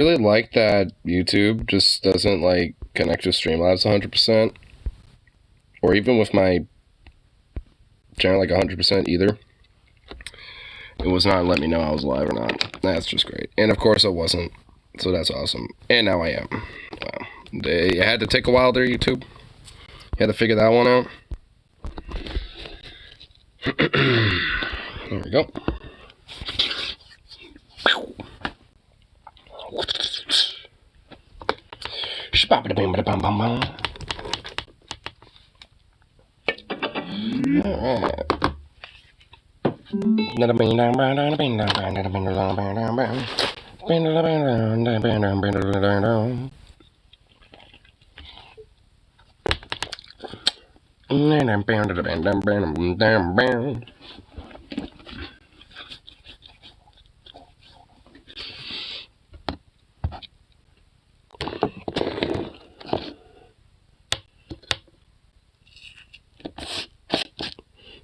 Really like that YouTube just doesn't like connect to Streamlabs 100%, or even with my channel like 100% either. It was not letting me know I was live or not. That's just great. And of course I wasn't, so that's awesome. And now I am. Wow. You had to take a while there, YouTube. You had to figure that one out. There we go.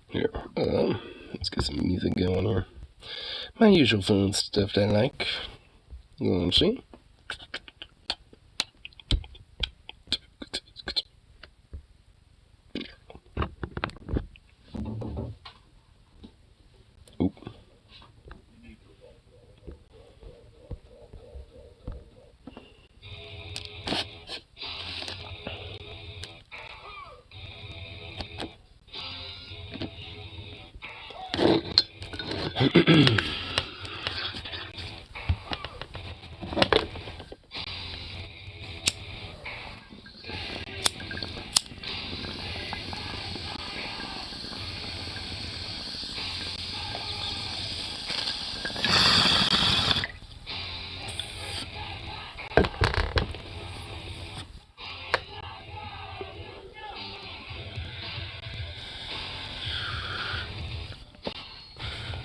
Here, let's get some music going here. My usual phone stuff that I like. Let's see. Oop.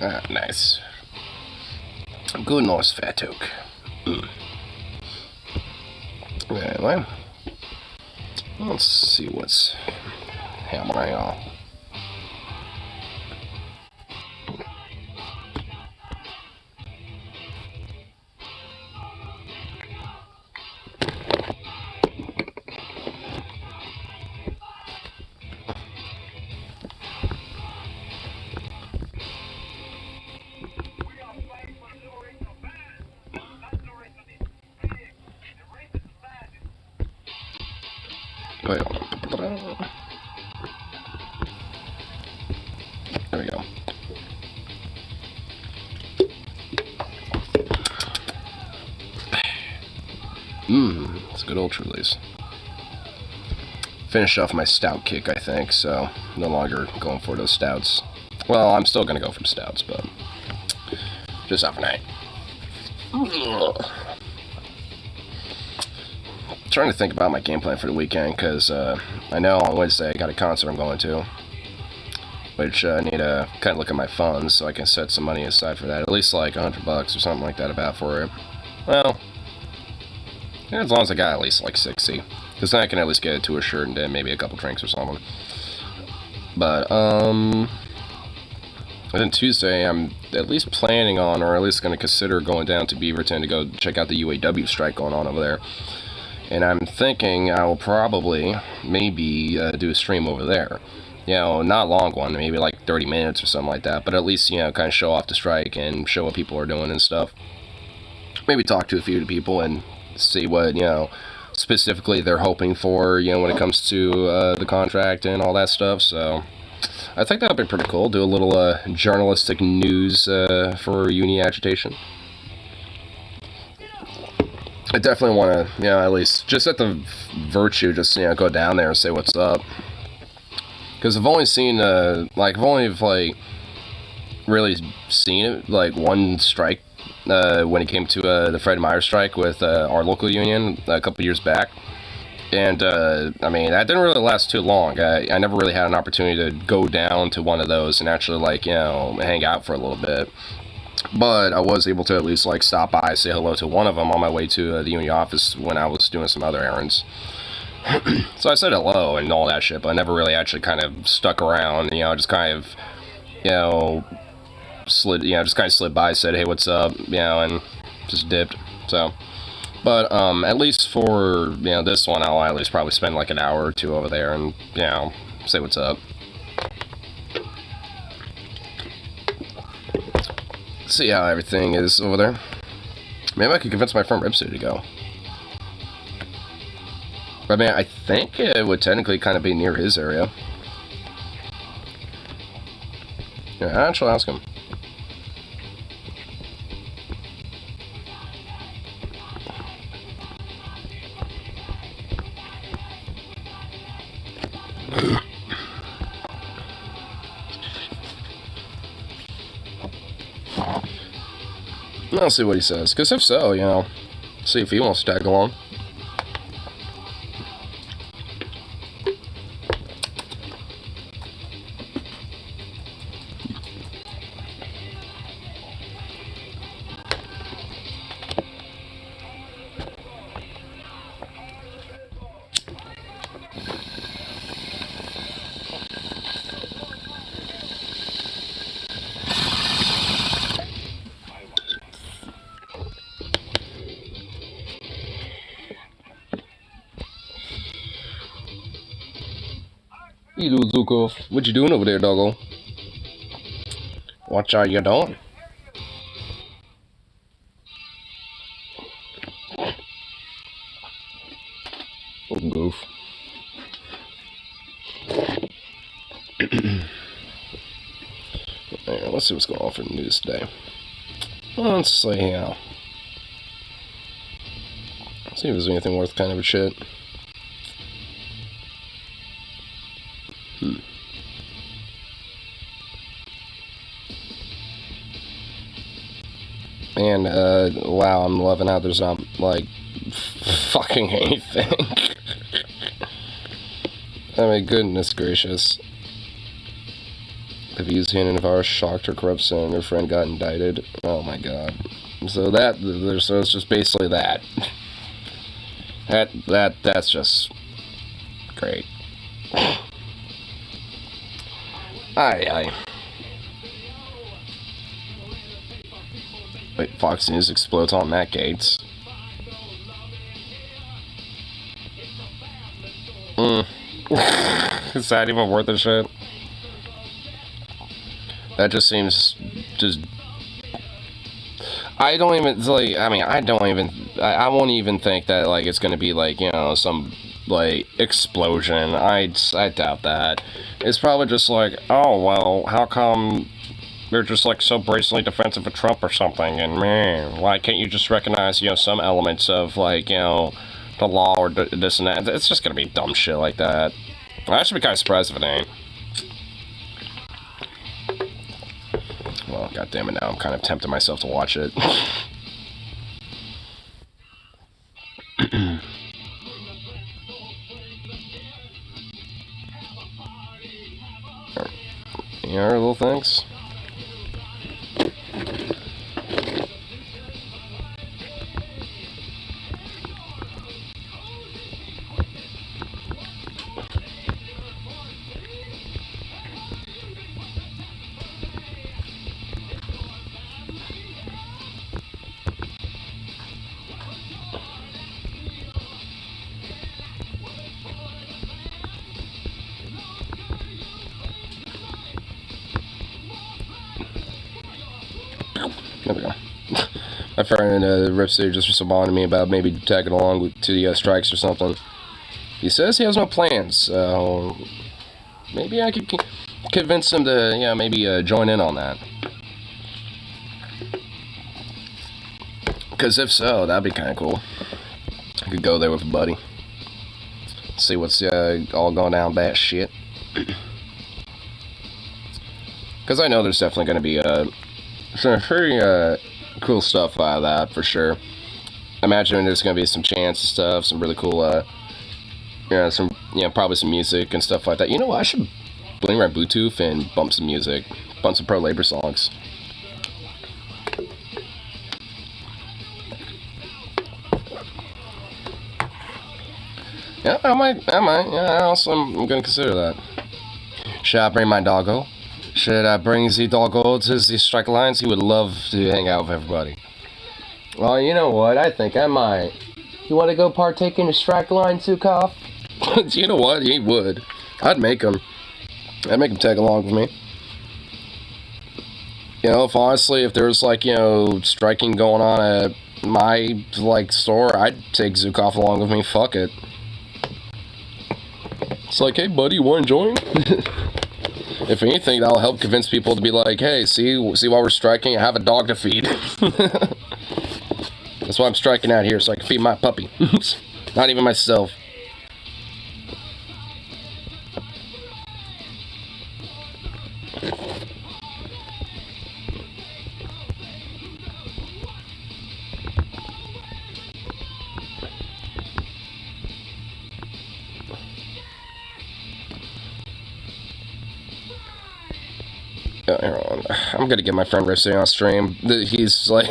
Ah, nice. Good nice fat oak. Anyway, let's see what's happening on. There we go. It's a good ultra release. Finished off my stout kick, I think, so no longer going for those stouts. Well, I'm still gonna go for stouts, but just off night. Trying to think about my game plan for the weekend, because I know on Wednesday I got a concert I'm going to, which I need to kind of look at my funds so I can set some money aside for that, at least like $100 or something like that about for it. Well, yeah, as long as I got at least like 60, because then I can at least get a tour shirt and then maybe a couple drinks or something. But then Tuesday I'm at least planning on, or at least going to consider going down to Beaverton to go check out the UAW strike going on over there. And I'm thinking I will probably, maybe, do a stream over there. You know, not a long one, maybe like 30 minutes or something like that, but at least, you know, kind of show off the strike and show what people are doing and stuff. Maybe talk to a few people and see what, you know, specifically they're hoping for, you know, when it comes to the contract and all that stuff. So I think that would be pretty cool. Do a little journalistic news for union agitation. I definitely want to, you know, at least just at the virtue, just, you know, go down there and say what's up. Because I've only seen, like, really seen it, like, one strike when it came to the Fred Meyer strike with our local union a couple years back. And, I mean, that didn't really last too long. I never really had an opportunity to go down to one of those and actually, like, you know, hang out for a little bit. But I was able to at least, like, stop by, say hello to one of them on my way to the union office when I was doing some other errands. So I said hello and all that shit, but I never really actually kind of stuck around, you know, just kind of, you know, just kind of slid by, said, hey, what's up, you know, and just dipped. So But at least for this one, I'll at least probably spend like an hour or two over there and say what's up. See how everything is over there. Maybe I could convince my friend Ripsy to go. But I mean, I think it would technically kind of be near his area. Yeah, I'll actually ask him. I'll see what he says, because if so, see if he wants to tag along. You do, Zuko. What you doing over there, doggo? What are you doing? Oh, goof. Right, let's see what's going on for the news today. Let's see here. See if there's anything worth kind of a shit. And, wow, I'm loving how there's not, like, fucking anything. I mean, goodness gracious. The views Hannah Navarro shocked her corrupt son and her friend got indicted. Oh my god. So so it's just basically that. That's just great. Aye. Wait, Fox News explodes on Matt Gaetz. Is that even worth a shit? That just seems I don't even like. I mean, I won't even think that like it's gonna be like some like explosion. I doubt that. It's probably just like, oh well, how come they're just like so brazenly defensive of Trump or something? And man, why can't you just recognize some elements of like the law or this and that? It's just gonna be dumb shit like that. I should be kind of surprised if it ain't. Well, god damn it, now I'm kind of tempting myself to watch it. Any other little things? There we go. My friend Ripster just responded to me about maybe tagging along to the strikes or something. He says he has no plans, so maybe I could convince him to, maybe join in on that. Because if so, that'd be kind of cool. I could go there with a buddy. See what's all going down that shit. Because I know there's definitely going to be some pretty cool stuff out of that, for sure. I imagine there's going to be some chants and stuff, some really cool, probably some music and stuff like that. You know what, I should bring my Bluetooth and bump some music. Bump some pro-labor songs. Yeah, I might, yeah, I'm going to consider that. Should I bring my doggo? Should I bring the doggo to the strike lines? He would love to hang out with everybody. Well, you know what? I think I might. You want to go partake in a strike line, Zukov? You know what? He would. I'd make him tag along with me. You know, if there's like, you know, striking going on at my, like, store, I'd take Zukov along with me. Fuck it. It's like, hey, buddy, you want to join? If anything, that'll help convince people to be like, hey, see while we're striking, I have a dog to feed. That's why I'm striking out here, so I can feed my puppy. Not even myself. I'm gonna get my friend Rifsy on stream. He's like...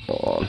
Hold on.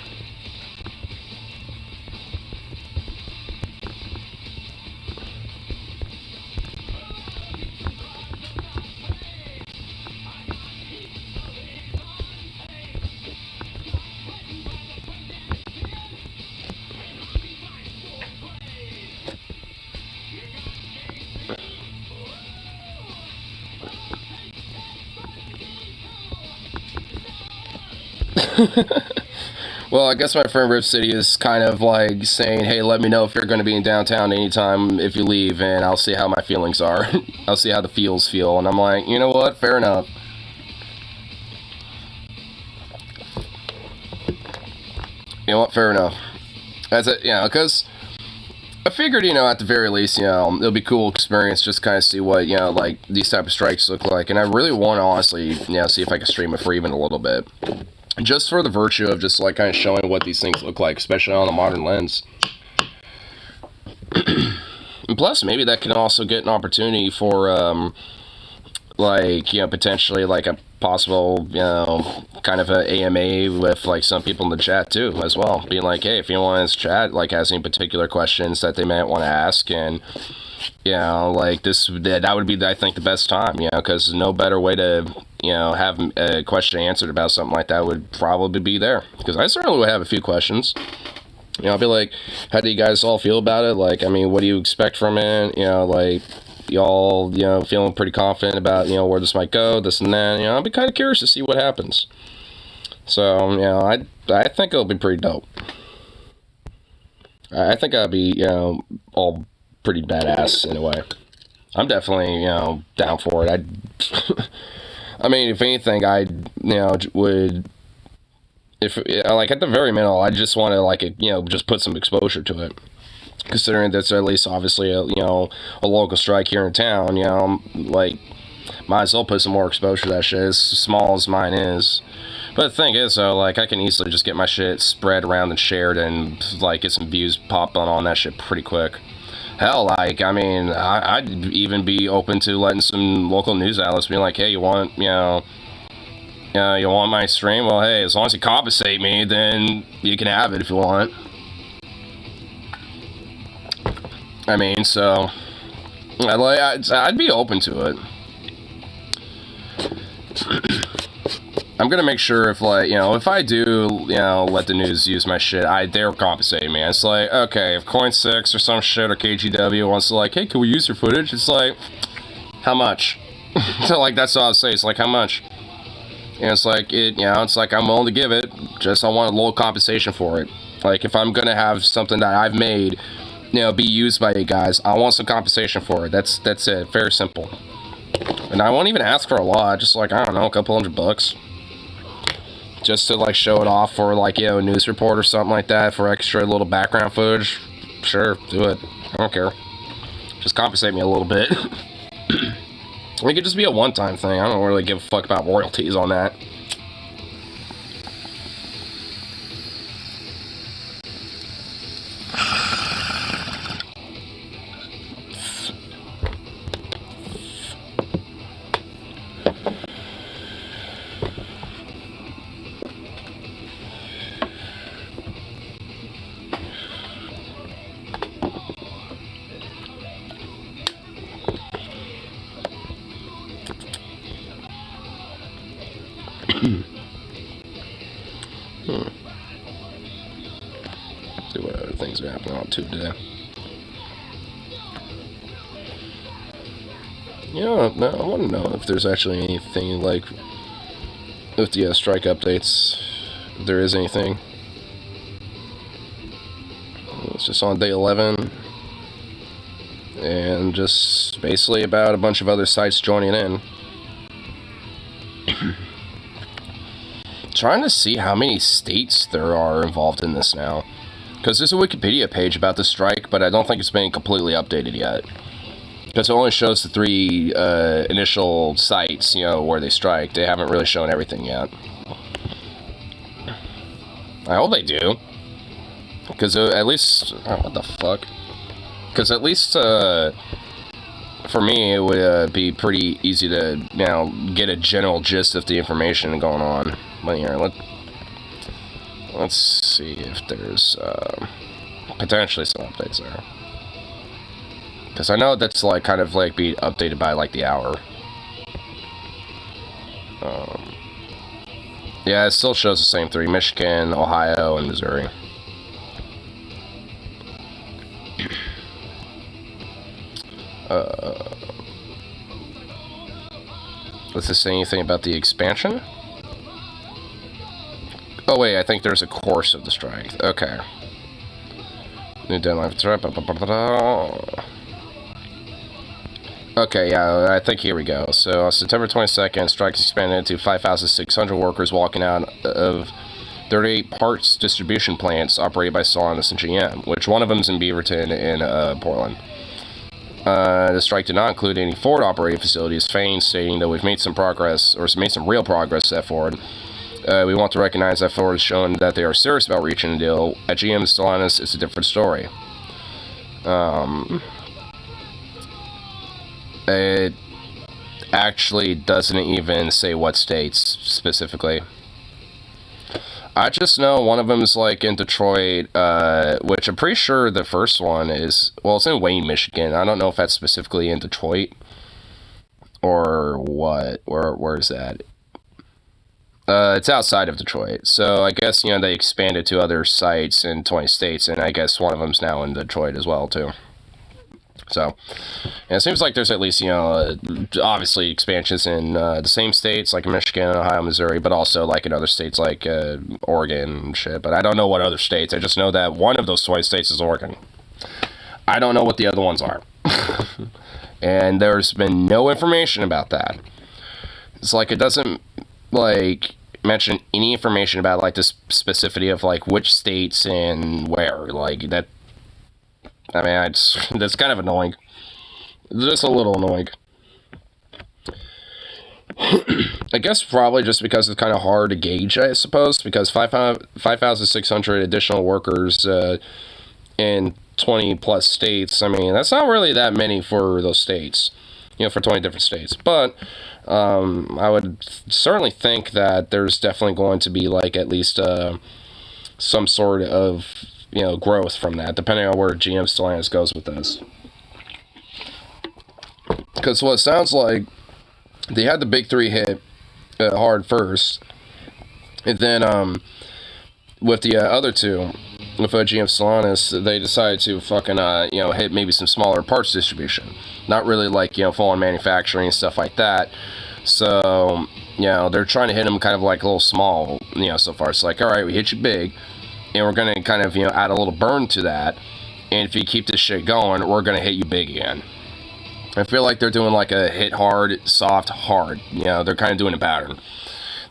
Well, I guess my friend Rip City is kind of like saying, hey, let me know if you're going to be in downtown anytime if you leave, and I'll see how my feelings are. I'll see how the feels feel. And I'm like, you know what? Fair enough. You know what? Fair enough. That's it, you know, because I figured, you know, at the very least, you know, it'll be a cool experience just kind of see what, you know, like, these type of strikes look like. And I really want to honestly, you know, see if I can stream it for even a little bit. Just for the virtue of just, like, kind of showing what these things look like, especially on a modern lens. And plus, maybe that can also get an opportunity for, like, you know, potentially, like, a possible, you know, kind of a AMA with, like, some people in the chat, too, as well. Being like, hey, if anyone in this chat, like, has any particular questions that they might want to ask, and, you know, like, that would be, I think, the best time, you know, because no better way to, you know, have a question answered about something like that would probably be there. Because I certainly would have a few questions. You know, I'll be like, how do you guys all feel about it? Like, I mean, what do you expect from it? You know, like, y'all, you know, feeling pretty confident about, you know, where this might go, this and that. You know, I'll be kind of curious to see what happens. So, you know, I think it'll be pretty dope. I think I'll be, you know, all pretty badass in a way. I'm definitely, you know, down for it. I mean, if anything, I, you know, would, if, like, at the very minimum, I just want to, like, you know, just put some exposure to it. Considering that's at least, obviously, you know, a local strike here in town, you know, like, might as well put some more exposure to that shit, as small as mine is. But the thing is, though, like, I can easily just get my shit spread around and shared and, like, get some views popping on that shit pretty quick. Hell, like, I mean, I'd even be open to letting some local news outlets be like, hey, you want, you know, you want my stream? Well, hey, as long as you compensate me, then you can have it if you want. I mean, so, I'd be open to it. I'm gonna make sure if, like, you know, if I do, you know, let the news use my shit, they're compensating me. It's like, okay, if Coin6 or some shit or KGW wants to, like, hey, can we use your footage? It's like, how much? So, like, that's all I'll say. It's like, how much? And it's like, you know, it's like, I'm willing to give it, just I want a little compensation for it. Like, if I'm gonna have something that I've made, you know, be used by you guys, I want some compensation for it. That's it. Very simple. And I won't even ask for a lot, just like, I don't know, a couple $100. Just to, like, show it off for, like, you know, a news report or something like that, for extra little background footage. Sure, do it. I don't care. Just compensate me a little bit. It could just be a one-time thing. I don't really give a fuck about royalties on that. See what other things are happening on Tube today. You know, I want to know if there's actually anything like with the strike updates. If there is anything. It's just on day 11. And just basically about a bunch of other sites joining in. Trying to see how many states there are involved in this now. Because there's a Wikipedia page about the strike, but I don't think it's been completely updated yet. Because it only shows the 3 initial sites, you know, where they strike. They haven't really shown everything yet. I hope they do. Because at least... Oh, what the fuck? Because at least, for me, it would be pretty easy to, you know, get a general gist of the information going on. But here, let's see if there's, potentially some updates there. Because I know that's, like, kind of, like, be updated by, like, the hour. Yeah, it still shows the same 3. Michigan, Ohio, and Missouri. Does this say anything about the expansion? Oh wait, I think there's a course of the strike. Okay. New deadline for strike. Okay, yeah, I think here we go. So, September 22nd, strikes expanded to 5,600 workers walking out of 38 parts distribution plants operated by Stellantis and GM, which one of them is in Beaverton in Portland. The strike did not include any Ford operating facilities, Fain stating that we've made some progress, or made some real progress at Ford. We want to recognize that Ford has shown that they are serious about reaching a deal. At GM and Stellantis, it's a different story. It actually doesn't even say what states specifically. I just know one of them is like in Detroit, which I'm pretty sure the first one is, well, it's in Wayne, Michigan. I don't know if that's specifically in Detroit or what. Where is that? It's outside of Detroit. So I guess, you know, they expanded to other sites in 20 states, and I guess one of them's now in Detroit as well, too. So, and it seems like there's at least, you know, obviously expansions in the same states, like Michigan, Ohio, Missouri, but also, like, in other states like Oregon and shit. But I don't know what other states. I just know that one of those 20 states is Oregon. I don't know what the other ones are. And there's been no information about that. It's like it doesn't, like, mention any information about, like, the specificity of, like, which states and where. Like, that... I mean, that's kind of annoying. Just a little annoying. I guess probably just because it's kind of hard to gauge, I suppose, because 5,600 additional workers in 20 plus states. I mean, that's not really that many for those states, you know, for 20 different states. But I would certainly think that there's definitely going to be, like, at least some sort of, you know, growth from that, depending on where GM Stellantis goes with this. Because what it sounds like, they had the big 3 hit hard first, and then with the other 2, with GM Stellantis, they decided to fucking you know, hit maybe some smaller parts distribution, not really like, you know, full on manufacturing and stuff like that. So, you know, they're trying to hit them kind of like a little small, you know, so far. It's like, all right, we hit you big, and we're going to kind of, you know, add a little burn to that. And if you keep this shit going, we're going to hit you big again. I feel like they're doing like a hit hard, soft, hard. You know, they're kind of doing a pattern.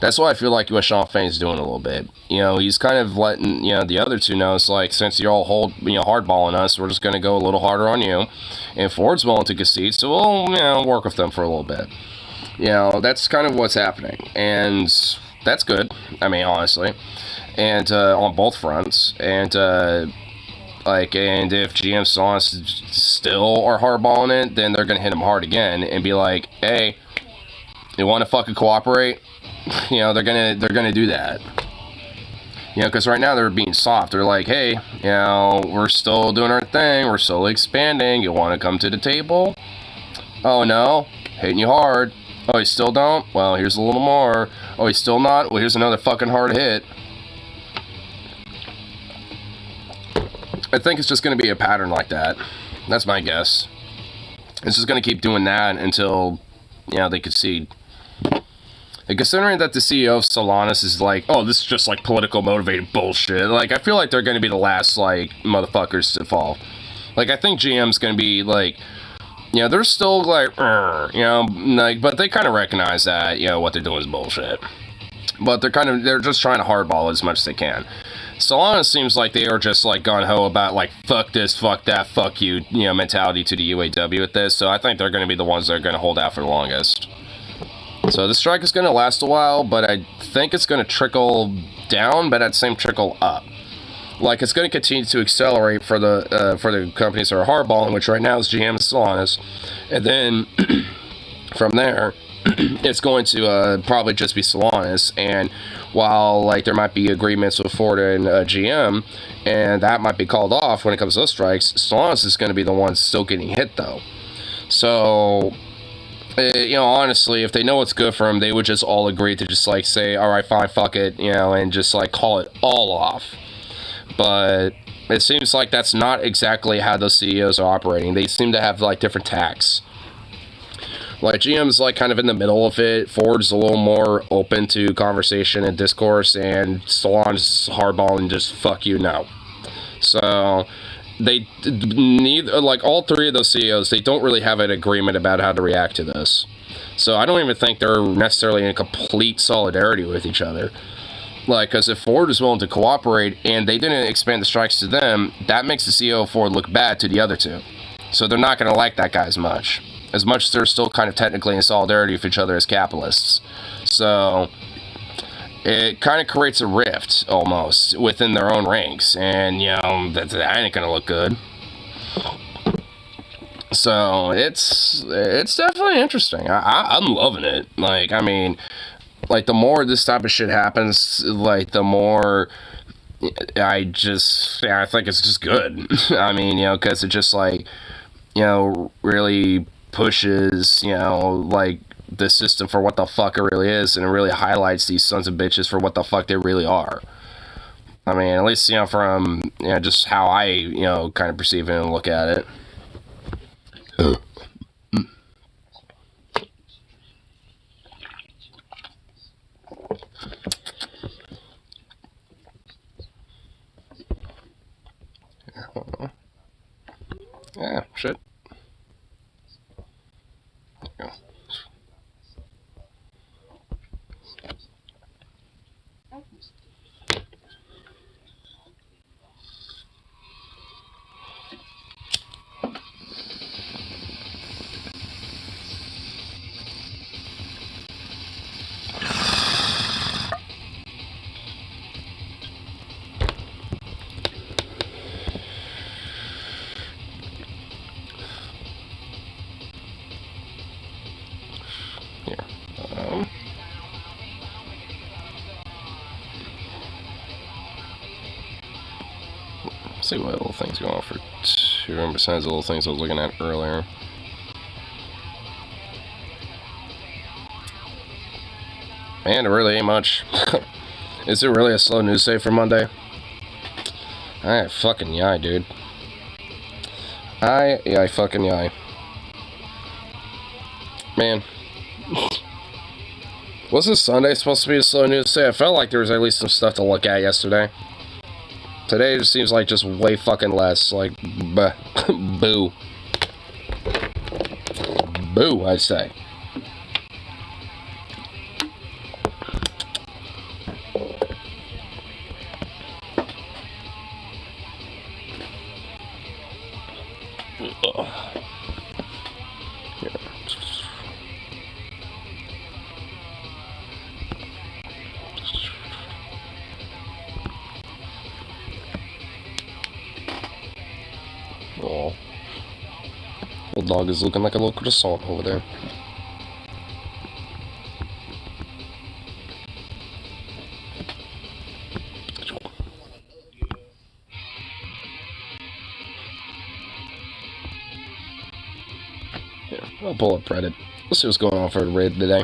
That's what I feel like what Sean Fain's doing a little bit. You know, he's kind of letting, you know, the other 2 know, it's like, since you're all hardballing us, we're just going to go a little harder on you. And Ford's willing to concede, so we'll, you know, work with them for a little bit. You know, that's kind of what's happening. And that's good. I mean, honestly. And on both fronts, and like, and if GM Stellantis still are hardballing it, then they're gonna hit them hard again and be like, hey, you want to fucking cooperate? You know, they're gonna do that. You know, because right now they're being soft. They're like, hey, you know, we're still doing our thing, we're slowly expanding. You want to come to the table? Oh no, hitting you hard. Oh, you still don't? Well, here's a little more. Oh, you still not? Well, here's another fucking hard hit. I think it's just going to be a pattern like that. That's my guess. It's just going to keep doing that until, you know, they concede. And considering that the CEO of Solanas is like, oh, this is just like political motivated bullshit. Like, I feel like they're going to be the last, like, motherfuckers to fall. Like, I think GM's going to be like, you know, they're still like, you know, like, but they kind of recognize that, you know, what they're doing is bullshit. But they're just trying to hardball as much as they can. Solana seems like they are just like gung-ho about like fuck this, fuck that, fuck you, you know, mentality to the UAW with this. So I think they're going to be the ones that are going to hold out for the longest. So the strike is going to last a while, but I think it's going to trickle down, but at the same trickle up. Like, it's going to continue to accelerate for the companies that are hardballing, which right now is GM and Solanas. And then from there, it's going to probably just be Solanas. And while, like, there might be agreements with Ford and GM, and that might be called off when it comes to those strikes, Solanas is going to be the one still getting hit, though. So, you know, honestly, if they know what's good for them, they would just all agree to just, like, say, all right, fine, fuck it, you know, and just, like, call it all off. But it seems like that's not exactly how those CEOs are operating. They seem to have, like, different tacks. Like, GM's, like, kind of in the middle of it. Ford's a little more open to conversation and discourse, and Salon's hardball and just fuck you, no. So, they need, like, all three of those CEOs, they don't really have an agreement about how to react to this. So, I don't even think they're necessarily in complete solidarity with each other. Like, because if Ford is willing to cooperate and they didn't expand the strikes to them, that makes the CEO of Ford look bad to the other two. So they're not going to like that guy as much as they're still kind of technically in solidarity with each other as capitalists. So it kind of creates a rift, almost, within their own ranks. And, you know, that ain't going to look good. So it's definitely interesting. I'm loving it. Like, I mean, like, the more this type of shit happens, like, the more I think it's just good. I mean, you know, because it just, like, you know, really pushes, you know, like, the system for what the fuck it really is, and it really highlights these sons of bitches for what the fuck they really are. I mean, at least, you know, from, you know, just how I, you know, kind of perceive it and look at it. Yeah, shit. There you go. See what little things going on for 2% besides the little things I was looking at earlier. Man, it really ain't much. Is it really a slow news day for Monday? I fucking yai, dude. I fucking yai. Man. Wasn't Sunday supposed to be a slow news day? I felt like there was at least some stuff to look at yesterday. Today just seems like just way fucking less. Like, boo. Boo, I say. Oh, little dog is looking like a little croissant over there. Yeah, I'll pull up Reddit. Let's see what's going on for the raid today.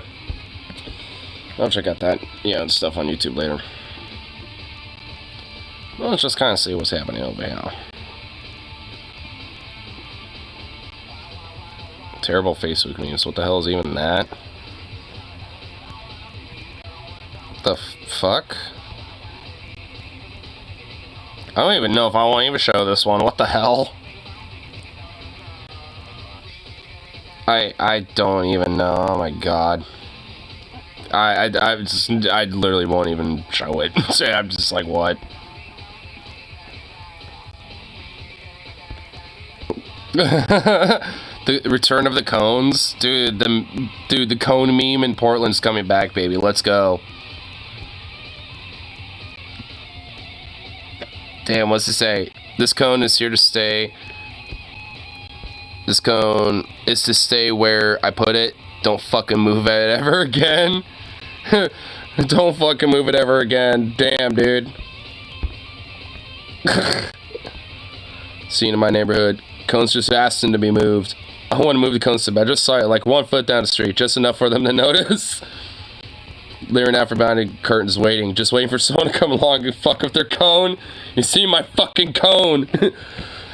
I'll check out that, and stuff on YouTube later. Well, let's just kind of see what's happening over here. Terrible Facebook memes. What the hell is even that? The fuck? I don't even know if I want to even show this one. What the hell? I don't even know. Oh my god. I literally won't even show it. So I'm just like, what? The return of the cones, dude. The cone meme in Portland's coming back, baby. Let's go. Damn, what's it say? This cone is here to stay. This cone is to stay where I put it. Don't fucking move it ever again. Don't fucking move it ever again. Damn, dude. Scene in my neighborhood. Cones just asking to be moved. I want to move the cones to bed. Just saw it like 1 foot down the street. Just enough for them to notice. Leering after behind curtains waiting. Just waiting for someone to come along and fuck with their cone. You see my fucking cone.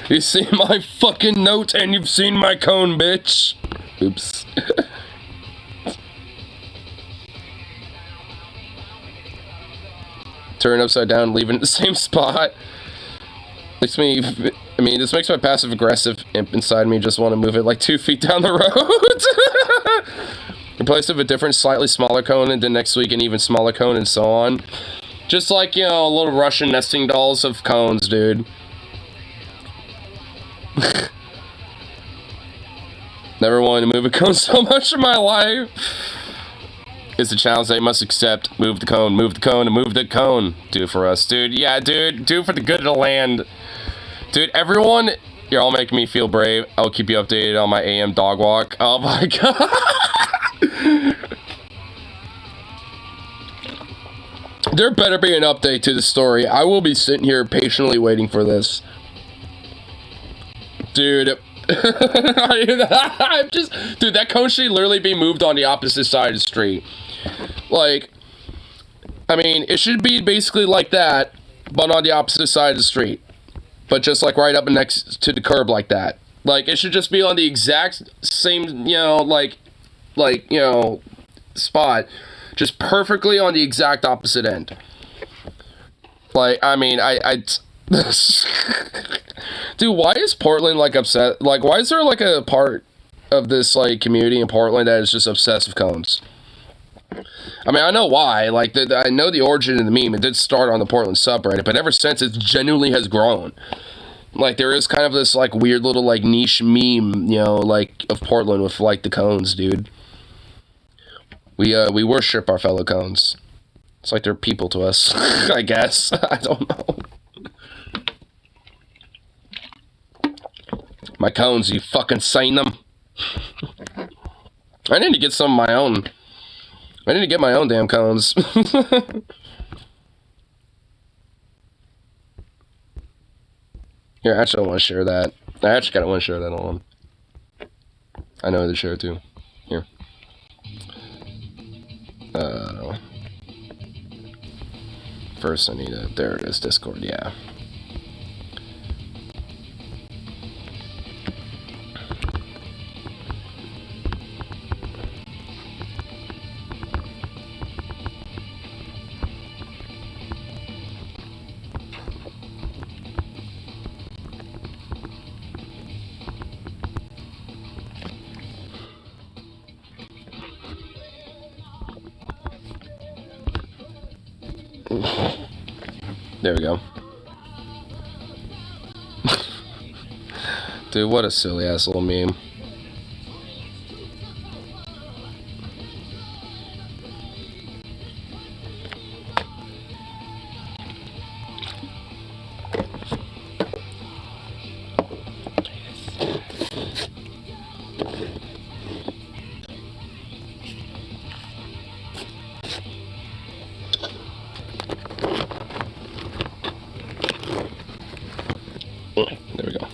You see my fucking note and you've seen my cone, bitch. Oops. Turn upside down, leave it in the same spot. Makes me, this makes my passive aggressive imp inside me just want to move it like 2 feet down the road. Replace it with a different, slightly smaller cone, and then next week an even smaller cone, and so on. Just like, little Russian nesting dolls of cones, dude. Never wanted to move a cone so much in my life. It's a challenge they must accept. Move the cone, and move the cone. Do it for us, dude. Yeah, dude. Do it for the good of the land. Dude, everyone, you're all making me feel brave. I'll keep you updated on my AM dog walk. Oh my god. There better be an update to the story. I will be sitting here patiently waiting for this. Dude. I'm just, dude, that cone should literally be moved on the opposite side of the street. Like, it should be basically like that, but on the opposite side of the street. But just like right up next to the curb like that. Like, it should just be on the exact same, spot. Just perfectly on the exact opposite end. Like, dude, why is Portland, like, upset? Like, why is there, like, a part of this, like, community in Portland that is just obsessed with cones? I know why. Like, I know the origin of the meme. It did start on the Portland subreddit, but ever since, it genuinely has grown. Like, there is kind of this, like, weird little, like, niche meme, of Portland with, like, the cones, dude. We worship our fellow cones. It's like they're people to us, I guess. I don't know. My cones, you fucking seen them? I need to get some of my own. I need to get my own damn cones. Here, actually, I want to share that. I actually kind of want to share that on. I know to share it too. Here. First, I need a. There it is, Discord. Yeah. There we go. Dude, what a silly ass little meme. There we go.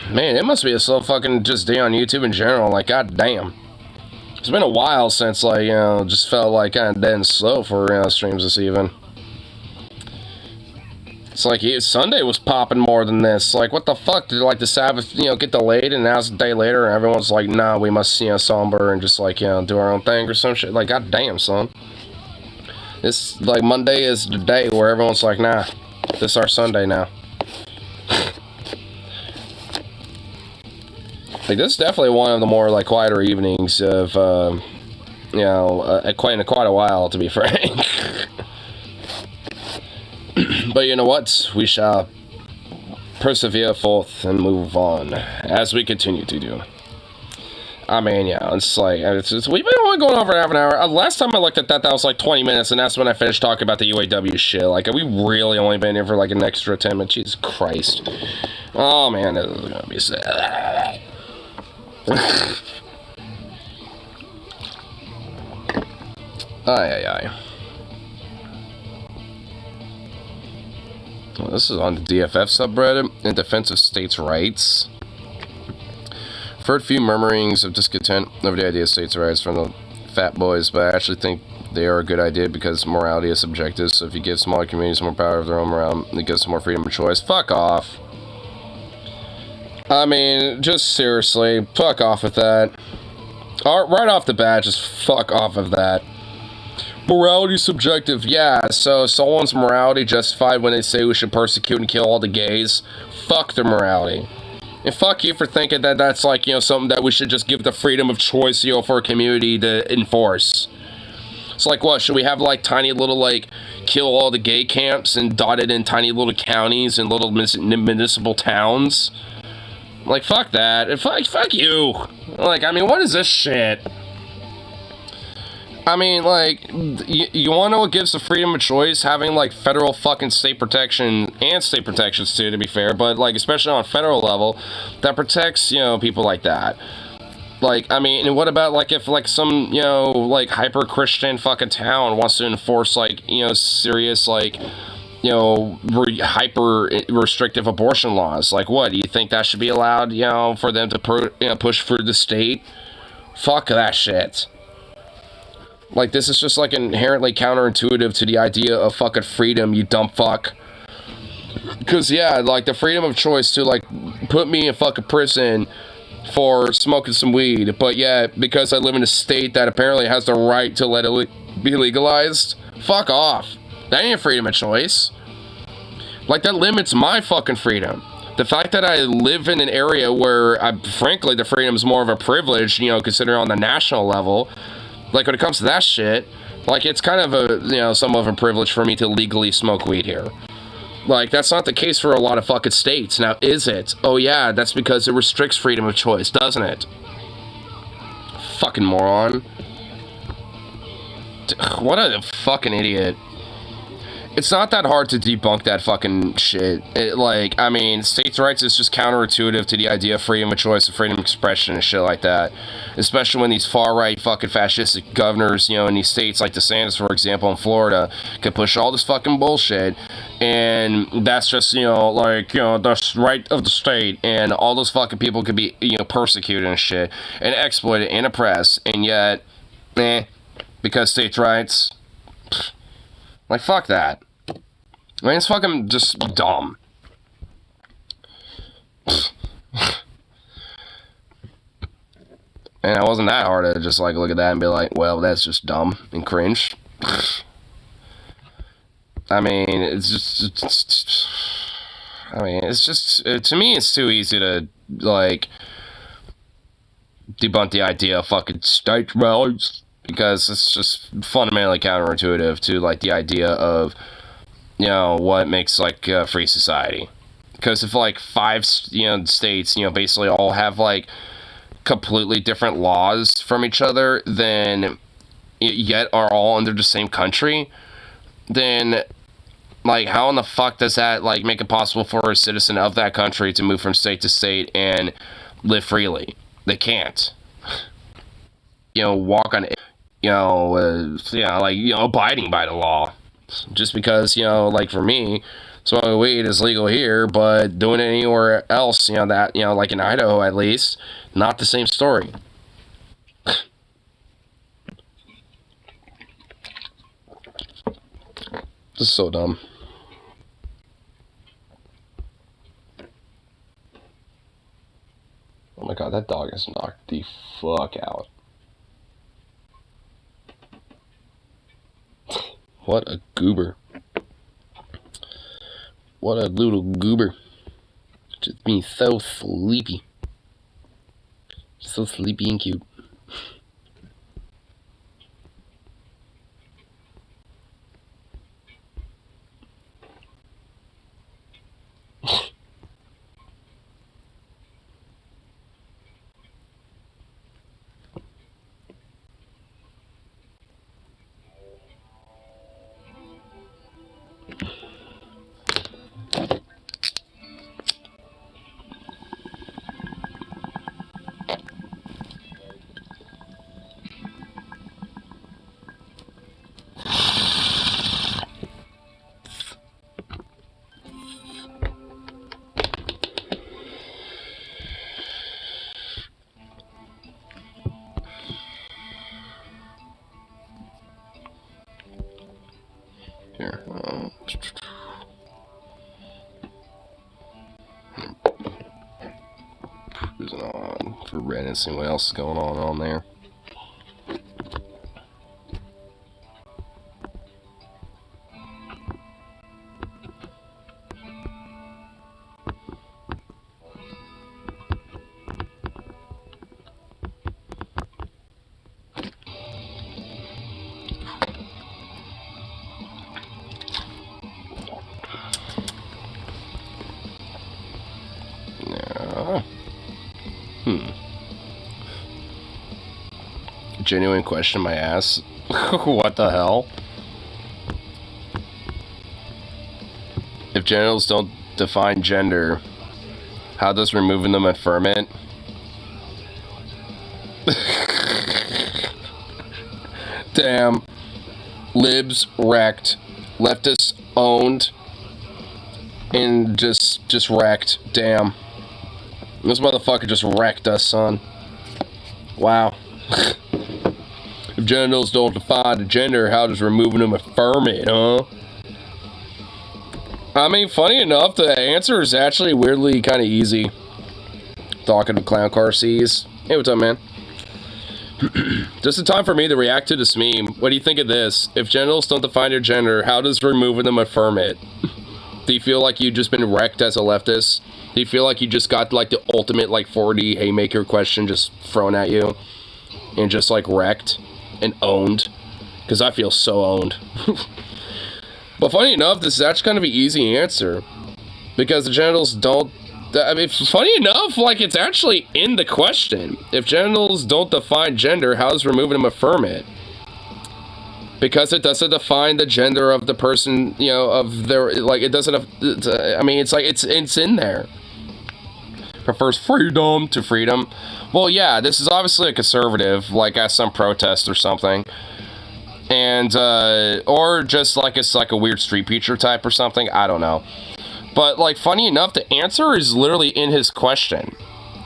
Man, it must be a slow fucking just day on YouTube in general. Like, god damn. It's been a while since, like, just felt like kind of dead and slow for, streams this even. It's like, Sunday was popping more than this. Like, what the fuck? Did, like, the Sabbath, get delayed, and now it's a day later, and everyone's like, nah, we must, somber and just, like, do our own thing or some shit. Like, god damn, son. This, like, Monday is the day where everyone's like, nah, this is our Sunday now. Like, this is definitely one of the more, like, quieter evenings of, quite a while, to be frank. But you know what? We shall persevere forth and move on, as we continue to do. I mean, yeah, it's like, we've been only going over half an hour. Last time I looked at that was like 20 minutes, and that's when I finished talking about the UAW shit. Like, we really only been here for like an extra 10 minutes. Jesus Christ. Oh, man, this is gonna be sad. Aye. Well, this is on the DFF subreddit in defense of states' rights. I've heard few murmurings of discontent over the idea of states' rights from the fat boys, but I actually think they are a good idea because morality is subjective. So if you give smaller communities more power of their own morale, it gives them more freedom of choice. Fuck off. I mean, just seriously, fuck off with that. Right off the bat, just fuck off of that. Morality subjective, yeah, so someone's morality justified when they say we should persecute and kill all the gays. Fuck their morality. And fuck you for thinking that that's like, something that we should just give the freedom of choice, for a community to enforce. It's like, what, should we have like tiny little, like, kill all the gay camps and dotted in tiny little counties and little municipal towns? Like, fuck that. Fuck you. Like, I mean, what is this shit? I mean, like, you want to know what gives the freedom of choice? Having, like, federal fucking state protection, and state protections, too, to be fair, but, like, especially on a federal level, that protects, people like that. Like, I mean, and what about, like, if, like, some, like, hyper-Christian fucking town wants to enforce, like, serious, like, hyper-restrictive abortion laws? Like, what, do you think that should be allowed, for them to push through the state? Fuck that shit. Like, this is just, like, inherently counterintuitive to the idea of fucking freedom, you dumb fuck. Because, yeah, like, the freedom of choice to, like, put me in fucking prison for smoking some weed, but yeah, because I live in a state that apparently has the right to let it be legalized, fuck off. That ain't freedom of choice. Like, that limits my fucking freedom. The fact that I live in an area where, frankly, the freedom is more of a privilege, considering on the national level. Like, when it comes to that shit, like, it's kind of a, somewhat of a privilege for me to legally smoke weed here. Like, that's not the case for a lot of fucking states. Now, is it? Oh, yeah, that's because it restricts freedom of choice, doesn't it? Fucking moron. What a fucking idiot. It's not that hard to debunk that fucking shit. Like, I mean, states' rights is just counterintuitive to the idea of freedom of choice and freedom of expression and shit like that. Especially when these far-right fucking fascistic governors, in these states like DeSantis, for example, in Florida, can push all this fucking bullshit. And that's just, the right of the state. And all those fucking people could be, persecuted and shit. And exploited and oppressed. And yet, because states' rights... Like, fuck that. I mean, it's fucking just dumb. And it wasn't that hard to just, like, look at that and be like, well, that's just dumb and cringe. I mean, it's just to me, it's too easy to, like, debunk the idea of fucking state rights. Because it's just fundamentally counterintuitive to, like, the idea of, what makes, like, a free society. Because if, like, 5, states, basically all have, like, completely different laws from each other, then, yet are all under the same country, then, like, how in the fuck does that, like, make it possible for a citizen of that country to move from state to state and live freely? They can't. Walk on... abiding by the law. Just because, like, for me, Smoking weed is legal here, but doing it anywhere else, that, like in Idaho at least, not the same story. This is so dumb. Oh my god, that dog has knocked the fuck out. What a goober. What a little goober. Just being so sleepy. So sleepy and cute. Here, cruising on for Reddit, see what else is going on there. Genuine question, my ass. What the hell? If genitals don't define gender, how does removing them affirm it? Damn. Libs wrecked. Leftists owned. And just wrecked. Damn. This motherfucker just wrecked us, son. Wow. If genitals don't define the gender, how does removing them affirm it, huh? I mean, funny enough, the answer is actually weirdly kind of easy. Talking to Clown Car C's. Hey, what's up, man? Just in time for me to react to this meme. What do you think of this? If genitals don't define your gender, how does removing them affirm it? Do you feel like you've just been wrecked as a leftist? Do you feel like you just got like the ultimate like 4D haymaker question just thrown at you? And just like wrecked and owned? Because I feel so owned. But funny enough, this is actually kind of an easy answer. Because the genitals don't... I mean, funny enough, like, it's actually in the question. If genitals don't define gender, how does removing them affirm it? Because it doesn't define the gender of the person, you know, of their... Like, it doesn't... I mean, it's like, it's in there. Prefers freedom to freedom. Well, yeah, this is obviously a conservative, like, at some protest or something. And, or just, like, it's like a weird street preacher type or something. I don't know. But, like, funny enough, the answer is literally in his question.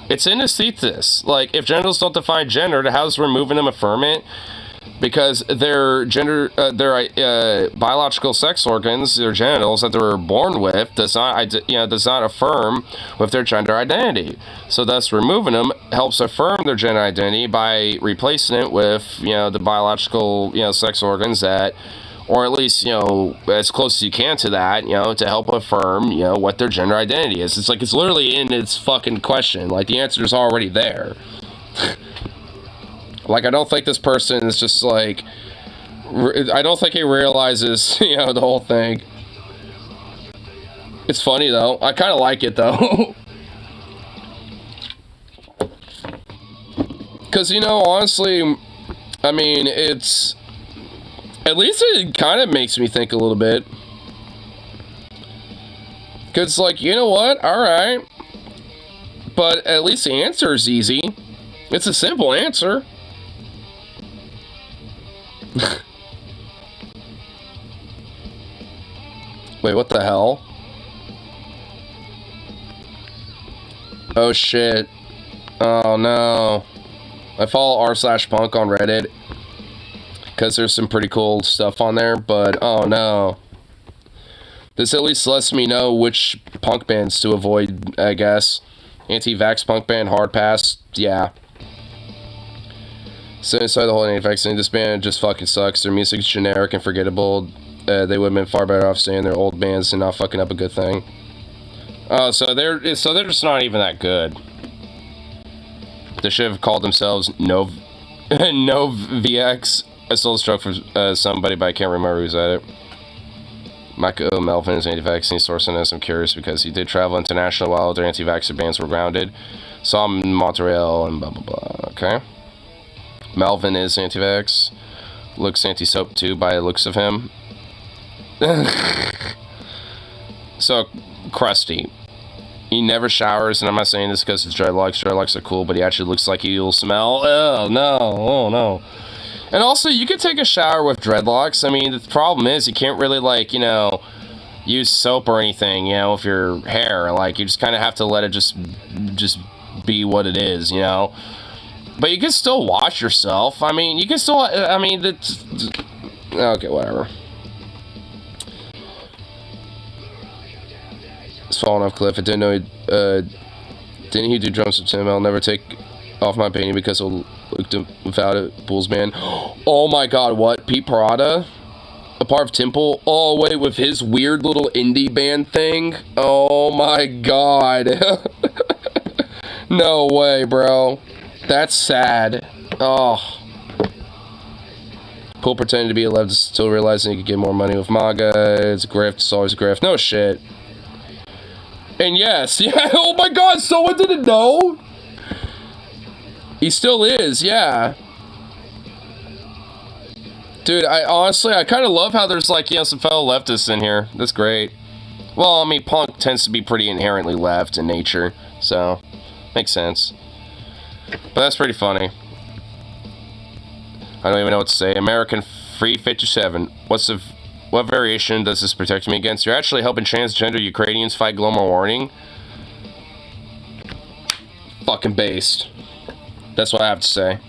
It's in his thesis. Like, if genitals don't define gender, how does removing them affirm it? Because their gender, their biological sex organs, their genitals that they were born with, does not affirm with their gender identity. So, thus, removing them helps affirm their gender identity by replacing it with, you know, the biological, you know, sex organs that, or at least, you know, as close as you can to that, you know, to help affirm, you know, what their gender identity is. It's like, it's literally in its fucking question. Like, the answer is already there. Like, I don't think this person is just, like... I don't think he realizes, you know, the whole thing. It's funny, though. I kind of like it, though. Because, you know, honestly, I mean, it's... At least it kind of makes me think a little bit. Because, like, you know what? Alright. But at least the answer is easy. It's a simple answer. Wait, what the hell? Oh shit. Oh no. I follow r/punk on Reddit because there's some pretty cool stuff on there, but oh no. This at least lets me know which punk bands to avoid, I guess. Anti-vax punk band, Hard Pass, yeah. So inside the whole anti-vax thing, this band just fucking sucks. Their music's generic and forgettable. They would have been far better off staying in their old bands and not fucking up a good thing. Oh, so they're just not even that good. They should have called themselves No VX. I stole stroke from somebody, but I can't remember who said it. Michael Melvin is anti-vaccine source on this. I'm curious because he did travel international while other anti-vaxxer bands were grounded. Saw him in Montreal and blah blah blah. Okay. Melvin is anti-vax. Looks anti-soap too by the looks of him. So, crusty. He never showers, and I'm not saying this because his dreadlocks. Dreadlocks are cool, but he actually looks like he'll smell. Oh no, oh no. And also, you can take a shower with dreadlocks. I mean, the problem is you can't really, like, you know, use soap or anything, you know, with your hair. Like, you just kind of have to let it just be what it is, you know. But you can still wash yourself. I mean, you can still, I mean, it's, okay, whatever. It's falling off cliff. I didn't know didn't he do drums with Tim? I'll never take off my painting because he'll look without it. Bulls band. Oh my god, what? Pete Parada? A part of Temple? Oh wait, with his weird little indie band thing? Oh my god. No way, bro. That's sad. Oh. Pool pretending to be 11, still realizing he could get more money with MAGA. It's a grift. It's always a grift. No shit. And yes, yeah, oh my god, someone didn't know? He still is, yeah. Dude, I honestly, I kind of love how there's, like, you know, some fellow leftists in here. That's great. Well, I mean, punk tends to be pretty inherently left in nature, so, makes sense. But that's pretty funny. I don't even know what to say. American Free 57. What variation does this protect me against? You're actually helping transgender Ukrainians fight global warming? Fucking based. That's what I have to say.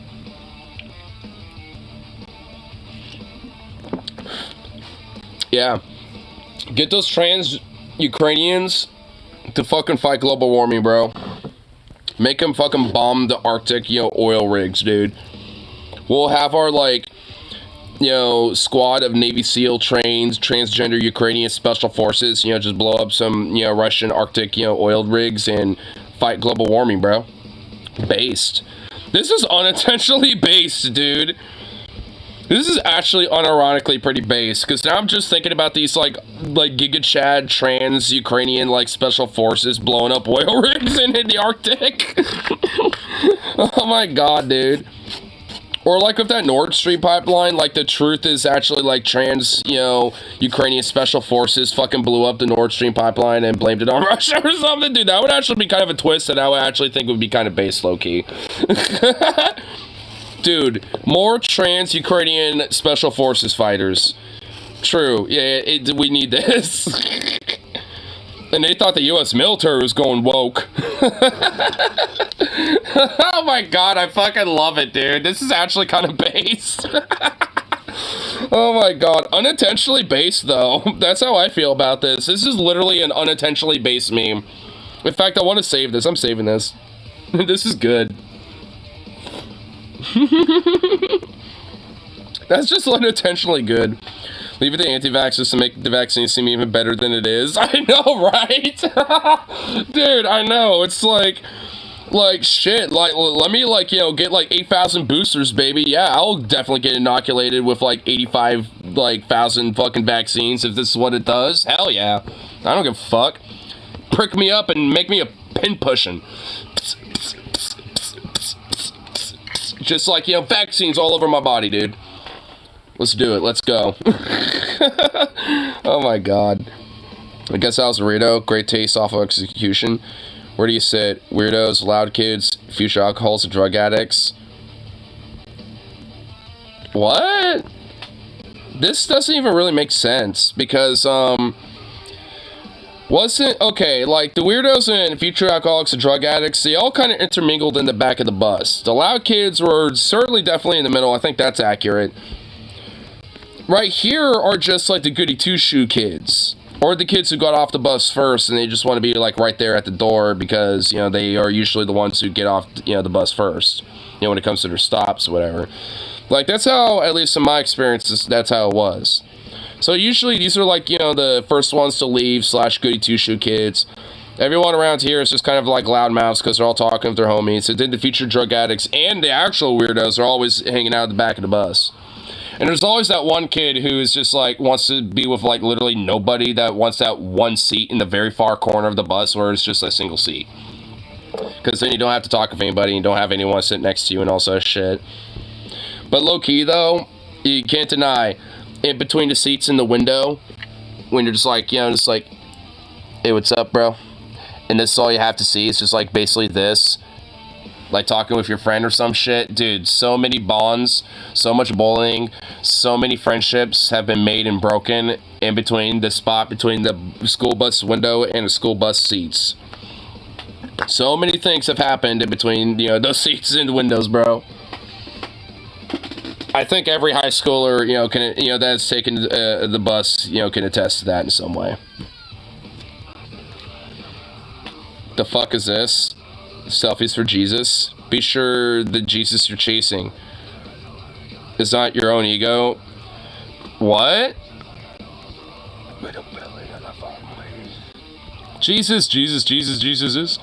Yeah. Get those trans Ukrainians to fucking fight global warming, bro. Make them fucking bomb the Arctic, you know, oil rigs, dude. We'll have our, like, you know, squad of Navy SEAL trains, transgender Ukrainian special forces, you know, just blow up some, you know, Russian Arctic, you know, oil rigs and fight global warming, bro. Based. This is unintentionally based, dude. This is actually unironically pretty based, because now I'm just thinking about these, like Giga Chad trans Ukrainian, like, special forces blowing up oil rigs in the Arctic. Oh my god, dude. Or like with that Nord Stream pipeline, like the truth is actually like trans, you know, Ukrainian special forces fucking blew up the Nord Stream pipeline and blamed it on Russia or something. Dude, that would actually be kind of a twist that I would actually think would be kind of base low-key. Dude, more trans Ukrainian special forces fighters. True, yeah, we need this. And they thought the U.S. military was going woke. Oh my god, I fucking love it, dude. This is actually kind of based. Oh my god. Unintentionally based, though. That's how I feel about this. This is literally an unintentionally based meme. In fact, I want to save this. I'm saving this. This is good. That's just unintentionally good. Leave it to anti-vaxxers to make the vaccine seem even better than it is. I know, right? Dude, I know. It's like shit. Like, let me, like, you know, get like 8,000 boosters, baby. Yeah, I'll definitely get inoculated with like 85,000 fucking vaccines if this is what it does. Hell yeah. I don't give a fuck. Prick me up and make me a pin pushing. Just like, you know, vaccines all over my body, dude. Let's do it. Let's go. Oh my god. I guess that was a weirdo. Great taste, awful execution. Where do you sit? Weirdos, loud kids, future alcoholics, and drug addicts. What? This doesn't even really make sense because, Wasn't, okay, like, the weirdos and future alcoholics and drug addicts, they all kind of intermingled in the back of the bus. The loud kids were certainly definitely in the middle. I think that's accurate. Right here are just, like, the goody two-shoe kids. Or the kids who got off the bus first and they just want to be, like, right there at the door because, you know, they are usually the ones who get off, you know, the bus first. You know, when it comes to their stops or whatever. Like, that's how, at least in my experience, that's how it was. So usually these are, like, you know, the first ones to leave / goody two-shoe kids. Everyone around here is just kind of like loudmouths because they're all talking with their homies. And then the future drug addicts and the actual weirdos are always hanging out at the back of the bus. And there's always that one kid who is just, like, wants to be with, like, literally nobody, that wants that one seat in the very far corner of the bus where it's just a single seat. Because then you don't have to talk with anybody, you don't have anyone sit next to you and all sorts of shit. But low-key, though, you can't deny, in between the seats in the window, when you're just like, you know, just like, hey, what's up, bro? And this is all you have to see. It's just, like, basically this. Like talking with your friend or some shit. Dude, so many bonds, so much bullying, so many friendships have been made and broken in between the spot between the school bus window and the school bus seats. So many things have happened in between, you know, those seats and the windows, bro. I think every high schooler, you know, can, you know, that's taken the bus, you know, can attest to that in some way. The fuck is this? Selfies for Jesus. Be sure the Jesus you're chasing is not your own ego. What? Jesus is.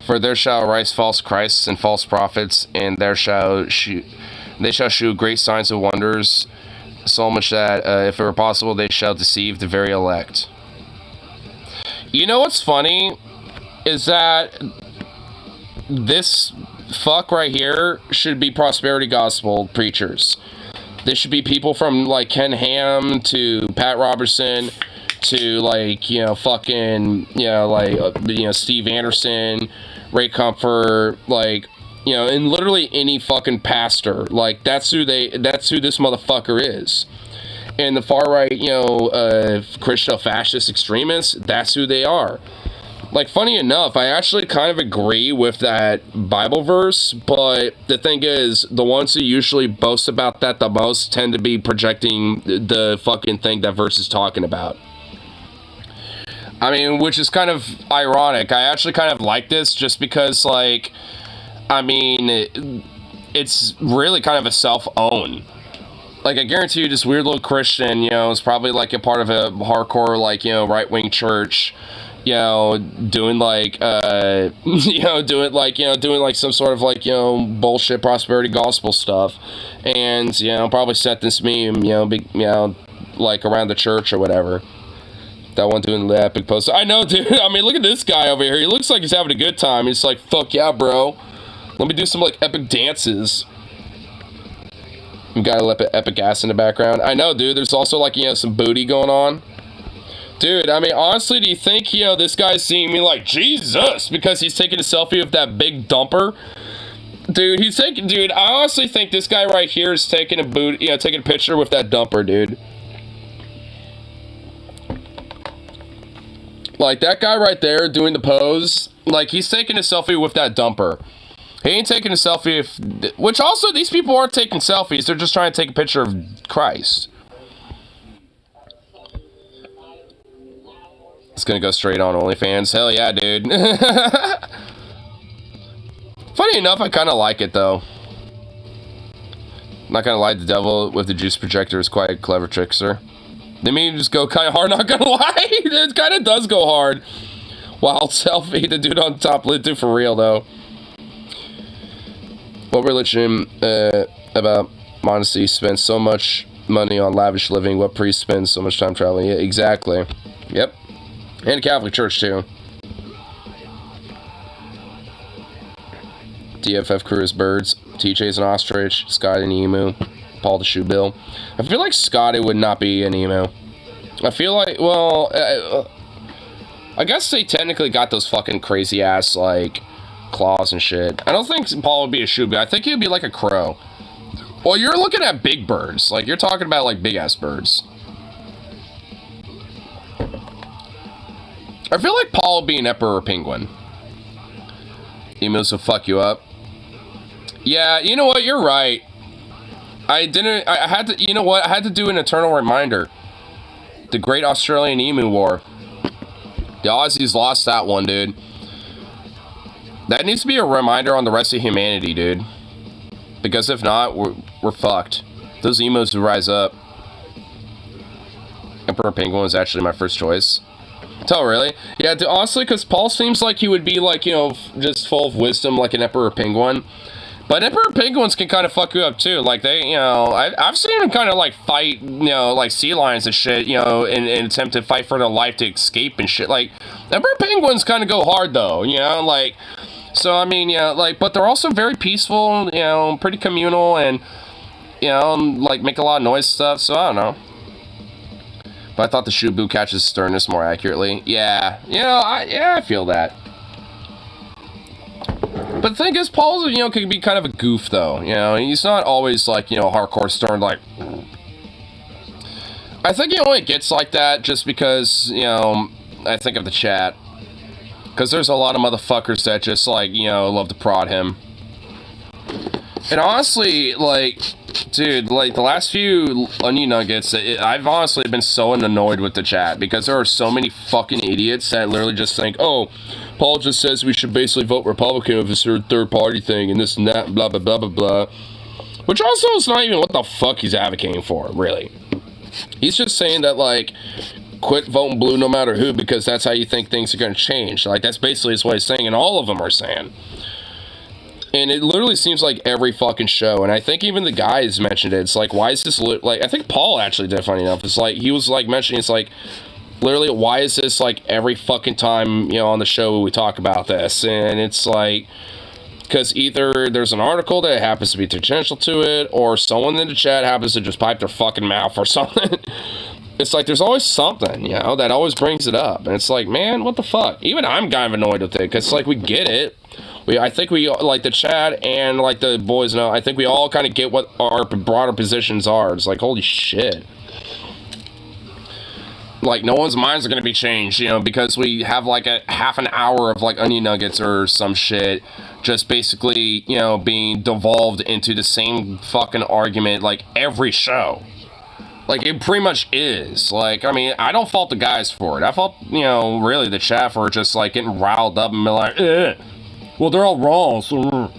For there shall rise false Christs and false prophets, and they shall shew great signs and wonders, so much that, if it were possible, they shall deceive the very elect. You know what's funny? Is that this fuck right here should be prosperity gospel preachers. This should be people from, like, Ken Ham to Pat Robertson to, like, you know, fucking, you know, like, you know, Steve Anderson, Ray Comfort, like, you know, and literally any fucking pastor. Like, that's who this motherfucker is. And the far right, you know, Christian fascist extremists, that's who they are. Like, funny enough, I actually kind of agree with that Bible verse, but the thing is, the ones who usually boast about that the most tend to be projecting the fucking thing that verse is talking about. I mean, which is kind of ironic. I actually kind of like this just because, like, I mean, it's really kind of a self-own. Like, I guarantee you this weird little Christian, you know, is probably, like, a part of a hardcore, like, you know, right-wing church, you know, doing, like, doing, like, some sort of, like, you know, bullshit prosperity gospel stuff. And, you know, probably sent this meme, like, around the church or whatever. That one doing the epic post. I know, dude. I mean, look at this guy over here. He looks like he's having a good time. He's like, fuck yeah, bro. Let me do some, like, epic dances. You got a little epic ass in the background. I know, dude. There's also, like, you know, some booty going on. Dude, I mean, honestly, do you think, you know, this guy's seeing me like, Jesus, because he's taking a selfie of that big dumper? Dude, I honestly think this guy right here is taking taking a picture with that dumper, dude. Like, that guy right there doing the pose, like, he's taking a selfie with that dumper. He ain't taking a selfie which also, these people aren't taking selfies, they're just trying to take a picture of Christ. It's gonna go straight on OnlyFans. Hell yeah, dude. Funny enough, I kind of like it, though. Not gonna lie, the devil with the juice projector is quite a clever trickster. They mean just go kind of hard, not gonna lie. It kind of does go hard. Wild selfie, the dude on top, dude, for real, though. What religion about modesty spends so much money on lavish living? What priest spends so much time traveling? Yeah, exactly. Yep. And the Catholic Church, too. DFF crew is birds. TJ's an ostrich. Scotty an emu. Paul the shoe bill. I feel like Scotty would not be an emu. I feel like, well, I guess they technically got those fucking crazy ass, like, claws and shit. I don't think Paul would be a shoe bill. I think he'd be like a crow. Well, you're looking at big birds. Like, you're talking about, like, big ass birds. I feel like Paul would be an Emperor Penguin. Emus will fuck you up. Yeah, you know what? You're right. I had to, you know what? I had to do an eternal reminder. The Great Australian Emu War. The Aussies lost that one, dude. That needs to be a reminder on the rest of humanity, dude. Because if not, we're fucked. Those emus will rise up. Emperor Penguin was actually my first choice. Oh, really? Yeah, dude, honestly, because Paul seems like he would be, like, you know, just full of wisdom like an Emperor Penguin. But Emperor Penguins can kind of fuck you up, too. Like, they, you know, I've seen them kind of, like, fight, you know, like, sea lions and shit, you know, and attempt to fight for their life to escape and shit. Like, Emperor Penguins kind of go hard, though, you know, like, so, I mean, yeah, like, but they're also very peaceful, you know, pretty communal, and, you know, like, make a lot of noise stuff, so I don't know. But I thought the Shubu catches sternness more accurately. Yeah, you know, I feel that. But the thing is, Paul's, you know, can be kind of a goof, though. You know, he's not always, like, you know, hardcore stern, like... I think he only gets like that just because, you know, I think of the chat. Because there's a lot of motherfuckers that just, like, you know, love to prod him. And honestly, like... Dude, like, the last few Onion Nuggets, I've honestly been so annoyed with the chat, because there are so many fucking idiots that literally just think, oh, Paul just says we should basically vote Republican if it's a third-party thing, and this and that, blah, blah, blah, blah, blah. Which also is not even what the fuck he's advocating for, really. He's just saying that, like, quit voting blue no matter who, because that's how you think things are going to change. Like, that's basically what he's saying, and all of them are saying. And it literally seems like every fucking show, and I think even the guys mentioned it. It's like, why is this, like, I think Paul actually did, funny enough. It's like, he was, like, mentioning, it's like, literally, why is this, like, every fucking time, you know, on the show we talk about this? And it's like, because either there's an article that happens to be tangential to it, or someone in the chat happens to just pipe their fucking mouth or something. It's like, there's always something, you know, that always brings it up. And it's like, man, what the fuck? Even I'm kind of annoyed with it, because, like, we get it. I think we, like, the chat and, like, the boys know, I think we all kind of get what our broader positions are. It's like, holy shit. Like, no one's minds are going to be changed, you know, because we have, like, a half an hour of, like, Onion Nuggets or some shit just basically, you know, being devolved into the same fucking argument, like, every show. Like, it pretty much is. Like, I mean, I don't fault the guys for it. I fault, you know, really the chat for just, like, getting riled up and be like, well, they're all wrong, so...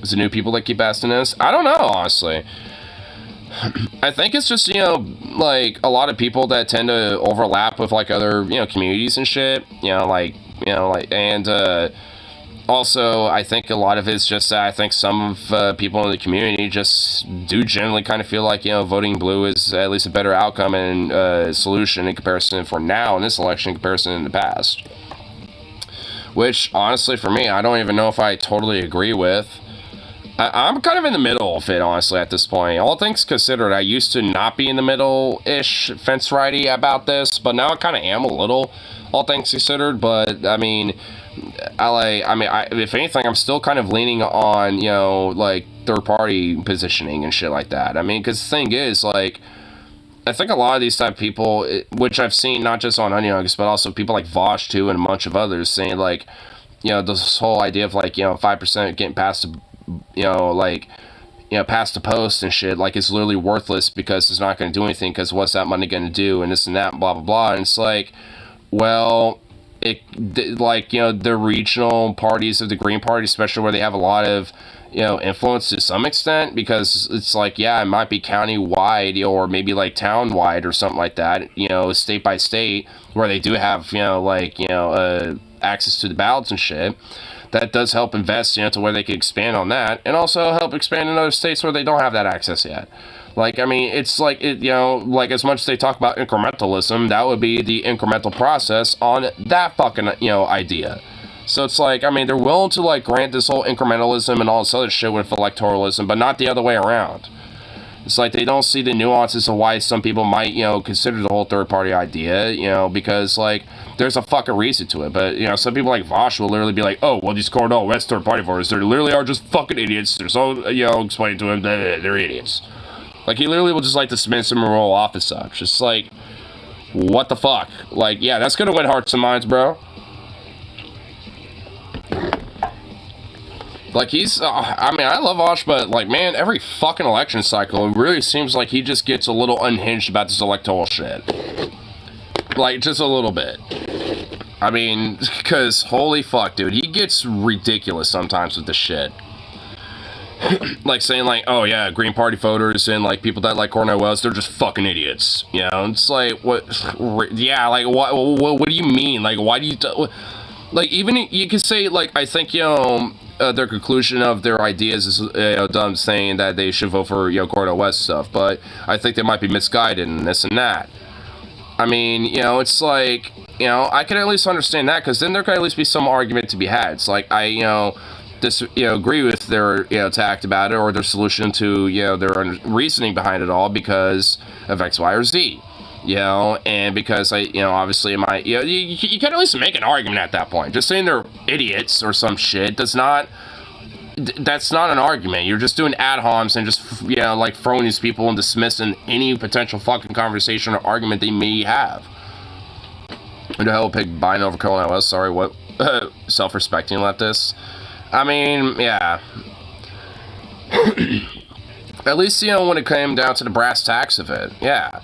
Is it new people that keep asking this? I don't know, honestly. I think it's just, you know, like, a lot of people that tend to overlap with, like, other, you know, communities and shit. You know, like, and, also, I think a lot of it's just that I think some of people in the community just do generally kind of feel like, you know, voting blue is at least a better outcome and solution in comparison for now in this election in comparison in the past. Which, honestly, for me, I don't even know if I totally agree with. I'm kind of in the middle of it, honestly, at this point. All things considered, I used to not be in the middle-ish fence-righty about this, but now I kind of am a little, all things considered. But, I mean, if anything, I'm still kind of leaning on, you know, like, third-party positioning and shit like that. I mean, because the thing is, like, I think a lot of these type of people, which I've seen not just on Onion Nuggets, but also people like Vosh, too, and a bunch of others, saying, like, you know, this whole idea of, like, you know, 5% getting past the, you know, like, you know, past the post and shit, like, it's literally worthless because it's not going to do anything, because what's that money going to do, and this and that, and blah, blah, blah. And it's like, well, like, you know, the regional parties of the Green Party, especially where they have a lot of, you know, influence to some extent, because it's like, yeah, it might be county-wide or maybe, like, town-wide or something like that, you know, state by state, where they do have, you know, like, you know, access to the ballots and shit. That does help invest, you know, to where they can expand on that, and also help expand in other states where they don't have that access yet. Like, I mean, it's like, you know, like, as much as they talk about incrementalism, that would be the incremental process on that fucking, you know, idea. So it's like, I mean, they're willing to, like, grant this whole incrementalism and all this other shit with electoralism, but not the other way around. It's like they don't see the nuances of why some people might, you know, consider the whole third-party idea, you know, because, like, there's a fucking reason to it. But, you know, some people like Vosh will literally be like, oh, well, these Cornell West third-party voters, they literally are just fucking idiots. They're so, you know, explain to him that they're idiots. Like, he literally will just, like, dismiss them and roll off as such. It's like, What the fuck? Like, yeah, that's gonna win hearts and minds, bro. Like, he's, I mean, I love Osh, but, like, man, every fucking election cycle, it really seems like he just gets a little unhinged about this electoral shit. Like, just a little bit. I mean, because, holy fuck, dude, he gets ridiculous sometimes with this shit. Like, saying, like, oh, yeah, Green Party voters and, like, people that like Cornel West, they're just fucking idiots. You know, it's like, what, yeah, like, what do you mean? Like, why do you, like, even, you could say, like, I think, you know, their conclusion of their ideas is dumb, saying that they should vote for, you know, Cornel West stuff, but I think they might be misguided in this and that. I mean, you know, it's like, you know, I can at least understand that, because then there could at least be some argument to be had. It's like, I, you know, agree with their, you know, tact about it, or their solution to, you know, their reasoning behind it all because of X, Y, or Z. You know, and because you know, obviously, you know, you can at least make an argument at that point. Just saying they're idiots or some shit that's not an argument. You're just doing ad homs and just, you know, like, throwing these people and dismissing any potential fucking conversation or argument they may have. Who the hell will pick Biden over Cornel West? Sorry, what? Self-respecting leftists? I mean, yeah. At least, you know, when it came down to the brass tacks of it, yeah.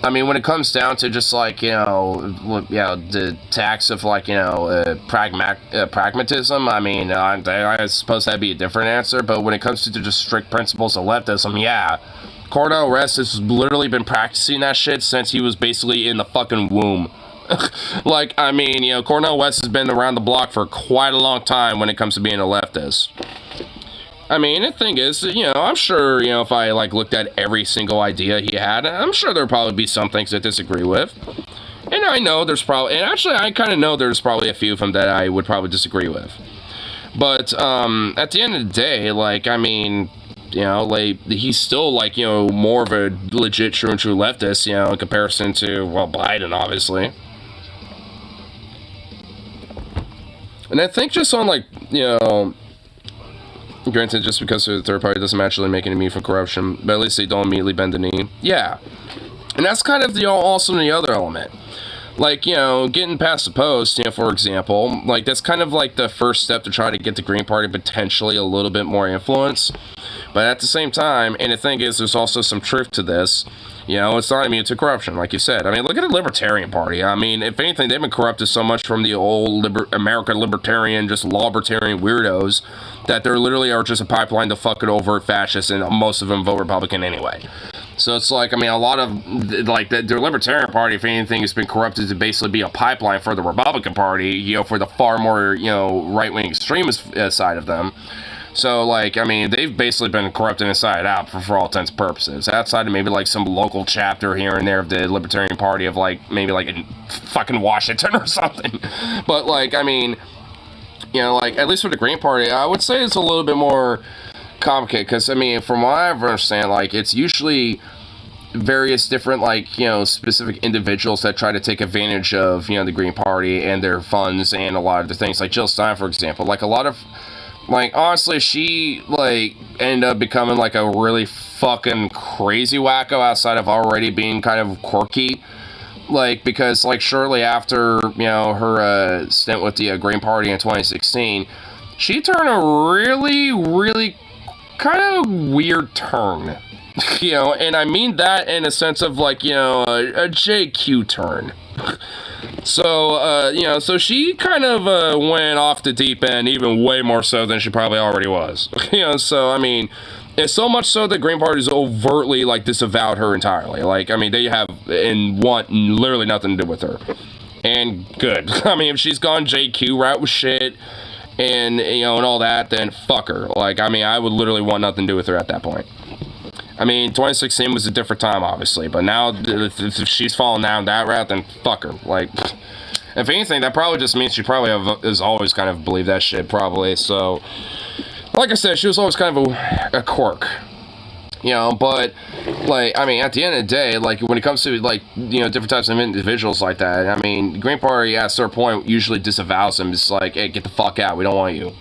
I mean, when it comes down to just, like, you know, the tax of, like, you know, pragmatism, I mean, I suppose that'd be a different answer, but when it comes to just strict principles of leftism, yeah, Cornel West has literally been practicing that shit since he was basically in the fucking womb. Like, I mean, you know, Cornel West has been around the block for quite a long time when it comes to being a leftist. I mean, the thing is, you know, I'm sure, you know, if I, like, looked at every single idea he had, I'm sure there'd probably be some things I disagree with. And I know there's probably, and actually, I kind of know there's probably a few of them that I would probably disagree with. But, at the end of the day, like, I mean, you know, like, he's still, like, you know, more of a legit true and true leftist, you know, in comparison to, well, Biden, obviously. And I think just on, like, you know, granted, just because the third party doesn't actually make any immune from corruption, but at least they don't immediately bend the knee. Yeah. And that's kind of, you know, also the other element. Like, you know, getting past the post, you know, for example, like, that's kind of like the first step to try to get the Green Party potentially a little bit more influence. But at the same time, and the thing is, there's also some truth to this. You know, it's not immune to corruption, like you said. I mean, look at the Libertarian Party. I mean, if anything, they've been corrupted so much from the old American libertarian, just lawbertarian weirdos, that there literally are just a pipeline to fucking overt fascists, and most of them vote Republican anyway. So it's like, I mean, a lot of, like, their Libertarian Party, if anything, has been corrupted to basically be a pipeline for the Republican Party, you know, for the far more, you know, right-wing extremist side of them. So, like, I mean, they've basically been corrupted inside out for all intents and purposes. Outside of maybe, like, some local chapter here and there of the Libertarian Party of, like, maybe, like, in fucking Washington or something. But, like, I mean, you know, like, at least for the Green Party, I would say it's a little bit more complicated. Because, I mean, from what I understand, like, it's usually various different, like, you know, specific individuals that try to take advantage of, you know, the Green Party and their funds and a lot of the things. Like, Jill Stein, for example. Like, a lot of... Like, honestly, she, like, ended up becoming, like, a really fucking crazy wacko outside of already being kind of quirky. Like, because, like, shortly after, you know, her stint with the Green Party in 2016, she turned a really, really kind of weird turn. You know, and I mean that in a sense of, like, you know, a JQ turn. So, you know, so she kind of went off the deep end even way more so than she probably already was. You know, so, I mean, it's so much so that Green Party's overtly, like, disavowed her entirely. Like, I mean, they have and want literally nothing to do with her. And good. I mean, if she's gone JQ route with shit and, you know, and all that, then fuck her. Like, I mean, I would literally want nothing to do with her at that point. I mean, 2016 was a different time, obviously, but now, if she's falling down that route, then fuck her. Like, if anything, that probably just means she probably has always kind of believed that shit, probably. So, like I said, she was always kind of a quirk. You know, but, like, I mean, at the end of the day, like, when it comes to, like, you know, different types of individuals like that, I mean, Green Party, at a certain point, usually disavows them. It's like, hey, get the fuck out, we don't want you.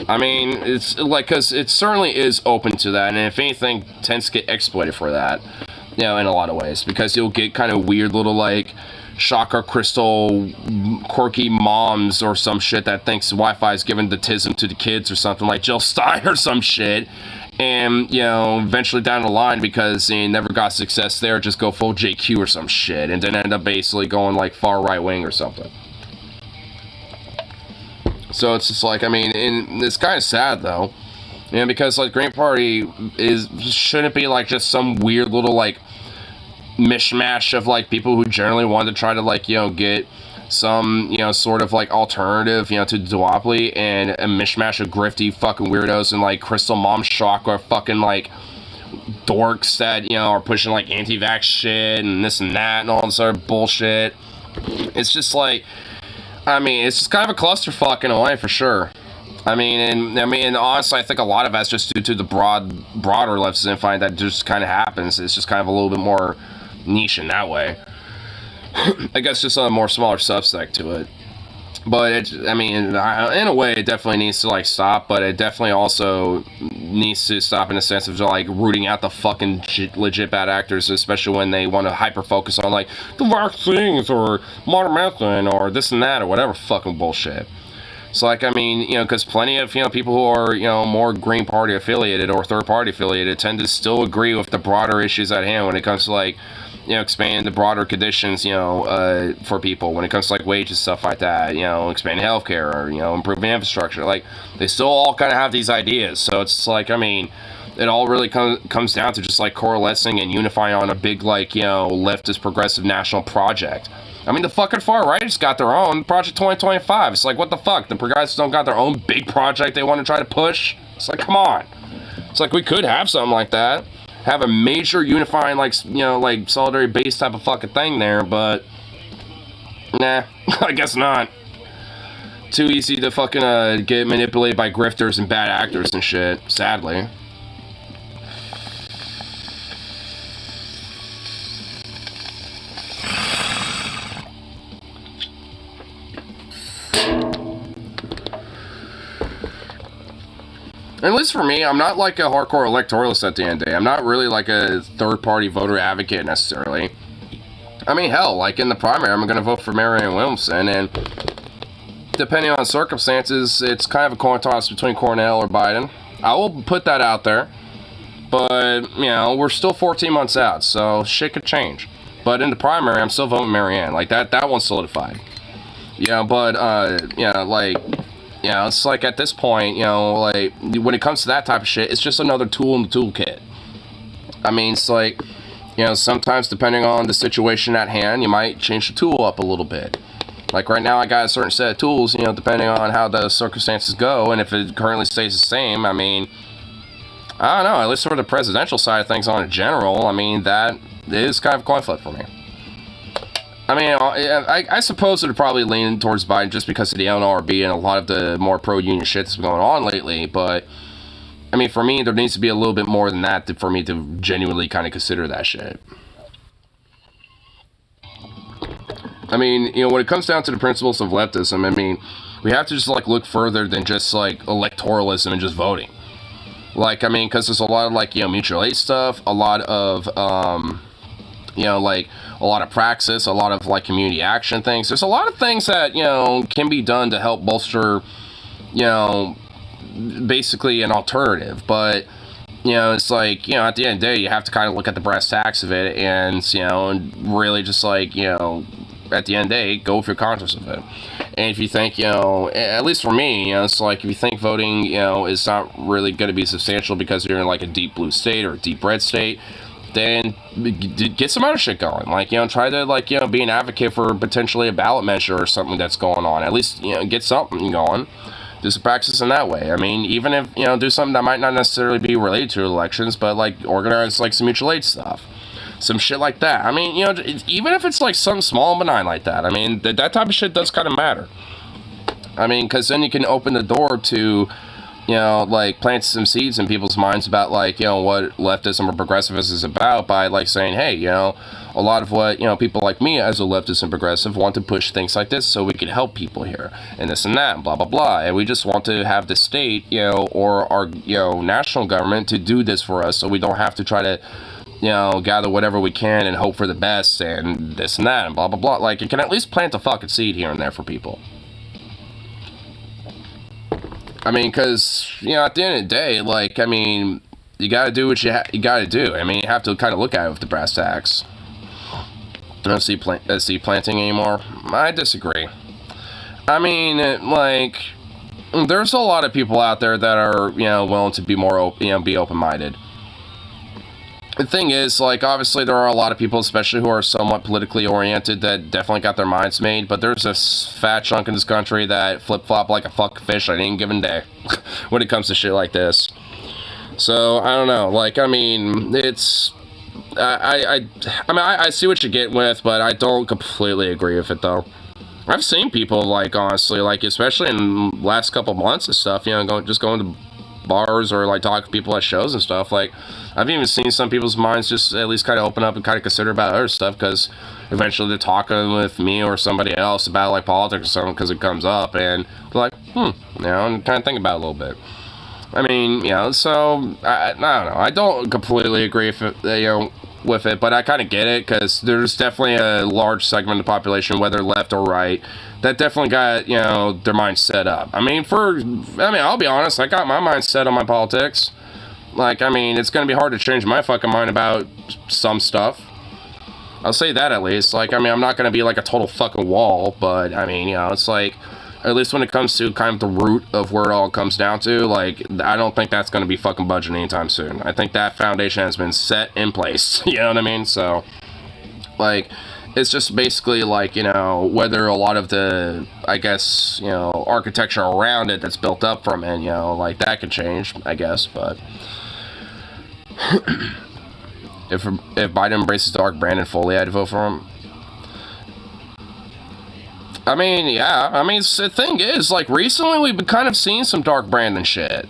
I mean, it's like, because it certainly is open to that, and if anything, tends to get exploited for that. you know, in a lot of ways, because you'll get kind of weird little, like, chakra crystal quirky moms or some shit that thinks Wi-Fi is giving the tism to the kids or something, like Jill Stein or some shit. And, you know, eventually down the line, because he never got success there, just go full JQ or some shit, and then end up basically going, like, far right-wing or something. So it's just like, I mean, and it's kind of sad, though. You know, because, like, Green Party shouldn't be, like, just some weird little, like, mishmash of, like, people who generally want to try to, like, you know, get some, you know, sort of, like, alternative, you know, to duopoly, and a mishmash of grifty fucking weirdos and, like, crystal mom chakra fucking, like, dorks that, you know, are pushing, like, anti-vax shit and this and that and all this other bullshit. It's just, like, I mean, it's just kind of a clusterfuck in a way, for sure. I mean, honestly, I think a lot of that's just due to the broader leftist infighting that just kind of happens. It's just kind of a little bit more niche in that way. I guess just a more smaller subsect to it. But, I mean, in a way, it definitely needs to, like, stop, but it definitely also needs to stop in the sense of, like, rooting out the fucking legit bad actors, especially when they want to hyper-focus on, like, the vaccines, or modern medicine, or this and that, or whatever fucking bullshit. So, like, I mean, you know, because plenty of, you know, people who are, you know, more Green Party affiliated or third party affiliated tend to still agree with the broader issues at hand when it comes to, like, you know, expanding the broader conditions, you know, for people when it comes to, like, wages, stuff like that, you know, expanding healthcare, or, you know, improving infrastructure. Like, they still all kind of have these ideas. So it's like, I mean, it all really comes down to just, like, coalescing and unifying on a big, like, you know, leftist progressive national project. I mean, the fucking far right has got their own Project 2025. It's like, what the fuck? The progressives don't got their own big project they want to try to push? It's like, come on. It's like, we could have something like that. Have a major unifying, like, you know, like, solidarity base type of fucking thing there, but nah, I guess not. Too easy to fucking get manipulated by grifters and bad actors and shit, sadly. At least for me, I'm not like a hardcore electoralist at the end of the day. I'm not really like a third-party voter advocate necessarily. I mean, hell, like in the primary, I'm going to vote for Marianne Williamson, and depending on circumstances, it's kind of a coin toss between Cornell or Biden. I will put that out there, but, you know, we're still 14 months out, so shit could change. But in the primary, I'm still voting Marianne. Like, that one's solidified. Yeah, but, yeah, like... You know, it's like at this point, you know, like, when it comes to that type of shit, it's just another tool in the toolkit. I mean, it's like, you know, sometimes depending on the situation at hand, you might change the tool up a little bit. Like right now, I got a certain set of tools, you know, depending on how the circumstances go, and if it currently stays the same, I mean, I don't know, at least for the presidential side of things on a general, I mean, that is kind of a coin flip for me. I mean, I suppose it would probably lean towards Biden just because of the NLRB and a lot of the more pro-union shit that's been going on lately, but, I mean, for me, there needs to be a little bit more than that for me to genuinely kind of consider that shit. I mean, you know, when it comes down to the principles of leftism, I mean, we have to just, like, look further than just, like, electoralism and just voting. Like, I mean, because there's a lot of, like, you know, mutual aid stuff, a lot of, you know, like, a lot of praxis, a lot of, like, community action things. There's a lot of things that, you know, can be done to help bolster, you know, basically an alternative. But, you know, it's like, you know, at the end of the day, you have to kind of look at the brass tacks of it and, you know, and really just, like, you know, at the end of the day, go with your conscience of it. And if you think, you know, at least for me, you know, it's like if you think voting, you know, is not really going to be substantial because you're in, like, a deep blue state or a deep red state, then get some other shit going. Like, you know, try to, like, you know, be an advocate for potentially a ballot measure or something that's going on. At least, you know, get something going. Do some practice in that way. I mean, even if, you know, do something that might not necessarily be related to elections, but, like, organize, like, some mutual aid stuff. Some shit like that. I mean, you know, even if it's, like, something small and benign like that, I mean, that type of shit does kind of matter. I mean, because then you can open the door to, you know, like, plant some seeds in people's minds about, like, you know, what leftism or progressivism is about by, like, saying, hey, you know, a lot of what, you know, people like me as a leftist and progressive want to push things like this so we can help people here, and this and that, and blah, blah, blah, and we just want to have the state, you know, or our, you know, national government to do this for us so we don't have to try to, gather whatever we can and hope for the best and this and that and blah, blah, blah. Like, it can at least plant a fucking seed here and there for people. I mean, because, at the end of the day, like, I mean, you gotta do what you gotta do. I mean, you have to kind of look at it with the brass tacks. I don't see seed planting anymore. I disagree. I mean, like, there's a lot of people out there that are, willing to be more, be open-minded. The thing is, like, obviously there are a lot of people, especially who are somewhat politically oriented, that definitely got their minds made, but there's a fat chunk in this country that flip-flop like a fucking fish on any given day when it comes to shit like this. So, I don't know, like, I mean, it's... I see what you get with, but I don't completely agree with it, though. I've seen people, like, honestly, like, especially in the last couple months and stuff, going to bars or, like, talk to people at shows and stuff, like, I've even seen some people's minds just at least kind of open up and kind of consider about other stuff, because eventually they're talking with me or somebody else about, like, politics or something, because it comes up, and they're like, and kind of think about it a little bit. I mean, so, I don't know, I don't completely agree with it, with it, but I kind of get it, because there's definitely a large segment of the population, whether left or right, that definitely got, their mind set up. I mean, I'll be honest, I got my mind set on my politics. Like, I mean, it's going to be hard to change my fucking mind about some stuff. I'll say that at least. Like, I mean, I'm not going to be like a total fucking wall, but, I mean, it's like, at least when it comes to kind of the root of where it all comes down to, like, I don't think that's going to be fucking budging anytime soon. I think that foundation has been set in place, you know what I mean? So, like, it's just basically like, whether a lot of the, I guess, architecture around it that's built up from it, like, that could change, I guess, but... if Biden embraces Dark Brandon fully, I'd vote for him. I mean, yeah. I mean, the thing is, like, recently we've been kind of seeing some Dark Brandon shit.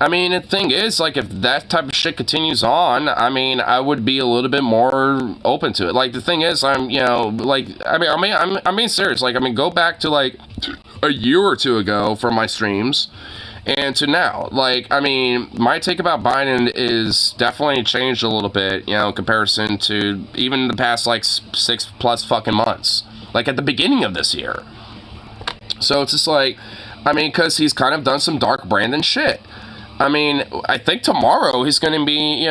I mean, the thing is, like, if that type of shit continues on, I mean, I would be a little bit more open to it. Like, the thing is, I'm being serious. Like, I mean, go back to, like, a year or two ago from my streams, and to now. Like, I mean, my take about Biden is definitely changed a little bit, in comparison to even the past, like, 6+ fucking months. Like, at the beginning of this year. So, it's just like, I mean, because he's kind of done some Dark Brandon shit. I mean, I think tomorrow he's going to be,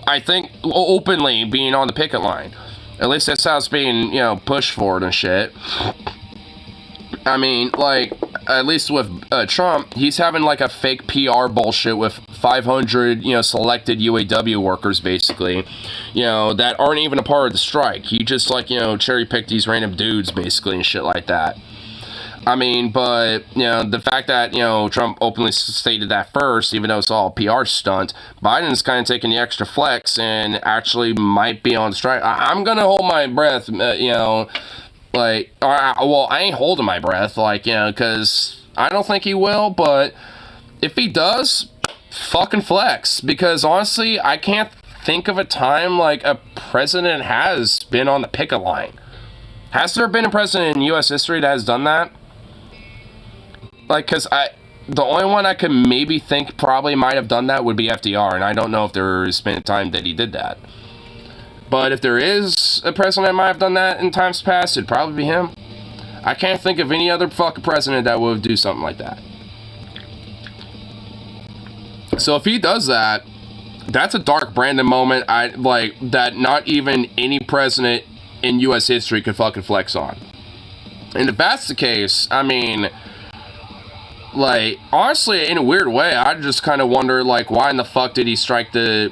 I think openly being on the picket line. At least that's how it's being, pushed forward and shit. I mean, like, at least with Trump, he's having, like, a fake PR bullshit with 500, selected UAW workers, basically, that aren't even a part of the strike. He just, like, cherry-picked these random dudes, basically, and shit like that. I mean, but, the fact that, Trump openly stated that first, even though it's all a PR stunt, Biden's kind of taking the extra flex and actually might be on strike. I'm gonna hold my breath, like, well, I ain't holding my breath, like, because I don't think he will, but if he does, fucking flex, because honestly, I can't think of a time, like, a president has been on the picket line. Has there been a president in U.S. history that has done that? Like, because the only one I could maybe think probably might have done that would be FDR, and I don't know if there's been a time that he did that. But if there is a president that might have done that in times past, it'd probably be him. I can't think of any other fucking president that would do something like that. So if he does that, that's a Dark Brandon moment, that not even any president in U.S. history could fucking flex on. And if that's the case, I mean, like, honestly, in a weird way, I just kind of wonder, like, why in the fuck did he strike the,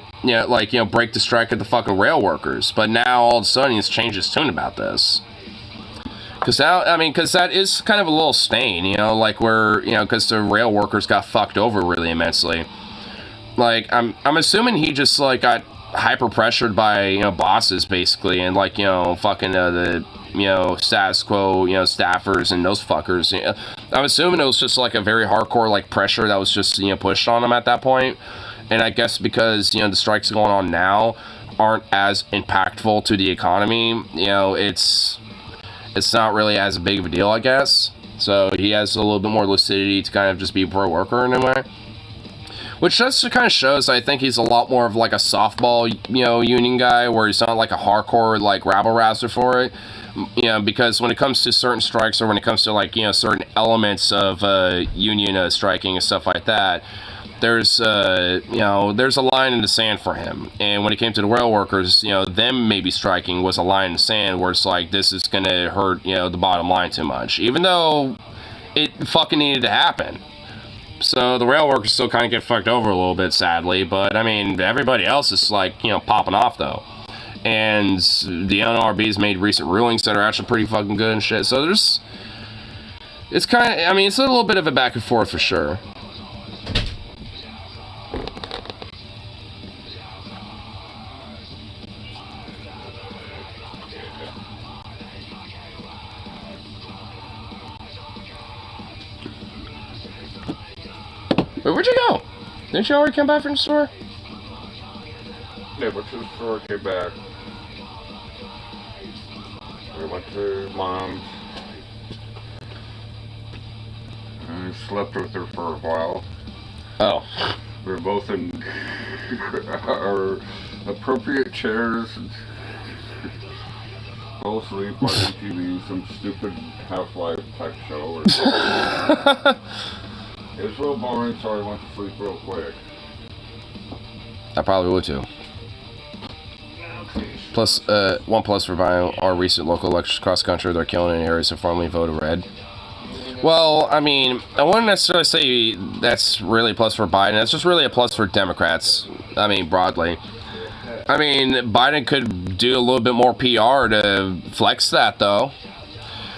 break the strike of the fucking rail workers? But now, all of a sudden, he's changed his tune about this. Because now, I mean, because that is kind of a little stain, like, where, because the rail workers got fucked over really immensely. Like, I'm assuming he just, like, got hyper pressured by, bosses, basically, and, like, fucking, the, status quo, staffers and those fuckers. I'm assuming it was just, like, a very hardcore, like, pressure that was just, pushed on him at that point. And I guess because, the strikes going on now aren't as impactful to the economy, it's not really as big of a deal, I guess. So he has a little bit more lucidity to kind of just be a pro worker in a way. which just kind of shows I think he's a lot more of like a softball, union guy, where he's not like a hardcore like rabble-rouser for it. Because when it comes to certain strikes, or when it comes to like certain elements of union striking and stuff like that, there's there's a line in the sand for him. And when it came to the rail workers, them maybe striking was a line in the sand where it's like, this is gonna hurt the bottom line too much, even though it fucking needed to happen. So the rail workers still kind of get fucked over a little bit, sadly, but I mean, everybody else is like popping off though. And the NLRB's made recent rulings that are actually pretty fucking good and shit. So it's kind of, I mean, it's a little bit of a back and forth for sure. Wait, where'd you go? Didn't you already come back from the store? Yeah, went to the store, came back. We went to Mom's. And slept with her for a while. Oh. We were both in our appropriate chairs. And fell asleep watching TV, some stupid Half-Life type show. Or something. It was real boring, so I went to sleep real quick. I probably would too. Plus, one plus for buying our recent local elections cross country. They're killing in areas that formerly voted red. Well, I mean, I wouldn't necessarily say that's really a plus for Biden. That's just really a plus for Democrats. I mean, broadly. I mean, Biden could do a little bit more PR to flex that, though.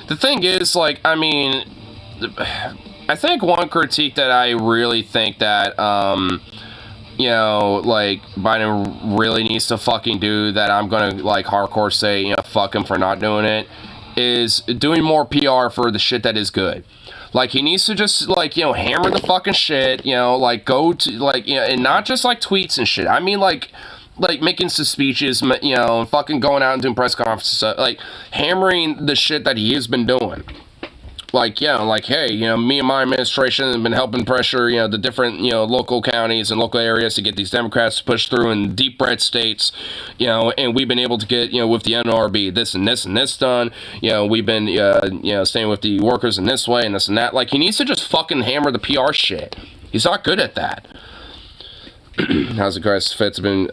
The thing is, like, I mean, I think one critique that I really think that, like, Biden really needs to fucking do, that I'm gonna, like, hardcore say, fuck him for not doing it, is doing more PR for the shit that is good. Like, he needs to just, like, hammer the fucking shit, like, go to, like, and not just, like, tweets and shit. I mean, like making some speeches, and fucking going out and doing press conferences, like, hammering the shit that he has been doing. Like, hey, me and my administration have been helping pressure, the different, local counties and local areas to get these Democrats to push through in deep red states, and we've been able to get, with the NRB, this and this and this done. We've been, staying with the workers in this way and this and that. Like, he needs to just fucking hammer the PR shit. He's not good at that. How's the crisis Fed's been,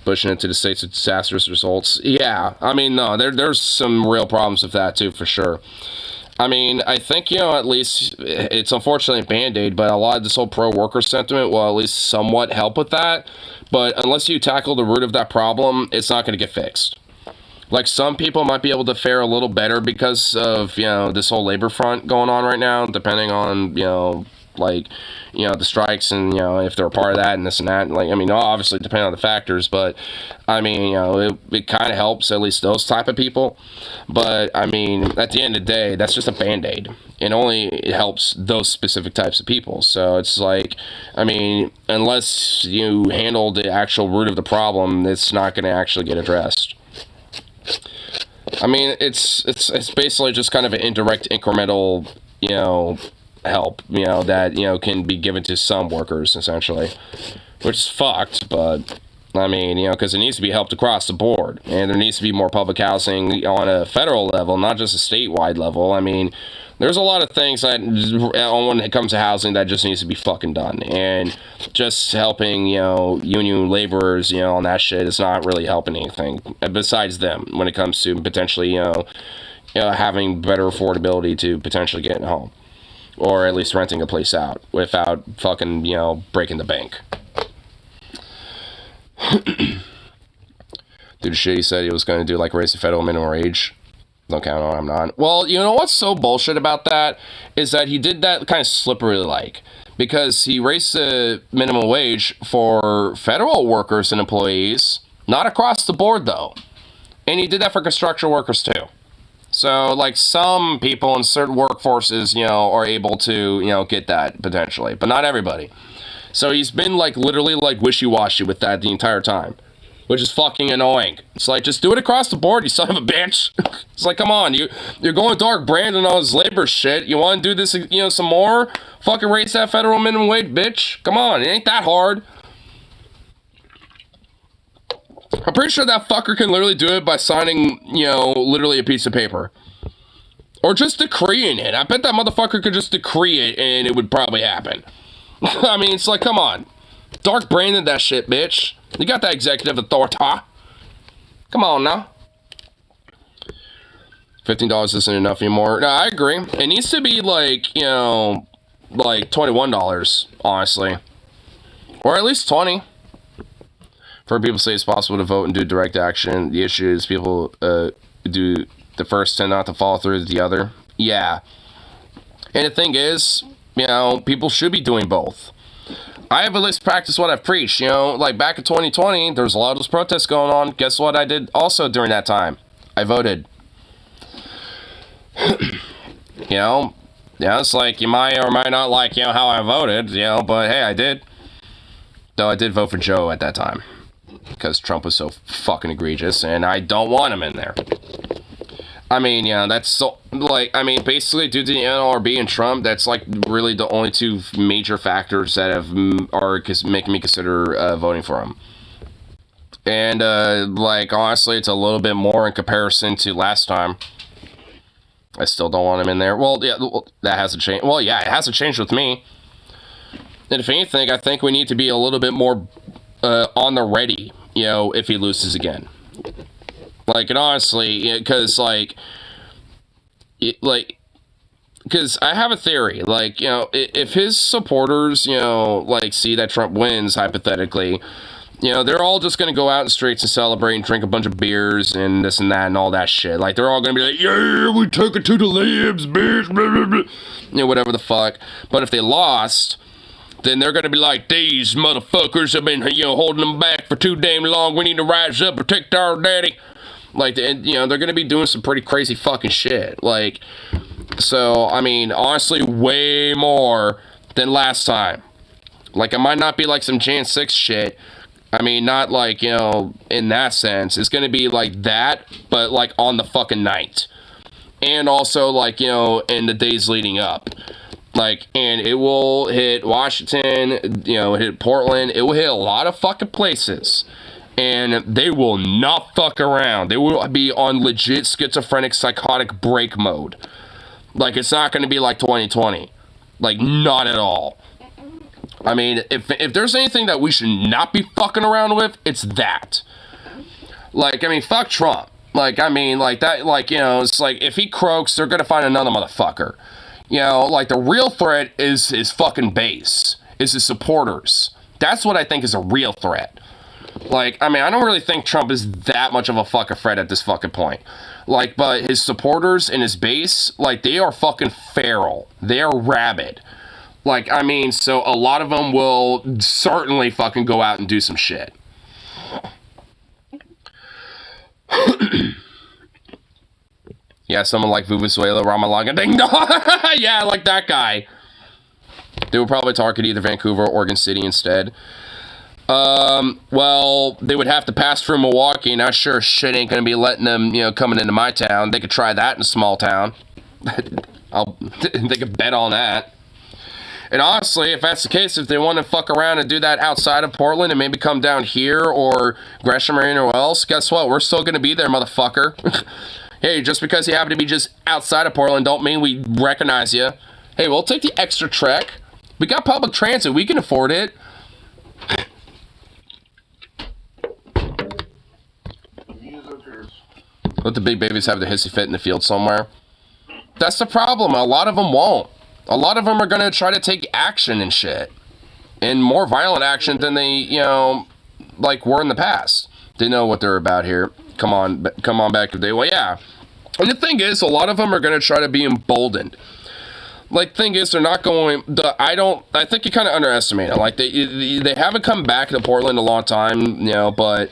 pushing into the states with disastrous results? Yeah, I mean, no, there's some real problems with that, too, for sure. I mean, I think, at least it's unfortunately a Band-Aid, but a lot of this whole pro-worker sentiment will at least somewhat help with that. But unless you tackle the root of that problem, it's not going to get fixed. Like, some people might be able to fare a little better because of, this whole labor front going on right now, depending on, the strikes and, if they're a part of that and this and that. Like, I mean, obviously depending on the factors, but, I mean, it kind of helps at least those type of people. But, I mean, at the end of the day, that's just a Band-Aid. It helps those specific types of people. So it's like, I mean, unless you handle the actual root of the problem, it's not going to actually get addressed. I mean, it's basically just kind of an indirect, incremental, help, that, can be given to some workers, essentially, which is fucked, but, I mean, because it needs to be helped across the board, and there needs to be more public housing on a federal level, not just a statewide level. I mean, there's a lot of things that, when it comes to housing, that just needs to be fucking done, and just helping, union laborers, on that shit is not really helping anything, besides them, when it comes to potentially, having better affordability to potentially getting home. Or at least renting a place out without fucking, breaking the bank. Dude, shit, he said he was going to do, like, raise the federal minimum wage. Don't count on, I'm not. Well, what's so bullshit about that is that he did that kind of slippery-like. Because he raised the minimum wage for federal workers and employees, not across the board, though. And he did that for construction workers, too. So, like, some people in certain workforces, are able to, get that, potentially. But not everybody. So he's been, like, literally, like, wishy-washy with that the entire time. which is fucking annoying. It's like, just do it across the board, you son of a bitch. It's like, come on, you're going dark Brandon on his labor shit. You want to do this, you know, some more? Fucking raise that federal minimum wage, bitch. Come on, it ain't that hard. I'm pretty sure that fucker can literally do it by signing, you know, literally a piece of paper. Or just decreeing it. I bet that motherfucker could just decree it and it would probably happen. I mean, it's like, come on. Dark Brandon that shit, bitch. You got that executive authority. Come on now. $15 isn't enough anymore. No, I agree. It needs to be like, you know, like $21, honestly. Or at least 20. For people to say it's possible to vote and do direct action. The issue is people do the first tend not to follow through with the other. Yeah. And the thing is, you know, people should be doing both. I have at least practiced what I've preached, you know, like back in 2020, there was a lot of those protests going on. Guess what I did also during that time? I voted. You know, yeah, it's like you might or might not like, you know, how I voted, you know, but hey, I did. Though I did vote for Joe at that time because Trump was so fucking egregious and I don't want him in there. I mean, yeah, that's so, like, I mean, basically, due to the NLRB and Trump, that's, like, really the only two major factors that are making me consider voting for him. And, like, honestly, it's a little bit more in comparison to last time. I still don't want him in there. Well, yeah, that hasn't changed. Well, yeah, it hasn't changed with me. And if anything, I think we need to be a little bit more on the ready, you know, if he loses again. Like, and honestly, because, like, because I have a theory, like, you know, if his supporters, you know, like, see that Trump wins, hypothetically, you know, they're all just going to go out in the streets and celebrate and drink a bunch of beers and this and that and all that shit. Like, they're all going to be like, yeah, we took it to the libs, bitch, blah, blah, blah. You know, whatever the fuck. But if they lost, then they're going to be like, these motherfuckers have been, you know, holding them back for too damn long. We need to rise up and protect our daddy. Like, and, you know, they're going to be doing some pretty crazy fucking shit. Like, so, I mean, honestly, way more than last time. Like, it might not be like some Jan 6 shit. I mean, not like, you know, in that sense. It's going to be like that, but like on the fucking night. And also, like, you know, in the days leading up. Like, and it will hit Washington, you know, hit Portland. It will hit a lot of fucking places. And they will not fuck around. They will be on legit schizophrenic, psychotic break mode. Like, it's not going to be like 2020. Like, not at all. I mean, if there's anything that we should not be fucking around with, it's that. Like, I mean, fuck Trump. Like, I mean, like, that, like, you know, it's like, if he croaks, they're going to find another motherfucker. You know, like, the real threat is his fucking base. Is his supporters. That's what I think is a real threat. Like, I mean, I don't really think Trump is that much of a fucking threat at this fucking point. Like, but his supporters and his base, like, they are fucking feral. They are rabid. Like, I mean, so a lot of them will certainly fucking go out and do some shit. Yeah, someone like Vuvuzuela, Ramalaga, ding dong. Yeah, like that guy. They would probably target either Vancouver or Oregon City instead. Well, they would have to pass through Milwaukee, and I sure shit ain't gonna be letting them, you know, coming into my town. They could try that in a small town. They could bet on that. And honestly, if that's the case, if they want to fuck around and do that outside of Portland and maybe come down here or Gresham or anywhere else, guess what? We're still gonna be there, motherfucker. Hey, just because you happen to be just outside of Portland don't mean we recognize you. Hey, we'll take the extra trek. We got public transit. We can afford it. Let the big babies have their hissy fit in the field somewhere. That's the problem. A lot of them won't. A lot of them are going to try to take action and shit. And more violent action than they, you know, like were in the past. They know what they're about here. Come on back today. Well, yeah. And the thing is, a lot of them are going to try to be emboldened. Like, thing is, they're not going, I think you kind of underestimate it. Like, they haven't come back to Portland in a long time, you know, but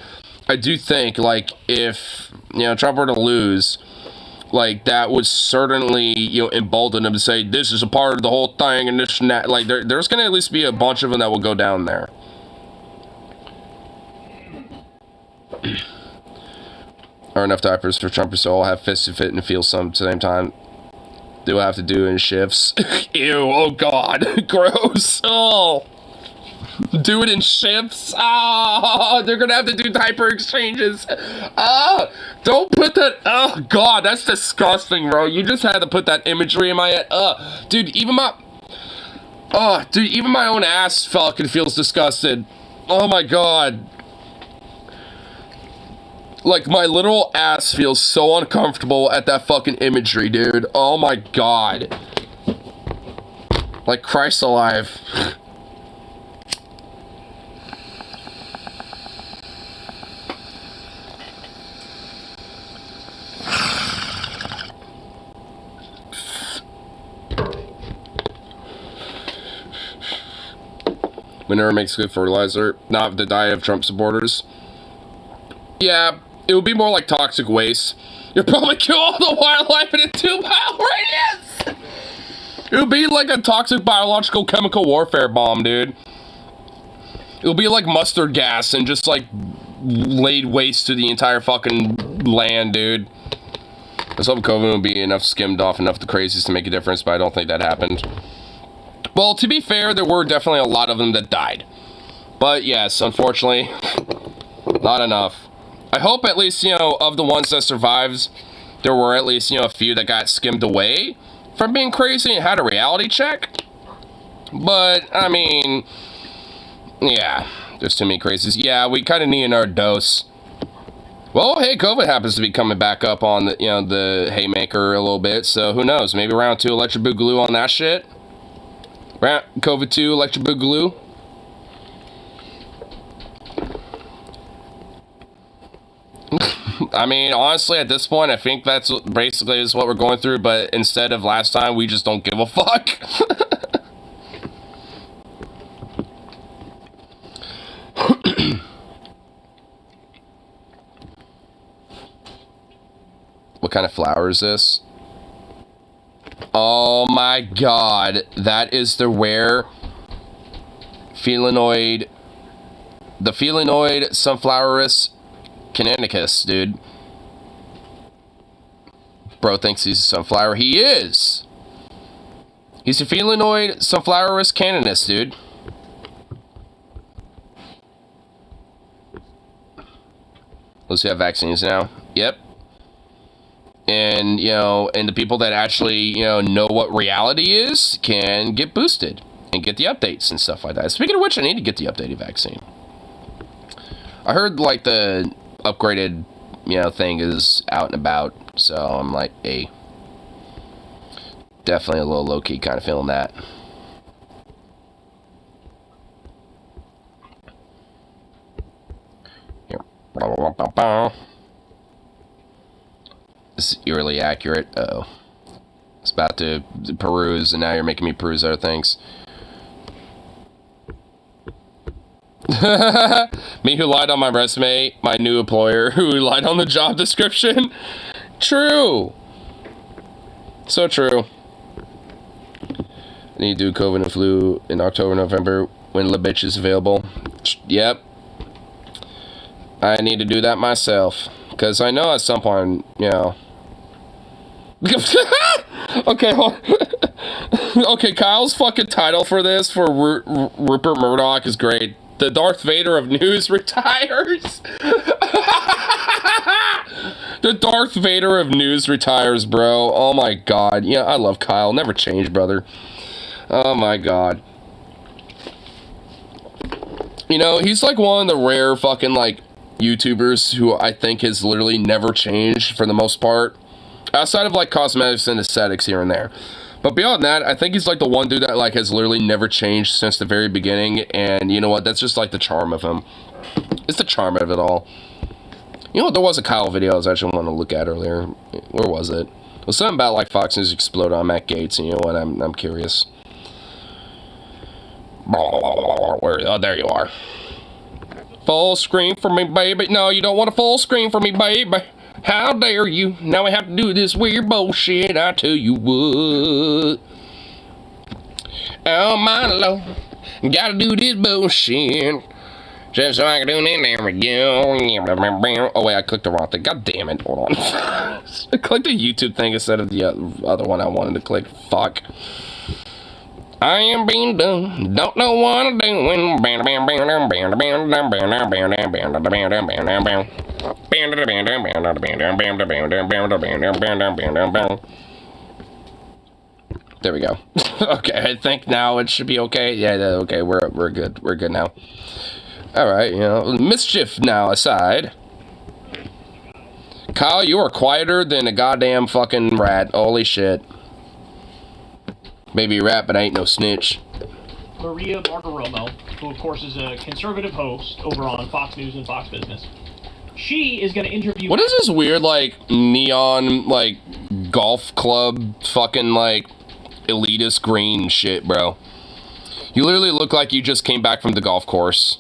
I do think, like, if, you know, Trump were to lose, like, that would certainly, you know, embolden them to say, this is a part of the whole thing, and this and that. Like, there's going to at least be a bunch of them that will go down there. Or enough diapers for Trumpers to all have fits to fit and feel some at the same time. Do I have to do it in shifts? Ew, oh god, gross. Oh, do it in shifts. Ah, they're gonna have to do diaper exchanges. Ah, don't put that. Oh god, that's disgusting, bro. You just had to put that imagery in my head. Dude, even my own ass fucking feels disgusted. Oh my god. Like, my literal ass feels so uncomfortable at that fucking imagery, dude. Oh my god. Like, Christ alive. Manure makes good fertilizer, not the diet of Trump supporters. Yeah, it would be more like toxic waste. You'll probably kill all the wildlife in a 2-mile radius! It would be like a toxic biological chemical warfare bomb, dude. It would be like mustard gas and just like laid waste to the entire fucking land, dude. I was hoping COVID would be enough skimmed off enough the crazies to make a difference, but I don't think that happened. Well, to be fair, there were definitely a lot of them that died. But yes, unfortunately, not enough. I hope at least, you know, of the ones that survived, there were at least, you know, a few that got skimmed away from being crazy and had a reality check. But, I mean, yeah, there's too many crazies. Yeah, we kind of need another dose. Well, hey, COVID happens to be coming back up on the, you know, the haymaker a little bit, so who knows? Maybe round 2 electric boogaloo on that shit. COVID 2, electric boogaloo. I mean, honestly, at this point, I think that's basically is what we're going through, but instead of last time, we just don't give a fuck. What kind of flower is this? Oh my god, that is the rare Phenoid, the Phenoid Sunflowerus Canonicus, dude. Bro thinks he's a sunflower. He is! He's a Phenoid Sunflowerus Canonicus, dude. Let's have vaccines now. Yep. And, you know, and the people that actually, you know what reality is can get boosted and get the updates and stuff like that. Speaking of which, I need to get the updated vaccine. I heard, like, the upgraded, you know, thing is out and about, so I'm like, hey, definitely a little low-key kind of feeling that. Here. This is eerily accurate. Uh-oh. It's about to peruse, and now you're making me peruse other things. Me who lied on my resume, my new employer who lied on the job description. True. So true. I need to do COVID and flu in October, November when the bitch is available. Yep. I need to do that myself. Because I know at some point, you know. Okay, hold on. Okay, Kyle's fucking title for this, for Rupert Murdoch, is great. The Darth Vader of news retires. The Darth Vader of news retires, bro. Oh my god. Yeah, I love Kyle. Never change, brother. Oh my god. You know, he's like one of the rare fucking, like, YouTubers who I think has literally never changed for the most part. Outside of, like, cosmetics and aesthetics here and there. But beyond that, I think he's, like, the one dude that, like, has literally never changed since the very beginning. And you know what? That's just, like, the charm of him. It's the charm of it all. You know what? There was a Kyle video I was actually wanting to look at earlier. Where was it? It was something about, like, Fox News explode on Matt Gaetz. And you know what? I'm curious. Where? Oh, there you are. Full screen for me, baby. No, you don't want a full screen for me, baby. How dare you? Now we have to do this weird bullshit. I tell you what. Oh, my Lord. Gotta do this bullshit. Just so I can do it, there we go. Oh wait, I clicked the wrong thing. God damn it! Hold on. I clicked the YouTube thing instead of the other one I wanted to click. Fuck. I am being done. Don't know what I'm doing. There we go. Okay, I think now it should be okay. Yeah, okay, we're good. We're good now. All right, you know, mischief now aside. Kyle, you are quieter than a goddamn fucking rat. Holy shit. Maybe a rat, but I ain't no snitch. Maria Bartiromo, who of course is a conservative host over on Fox News and Fox Business. She is going to interview... What is this weird, like, neon, like, golf club fucking, like, elitist green shit, bro? You literally look like you just came back from the golf course.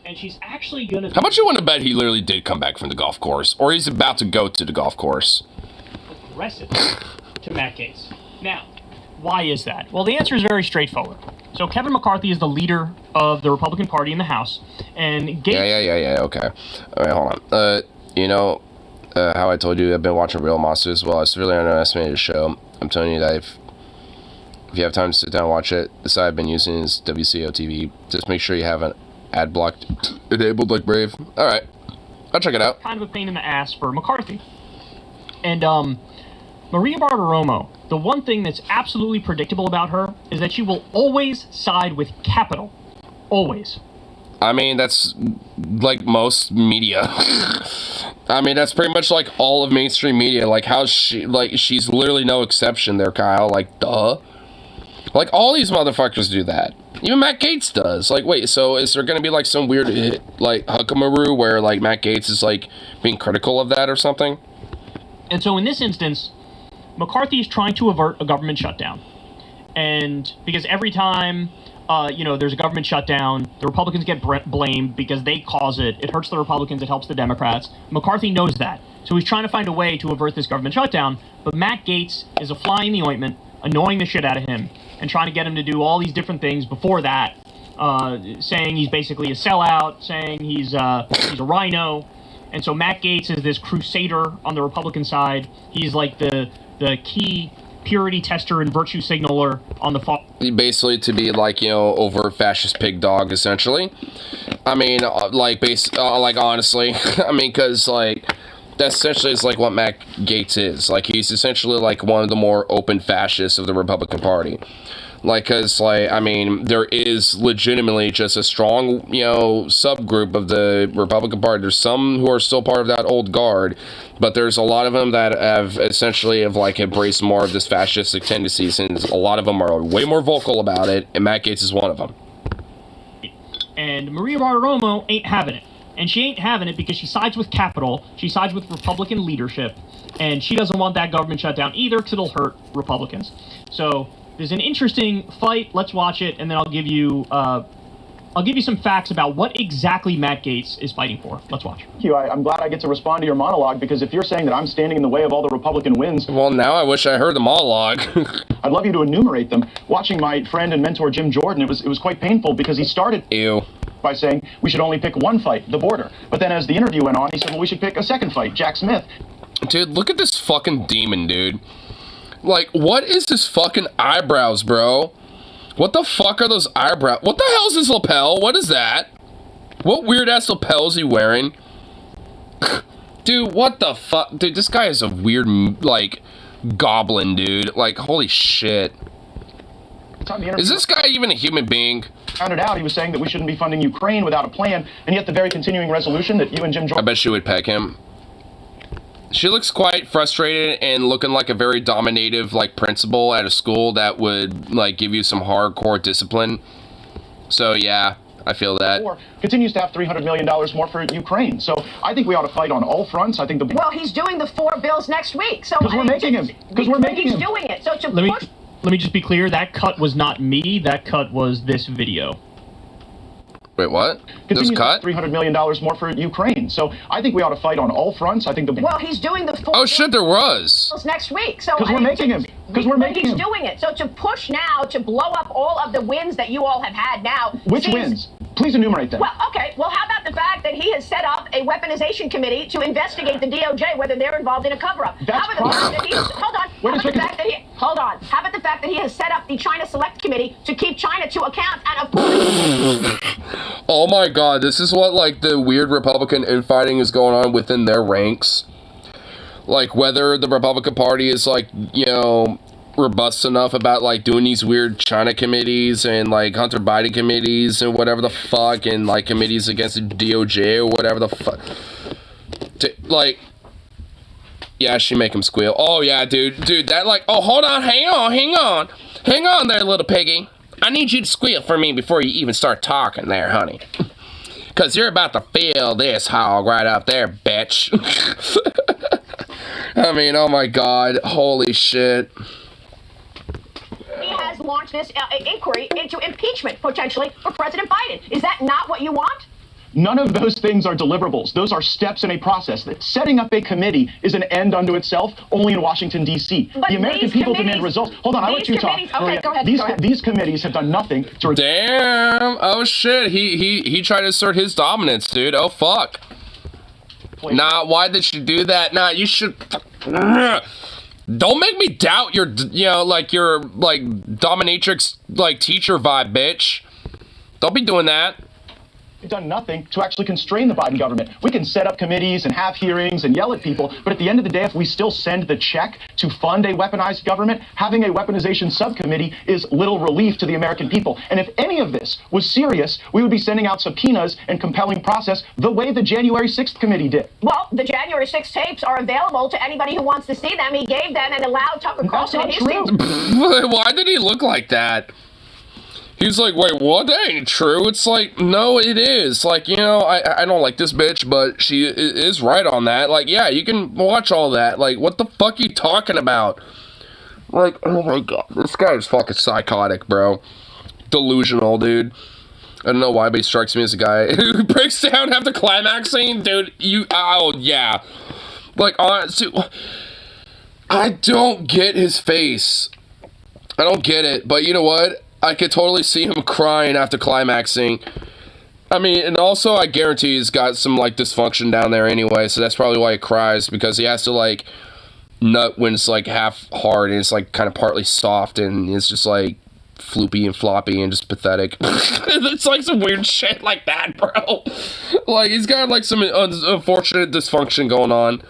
And she's actually going to... How much you want to bet he literally did come back from the golf course? Or he's about to go to the golf course? Aggressive to Matt Gaetz. Now, why is that? Well, the answer is very straightforward. So Kevin McCarthy is the leader of the Republican Party in the House, and Gaetz... Yeah, okay. All right, hold on. You know, how I told you I've been watching Real Monsters? Well, it's a really underestimated show. I'm telling you that if you have time to sit down and watch it, the site I've been using is WCO TV. Just make sure you have an ad blocked enabled like Brave. All right, I'll check it out. Kind of a pain in the ass for McCarthy. And, Maria Bartiromo, the one thing that's absolutely predictable about her is that she will always side with capital. Always. I mean, that's like most media. I mean, that's pretty much like all of mainstream media. Like, how she's literally no exception there, Kyle. Like, duh. Like, all these motherfuckers do that. Even Matt Gaetz does. Like, wait, so is there gonna be like some weird, like, huckamaroo where like Matt Gaetz is like being critical of that or something? And so in this instance, McCarthy is trying to avert a government shutdown. And because every time, there's a government shutdown, the Republicans get blamed because they cause it. It hurts the Republicans, it helps the Democrats. McCarthy knows that. So he's trying to find a way to avert this government shutdown. But Matt Gaetz is a fly in the ointment, annoying the shit out of him, and trying to get him to do all these different things before that, saying he's basically a sellout, saying he's a rhino. And so Matt Gaetz is this crusader on the Republican side. He's like the key purity tester and virtue signaler on the far. Basically to be like, you know, over fascist pig dog, essentially. I mean, like honestly, I mean, because like that essentially is like what Matt Gaetz is. Like, he's essentially like one of the more open fascists of the Republican Party. Like, because, like, I mean, there is legitimately just a strong, you know, subgroup of the Republican Party. There's some who are still part of that old guard, but there's a lot of them that have essentially like embraced more of this fascistic tendencies, and a lot of them are way more vocal about it, and Matt Gaetz is one of them. And Maria Bartiromo ain't having it. And she ain't having it because she sides with capital, she sides with Republican leadership, and she doesn't want that government shutdown either because it'll hurt Republicans. So there's an interesting fight. Let's watch it, and then I'll give you some facts about what exactly Matt Gaetz is fighting for. Let's watch. Thank you. I'm glad I get to respond to your monologue, because if you're saying that I'm standing in the way of all the Republican wins... Well, now I wish I heard the monologue. I'd love you to enumerate them. Watching my friend and mentor Jim Jordan, it was quite painful, because he started... Ew. ...by saying we should only pick one fight, the border. But then as the interview went on, he said, well, we should pick a second fight, Jack Smith. Dude, look at this fucking demon, dude. Like, what is this fucking eyebrows, bro? What the fuck are those eyebrows? What the hell is this lapel? What is that? What weird-ass lapel is he wearing? Dude, what the fuck? Dude, this guy is a weird, like, goblin, dude. Like, holy shit. Is this guy even a human being? Found it out, he was saying that we shouldn't be funding Ukraine without a plan, and yet the very continuing resolution that you and Jim Jordan... I bet she would peg him. She looks quite frustrated and looking like a very dominative, like, principal at a school that would, like, give you some hardcore discipline. So, yeah, I feel that. Continues to have $300 million more for Ukraine. So I think we ought to fight on all fronts. I think the... Well, he's doing the 4 bills next week. So Because we're making him. Because we're making him. He's doing it. So to push... Let me just be clear. That cut was not me. That cut was this video. Wait, what? This Continues cut? $300 million more for Ukraine. So I think we ought to fight on all fronts. I think the Well, he's doing the 4 Oh shit, there was. bills next week. So because we're making him. Because we're making he's him. doing it. So to push now to blow up all of the wins that you all have had now. Which seems- wins? Please enumerate them. Well, okay. Well, how about the fact that he has set up a weaponization committee to investigate the DOJ whether they're involved in a cover-up? That's How about the fact that he hold on? Wait a How about the second. fact that he hold on? How about the fact that he has set up the China Select Committee to keep China to account? And of course, Oh my god, this is what like the weird Republican infighting is going on within their ranks. Like whether the Republican Party is like, you know, robust enough about like doing these weird China committees and like Hunter Biden committees and whatever the fuck and like committees against the DOJ or whatever the fuck. Like, yeah, she make him squeal. Oh yeah, dude, that like, oh hold on, hang on there, little piggy. I need you to squeal for me before you even start talking there, honey. Cause you're about to feel this hog right up there, bitch. I mean, oh my god, holy shit. he has launched this inquiry into impeachment potentially for President Biden. Is that not what you want? None of those things are deliverables. Those are steps in a process. That setting up a committee is an end unto itself, only in Washington, D.C. But The American these people committees- demand results. Hold on, I'll let these you talk. committees- okay, Maria. go ahead, These, go ahead. these committees have done nothing to... Damn. Oh shit. He tried to assert his dominance, dude. Oh fuck. Nah, why did you do that? Nah, you should. Don't make me doubt your, you know, like your like dominatrix like teacher vibe, bitch. Don't be doing that. done nothing to actually constrain the Biden government. We can set up committees and have hearings and yell at people, but at the end of the day, if we still send the check to fund a weaponized government, having a weaponization subcommittee is little relief to the American people. And if any of this was serious, we would be sending out subpoenas and compelling process the way the January 6th committee did. Well, the January 6th tapes are available to anybody who wants to see them. He gave them and allowed Tucker Carlson and not his team. Why did he look like that? He's like, wait, what? That ain't true. It's like, no, it is. Like, you know, I don't like this bitch, but she is right on that. Like, yeah, you can watch all that. Like, what the fuck are you talking about? Like, oh my god, this guy is fucking psychotic, bro. Delusional, dude. I don't know why, but he strikes me as a guy who breaks down after climaxing. Dude, oh, yeah. Like, honestly, I don't get his face. I don't get it, but you know what? I could totally see him crying after climaxing. I mean, and also I guarantee he's got some, like, dysfunction down there anyway, so that's probably why he cries, because he has to, like, nut when it's, like, half hard, and it's, like, kind of partly soft, and it's just, like, floopy and floppy and just pathetic. It's, like, some weird shit like that, bro. Like, he's got, like, some unfortunate dysfunction going on.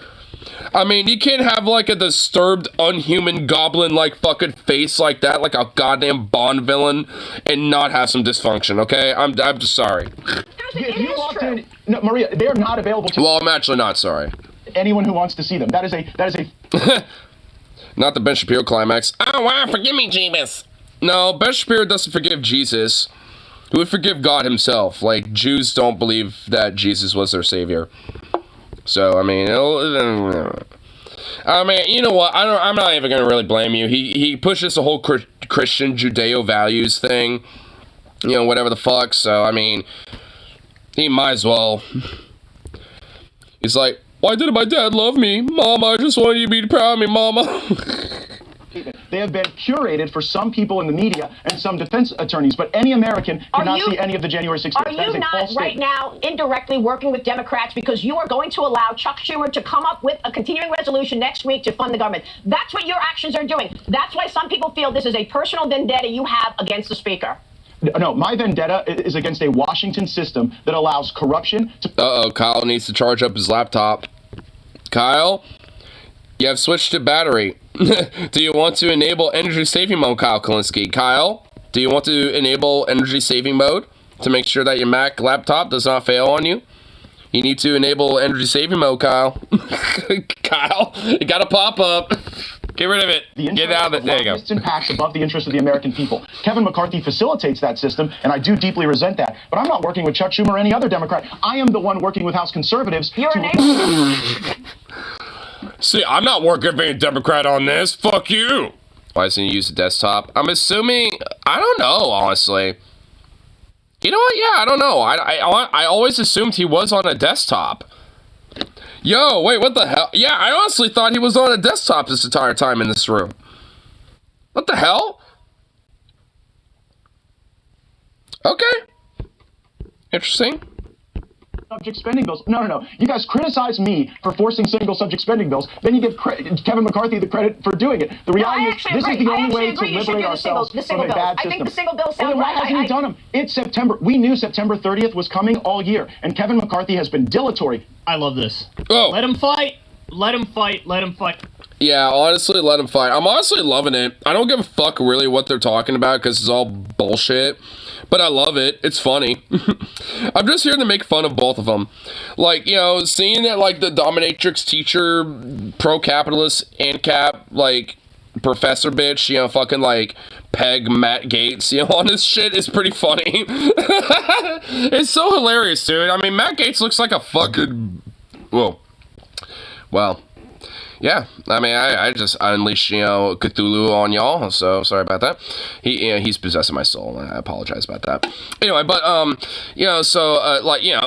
I mean, you can't have, like, a disturbed, unhuman, goblin-like fucking face like that, like a goddamn Bond villain, and not have some dysfunction, okay? I'm just sorry. If you walked in, no, Maria, they are not available to Well, I'm actually not sorry. anyone who wants to see them. That is a Not the Ben Shapiro climax. Oh, wow, forgive me, Jeebus. No, Ben Shapiro doesn't forgive Jesus. He would forgive God himself. Like, Jews don't believe that Jesus was their savior. So, I mean, you know what? I'm not even gonna really blame you. He pushes the whole Christian Judeo values thing, you know, whatever the fuck. So, I mean, he might as well. He's like, why didn't my dad love me, Mama? I just wanted you to be proud of me, Mama. They have been curated for some people in the media and some defense attorneys, but any American cannot see any of the January 6th Are tapes. That is you a not false right statement. now indirectly working with Democrats because you are going to allow Chuck Schumer to come up with a continuing resolution next week to fund the government? That's what your actions are doing. That's why some people feel this is a personal vendetta you have against the speaker. No, my vendetta is against a Washington system that allows corruption to... Uh-oh, Kyle needs to charge up his laptop. Kyle, you have switched to battery. Do you want to enable energy saving mode, Kyle Kalinske? Kyle, do you want to enable energy saving mode to make sure that your Mac laptop does not fail on you? You need to enable energy saving mode, Kyle. Kyle, it got to pop up. Get rid of it. Get out of it. There you go. Lobbyists and PACs above the interests of the American people. Kevin McCarthy facilitates that system, and I do deeply resent that. But I'm not working with Chuck Schumer or any other Democrat. I am the one working with House conservatives. You're an angel. See, I'm not working for a Democrat on this. Fuck you. Why doesn't he use the desktop? I'm assuming, I don't know, honestly. You know what? Yeah, I don't know. I always assumed he was on a desktop. Yo, wait, what the hell? Yeah, I honestly thought he was on a desktop this entire time in this room. What the hell? Okay. Interesting. Subject spending bills. No. You guys criticize me for forcing single subject spending bills. Then you give Kevin McCarthy the credit for doing it. The reality is, this is the only way to liberate ourselves from a bad system. I think the single bills Well, sound then why right. hasn't he done them? It's September. We knew September 30th was coming all year, and Kevin McCarthy has been dilatory. I love this. Oh. Let him fight. Let him fight. Let him fight. Yeah, honestly, let him fight. I'm honestly loving it. I don't give a fuck really what they're talking about because it's all bullshit. But I love it. It's funny. I'm just here to make fun of both of them. Like, you know, seeing that, like, the dominatrix teacher, pro-capitalist, ANCAP, like, professor bitch, you know, fucking, like, peg Matt Gaetz, you know, on this shit is pretty funny. It's so hilarious, dude. I mean, Matt Gaetz looks like a fucking... Whoa. Well... Yeah, I mean, I just unleashed, you know, Cthulhu on y'all, so sorry about that. He's possessing my soul, and I apologize about that. Anyway, but, you know, so, like, you know,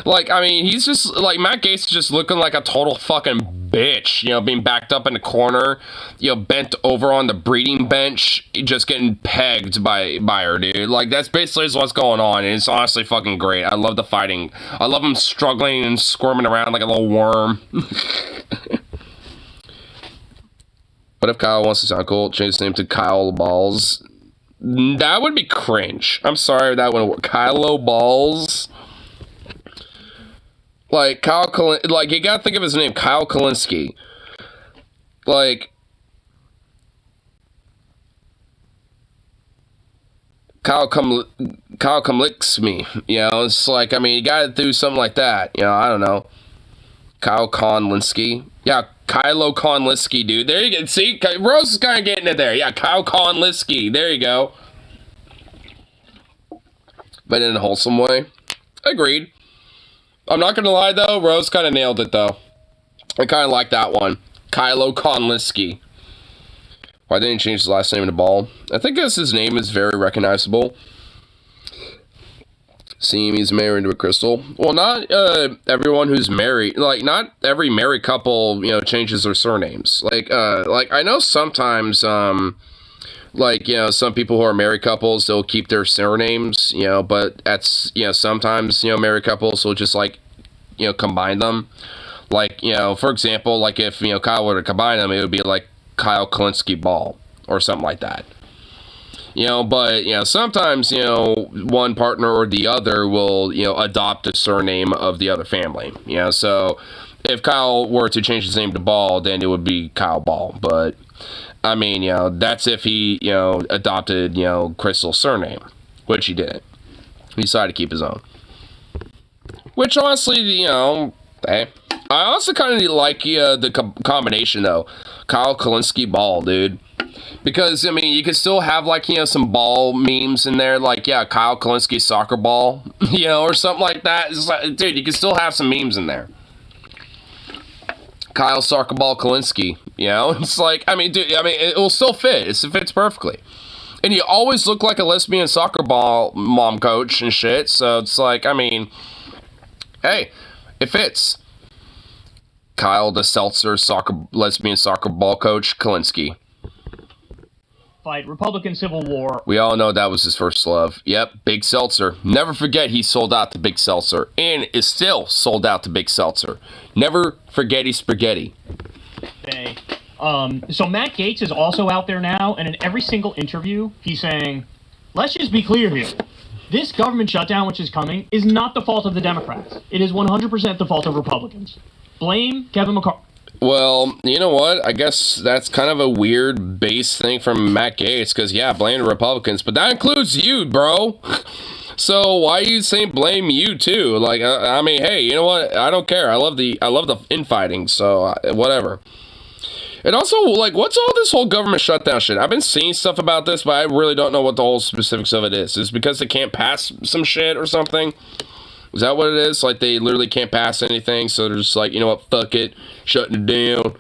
like, I mean, he's just, like, Matt Gaetz just looking like a total fucking bitch, you know, being backed up in the corner, you know, bent over on the breeding bench, just getting pegged by her, dude. Like, that's basically what's going on, and it's honestly fucking great. I love the fighting. I love him struggling and squirming around like a little worm. What if Kyle wants to sound cool? Change his name to Kyle Balls. That would be cringe. I'm sorry, that wouldn't work. Kylo Balls. Like, like, you gotta think of his name, Kyle Kalinske. Like, Kyle come licks me. You know, it's like, I mean, you gotta do something like that. You know, I don't know. Kyle Konlinsky. Yeah, Kylo Konlinsky, dude. There you go. See, Rose is kind of getting it there. Yeah, Kyle Konlinsky. There you go. But in a wholesome way. Agreed. I'm not going to lie, though. Rose kind of nailed it, though. I kind of like that one. Kylo Konlinsky. Why didn't he change his last name to Ball? I think because his name is very recognizable. Seeing he's married to a crystal. Well, not everyone who's married, like, not every married couple, you know, changes their surnames. Like I know sometimes, like, you know, some people who are married couples, they'll keep their surnames, you know, but that's, you know, sometimes, you know, married couples will just, like, you know, combine them. Like, you know, for example, like, if, you know, Kyle were to combine them, it would be, like, Kyle Kalinske Ball, or something like that. You know, but, you know, sometimes, you know, one partner or the other will, you know, adopt a surname of the other family. You know, so if Kyle were to change his name to Ball, then it would be Kyle Ball. But, I mean, you know, that's if he, you know, adopted, you know, Crystal's surname, which he didn't. He decided to keep his own. Which, honestly, you know, hey. I also kind of like the combination, though. Kyle Kalinske Ball, dude. Because, I mean, you could still have, like, you know, some ball memes in there. Like, yeah, Kyle Kalinske soccer ball, you know, or something like that. It's like, dude, you can still have some memes in there. Kyle soccer ball Kalinske, you know? It's like, I mean, dude, I mean, it will still fit. It fits perfectly. And you always look like a lesbian soccer ball mom coach and shit. So it's like, I mean, hey, it fits. Kyle the Seltzer lesbian soccer ball coach Kalinske. Fight Republican Civil War. We all know that was his first love. Yep, Big Seltzer. Never forget he sold out to Big Seltzer. And is still sold out to Big Seltzer. Never forgetty spaghetti. Okay. So Matt Gaetz is also out there now, and in every single interview, he's saying, let's just be clear here. This government shutdown, which is coming, is not the fault of the Democrats. It is 100% the fault of Republicans. Blame Kevin McCarthy. Well, you know what? I guess that's kind of a weird base thing from Matt Gaetz, because, yeah, blame the Republicans, but that includes you, bro. So why are you saying blame you, too? Like, I mean, hey, you know what? I don't care. I love the infighting, so whatever. And also, like, what's all this whole government shutdown shit? I've been seeing stuff about this, but I really don't know what the whole specifics of it is. Is it because they can't pass some shit or something? Is that what it is? Like, they literally can't pass anything, so they're just like, you know what, fuck it, shutting it down.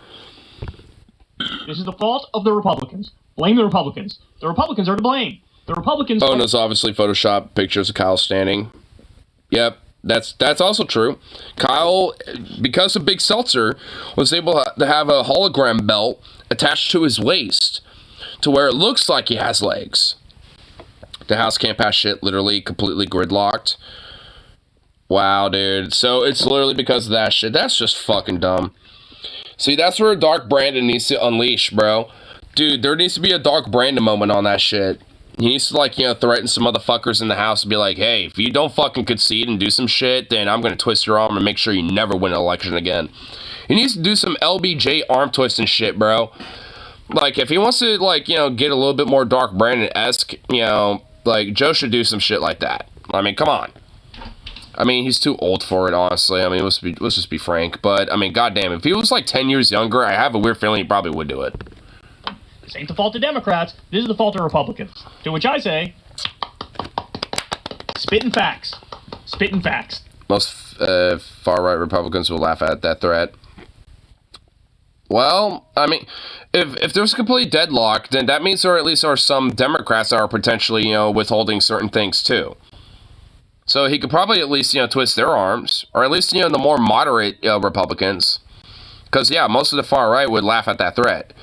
This is the fault of the Republicans. Blame the Republicans. The Republicans are to blame. The Republicans... Oh, and there's obviously Photoshop pictures of Kyle standing. Yep, that's also true. Kyle, because of Big Seltzer, was able to have a hologram belt attached to his waist to where it looks like he has legs. The house can't pass shit, literally completely gridlocked. Wow, dude. So it's literally because of that shit. That's just fucking dumb. See, that's where Dark Brandon needs to unleash, bro. Dude, there needs to be a Dark Brandon moment on that shit. He needs to, like, you know, threaten some motherfuckers in the house and be like, hey, if you don't fucking concede and do some shit, then I'm gonna twist your arm and make sure you never win an election again. He needs to do some LBJ arm twisting shit, bro. Like, if he wants to, like, you know, get a little bit more Dark Brandon-esque, you know, like, Joe should do some shit like that. I mean, come on. I mean, he's too old for it, honestly. I mean, let's just be frank. But, I mean, goddamn, if he was, like, 10 years younger, I have a weird feeling he probably would do it. This ain't the fault of Democrats. This is the fault of Republicans. To which I say, spitting facts. Spitting facts. Most far-right Republicans will laugh at that threat. Well, I mean, if there's a complete deadlock, then that means there at least are some Democrats that are potentially, you know, withholding certain things, too. So he could probably at least, you know, twist their arms, or at least, you know, the more moderate Republicans. Because, yeah, most of the far right would laugh at that threat.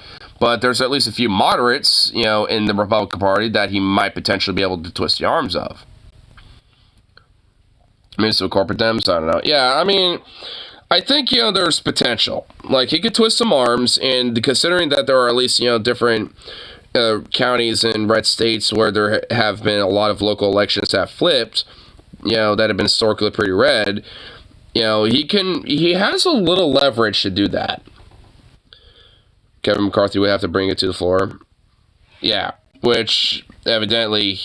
But there's at least a few moderates, you know, in the Republican Party that he might potentially be able to twist the arms of. I mean, so corporate Dems, I don't know. Yeah, I mean, I think, you know, there's potential. Like, he could twist some arms, and considering that there are at least, you know, different counties and red states where there have been a lot of local elections that have flipped, you know, that have been historically pretty red, you know, he has a little leverage to do that. Kevin McCarthy would have to bring it to the floor. Yeah, which evidently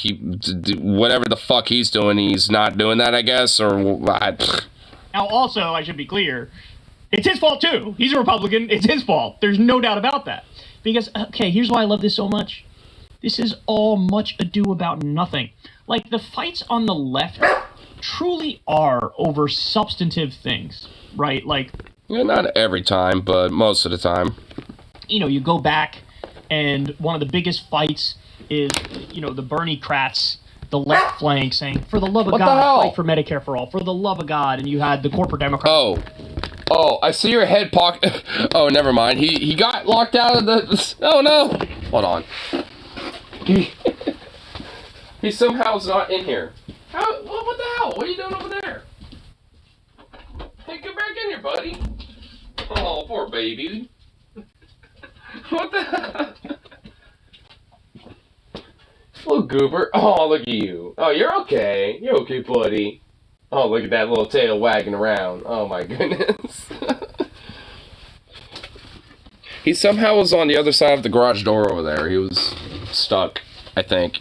whatever the fuck he's doing, he's not doing that, I guess, or what. Now, also, I should be clear, it's his fault, too. He's a Republican. It's his fault. There's no doubt about that. Because, okay, here's why I love this so much. This is all much ado about nothing. Like, the fights on the left truly are over substantive things, right? Like, yeah, not every time, but most of the time. You know, you go back, and one of the biggest fights is, you know, the Bernie Krats, the left flank, saying, for the love of God, fight for Medicare for all, for the love of God, and you had the corporate Democrats. Oh, I see your head pocket. Oh, never mind. He got locked out of the... Oh, no. Hold on. He somehow is not in here. What the hell? What are you doing over there? Hey, get back in here, buddy. Oh, poor baby. What the hell? Little goober. Oh, look at you. Oh, you're okay. You're okay, buddy. Oh, look at that little tail wagging around. Oh, my goodness. He somehow was on the other side of the garage door over there. He was stuck, I think.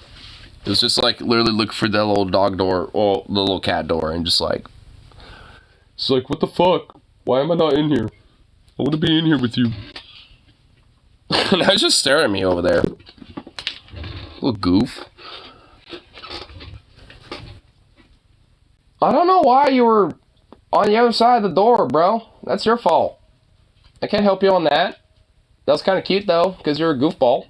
It was just like, literally look for that little dog door, or the little cat door, and just like... It's like, what the fuck? Why am I not in here? I want to be in here with you. And I was just staring at me over there. Little goof. I don't know why you were on the other side of the door, bro. That's your fault. I can't help you on that. That was kind of cute, though, because you're a goofball.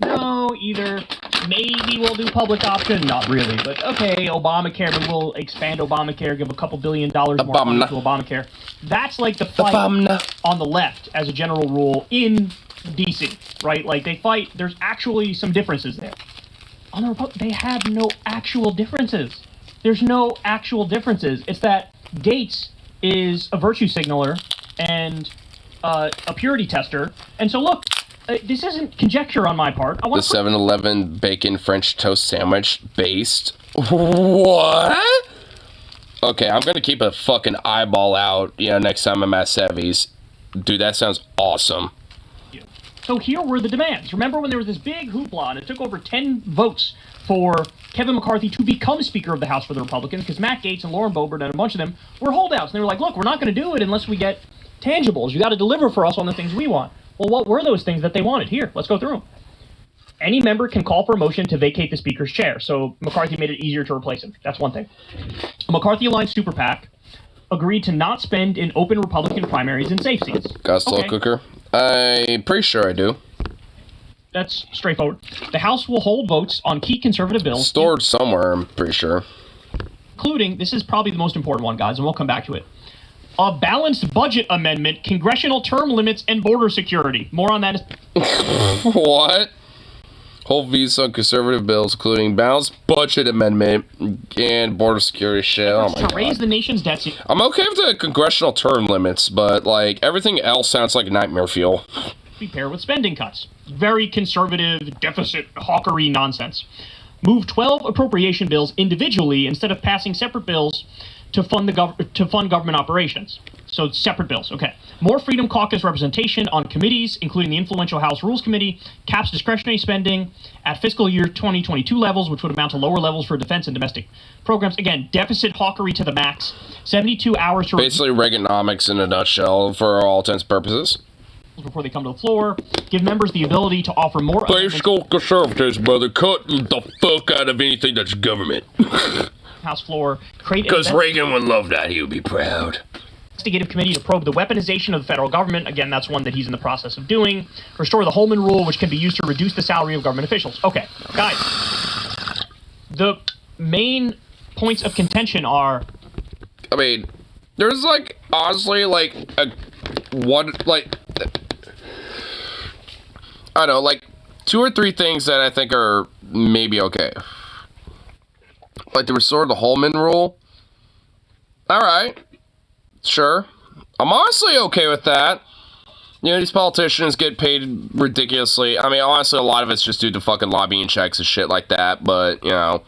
No, either maybe we'll do public option, not really, but okay, Obamacare, but we'll expand Obamacare, give a couple $2 billion more money to Obamacare. That's like the fight on the left, as a general rule, in D.C., right? Like, they fight, there's actually some differences there. On the Republican, they have no actual differences. There's no actual differences. It's that Gates is a virtue signaler and a purity tester, and so look, this isn't conjecture on my part. I want the 7-Eleven bacon French toast sandwich based. What? Okay, I'm gonna keep a fucking eyeball out, you know, next time I'm at Sevy's. Dude, that sounds awesome. So here were the demands. Remember when there was this big hoopla and it took over 10 votes for Kevin McCarthy to become Speaker of the House for the Republicans, because Matt Gaetz and Lauren Boebert and a bunch of them were holdouts. And they were like, look, we're not going to do it unless we get tangibles. You got to deliver for us on the things we want. Well, what were those things that they wanted? Here, let's go through them. Any member can call for a motion to vacate the Speaker's chair. So McCarthy made it easier to replace him. That's one thing. A McCarthy-aligned super PAC agreed to not spend in open Republican primaries in safe seats. Got a slow cooker? I'm pretty sure I do. That's straightforward. The House will hold votes on key conservative bills. Stored somewhere, I'm pretty sure. Including, this is probably the most important one, guys, and we'll come back to it. A balanced budget amendment, congressional term limits, and border security. More on that. What? Whole visa on conservative bills, including balanced budget amendment and border security shit. Oh my to god. raise the nation's debt. I'm okay with the congressional term limits, but like everything else sounds like nightmare fuel. Be paired with spending cuts. Very conservative, deficit, hawkery nonsense. Move 12 appropriation bills individually instead of passing separate bills to fund government operations. So separate bills, okay. More Freedom Caucus representation on committees, including the influential House Rules Committee, caps discretionary spending at fiscal year 2022 levels, which would amount to lower levels for defense and domestic programs. Again, deficit hawkery to the max. 72 hours to... Basically Reaganomics in a nutshell for all intents and purposes. Before they come to the floor, give members the ability to offer more... Fiscal conservatives, brother. Cut the fuck out of anything that's government. House floor, create... Because Reagan would love that. He would be proud. Investigative committee to probe the weaponization of the federal government. Again, that's one that he's in the process of doing. Restore the Holman Rule, which can be used to reduce the salary of government officials. Okay, guys. The main points of contention are... I mean, there's like, honestly, like, I don't know, like, 2 or 3 things that I think are maybe okay. Like, to restore the Holman Rule. Alright. Sure. I'm honestly okay with that. You know, these politicians get paid ridiculously. I mean, honestly, a lot of it's just due to fucking lobbying checks and shit like that. But, you know,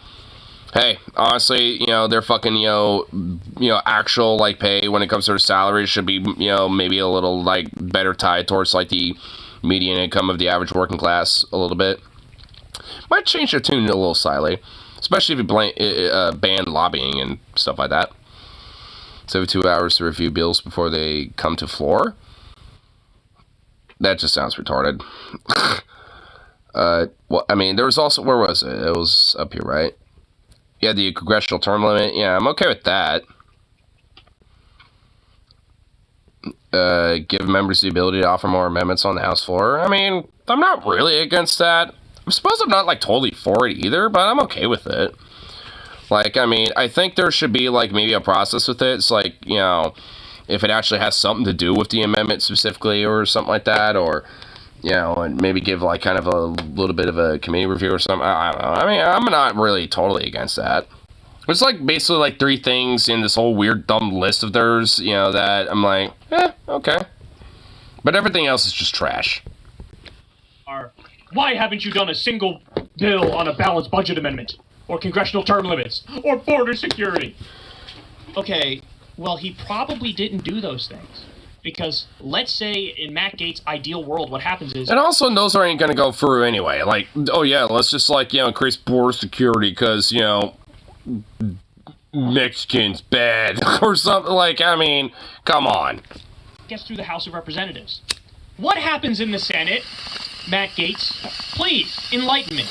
hey, honestly, you know, their fucking, you know, actual, like, pay when it comes to their salaries should be, you know, maybe a little, like, better tied towards, like, the median income of the average working class a little bit. Might change their tune a little slightly. Especially if you ban lobbying and stuff like that. 72 hours to review bills before they come to floor. That just sounds retarded. Well, I mean, there was also, where was it? It was up here, right? Yeah, the congressional term limit. Yeah, I'm okay with that. Give members the ability to offer more amendments on the House floor. I mean, I'm not really against that. I suppose I'm not, like, totally for it either, but I'm okay with it. Like, I mean, I think there should be, like, maybe a process with it. It's like, you know, if it actually has something to do with the amendment specifically or something like that, or, you know, and maybe give, like, kind of a little bit of a committee review or something. I don't know. I mean, I'm not really totally against that. It's, like, basically, like, 3 things in this whole weird, dumb list of theirs, you know, that I'm like, okay. But everything else is just trash. Why haven't you done a single bill on a balanced budget amendment? Or congressional term limits, or border security. Okay, well, he probably didn't do those things. Because let's say in Matt Gaetz' ideal world, what happens is... And also, those aren't going to go through anyway. Like, oh yeah, let's just, like, you know, increase border security because, you know, Mexicans bad. Or something. Like, I mean, come on. Gets through the House of Representatives. What happens in the Senate? Matt Gaetz, please, enlighten me.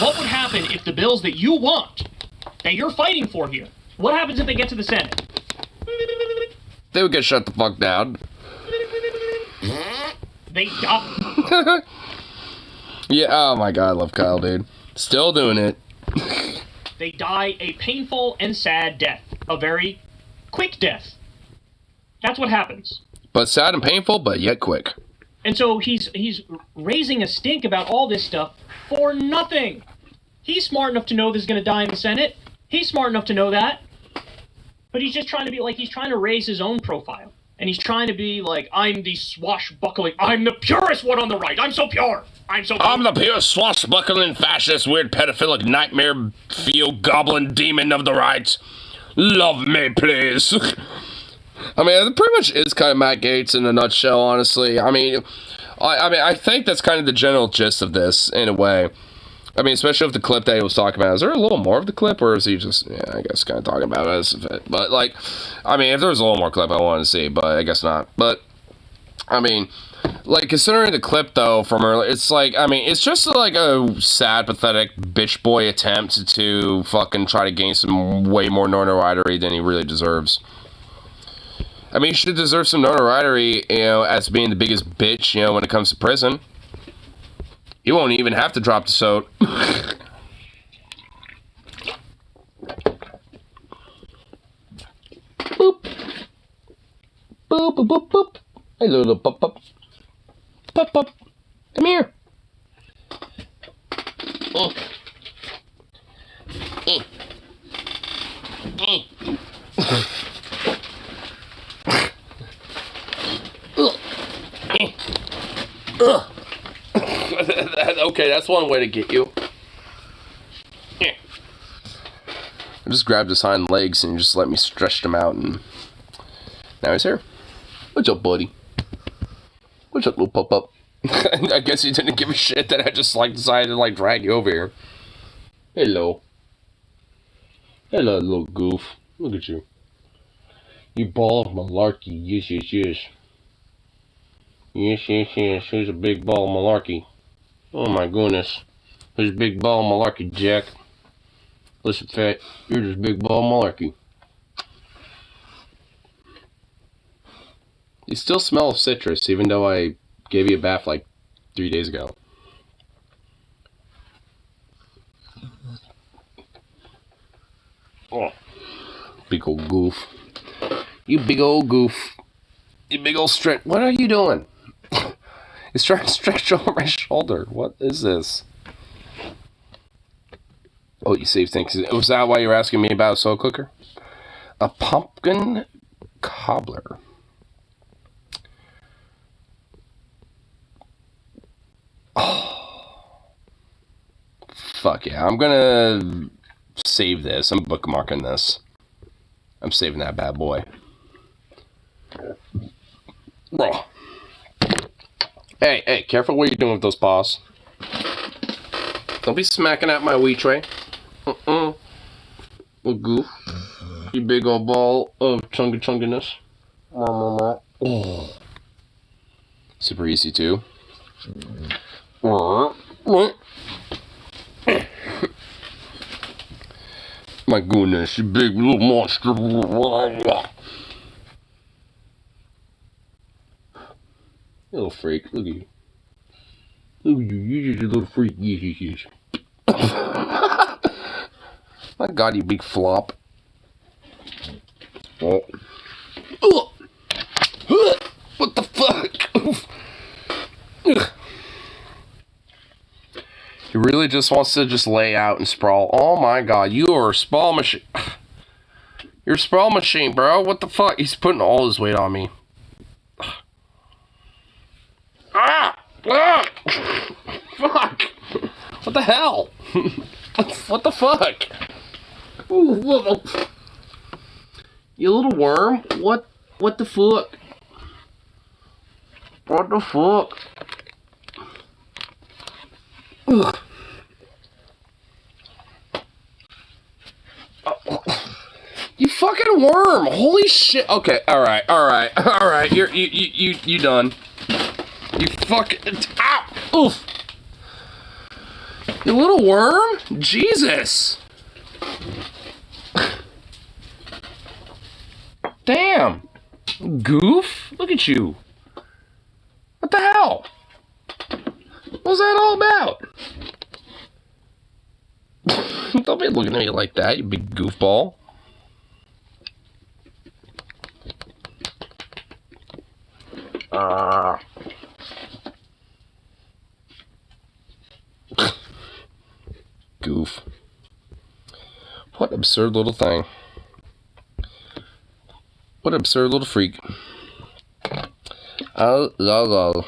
What would happen if the bills that you want, that you're fighting for here, what happens if they get to the Senate? They would get shut the fuck down. They die. Yeah, oh my god, I love Kyle, dude. Still doing it. They die a painful and sad death. A very quick death. That's what happens. But sad and painful, but yet quick. And so he's raising a stink about all this stuff for nothing. He's smart enough to know this is going to die in the Senate. He's smart enough to know that. But he's just trying to be like, he's trying to raise his own profile. And he's trying to be like, I'm the swashbuckling, I'm the purest one on the right. I'm so pure. I'm the pure swashbuckling, fascist, weird, pedophilic, nightmare, field goblin demon of the right. Love me, please. I mean, it pretty much is kind of Matt Gaetz in a nutshell, honestly. I mean, I think that's kind of the general gist of this, in a way. I mean, especially with the clip that he was talking about. Is there a little more of the clip, or is he just, yeah, I guess, kind of talking about it as if it, but, like, I mean, if there was a little more clip, I wanted to see, but I guess not. But, I mean, like, considering the clip, though, from earlier, it's like, I mean, it's just, like, a sad, pathetic bitch boy attempt to fucking try to gain some way more notoriety than he really deserves. I mean, he should deserve some notoriety, you know, as being the biggest bitch, you know, when it comes to prison. He won't even have to drop the soap. Boop. Boop, boop, boop, boop. Hey, little pup, pup. Pup, pup. Come here. Oh. Okay, that's one way to get you. I just grabbed his hind legs and just let me stretch them out, and now he's here. What's up, buddy? What's up, little pup? I guess he didn't give a shit that I just like decided to like drag you over here. Hello. Hello, little goof. Look at you. You ball of malarkey. Yes, yes, yes. Yes, yes, yes. Who's a big ball of malarkey? Oh my goodness. Who's a big ball of malarkey, Jack? Listen, fat. You're just big ball of malarkey. You still smell of citrus, even though I gave you a bath like 3 days ago. Oh, big old goof. You big old goof. You big old stretch. What are you doing? He's trying to stretch over my shoulder. What is this? Oh, you saved things. Was that why you were asking me about a slow cooker? A pumpkin cobbler. Oh. Fuck yeah. I'm gonna save this. I'm bookmarking this. I'm saving that bad boy. Bro. Hey, careful what you're doing with those paws. Don't be smacking at my wee tray. Little goof. You big old ball of chunginess. Oh. Super easy too. My goodness, you big little monster. Little freak, look at you. Look at you, you're just a little freak. Yes. My God, you big flop. Oh. What the fuck? He really just wants to just lay out and sprawl. Oh my God, you are a sprawl machine. You're a sprawl machine, bro. What the fuck? He's putting all his weight on me. Fuck! What the hell? What the fuck? Ooh, you little worm? What the fuck? What the fuck? Ugh. You fucking worm! Holy shit! Okay, all right. You done? You fucking ow! Oof! You little worm! Jesus! Damn! Goof! Look at you! What the hell? What was that all about? Don't be looking at me like that, you big goofball. Goof. What absurd little thing. What absurd little freak. Oh, lol.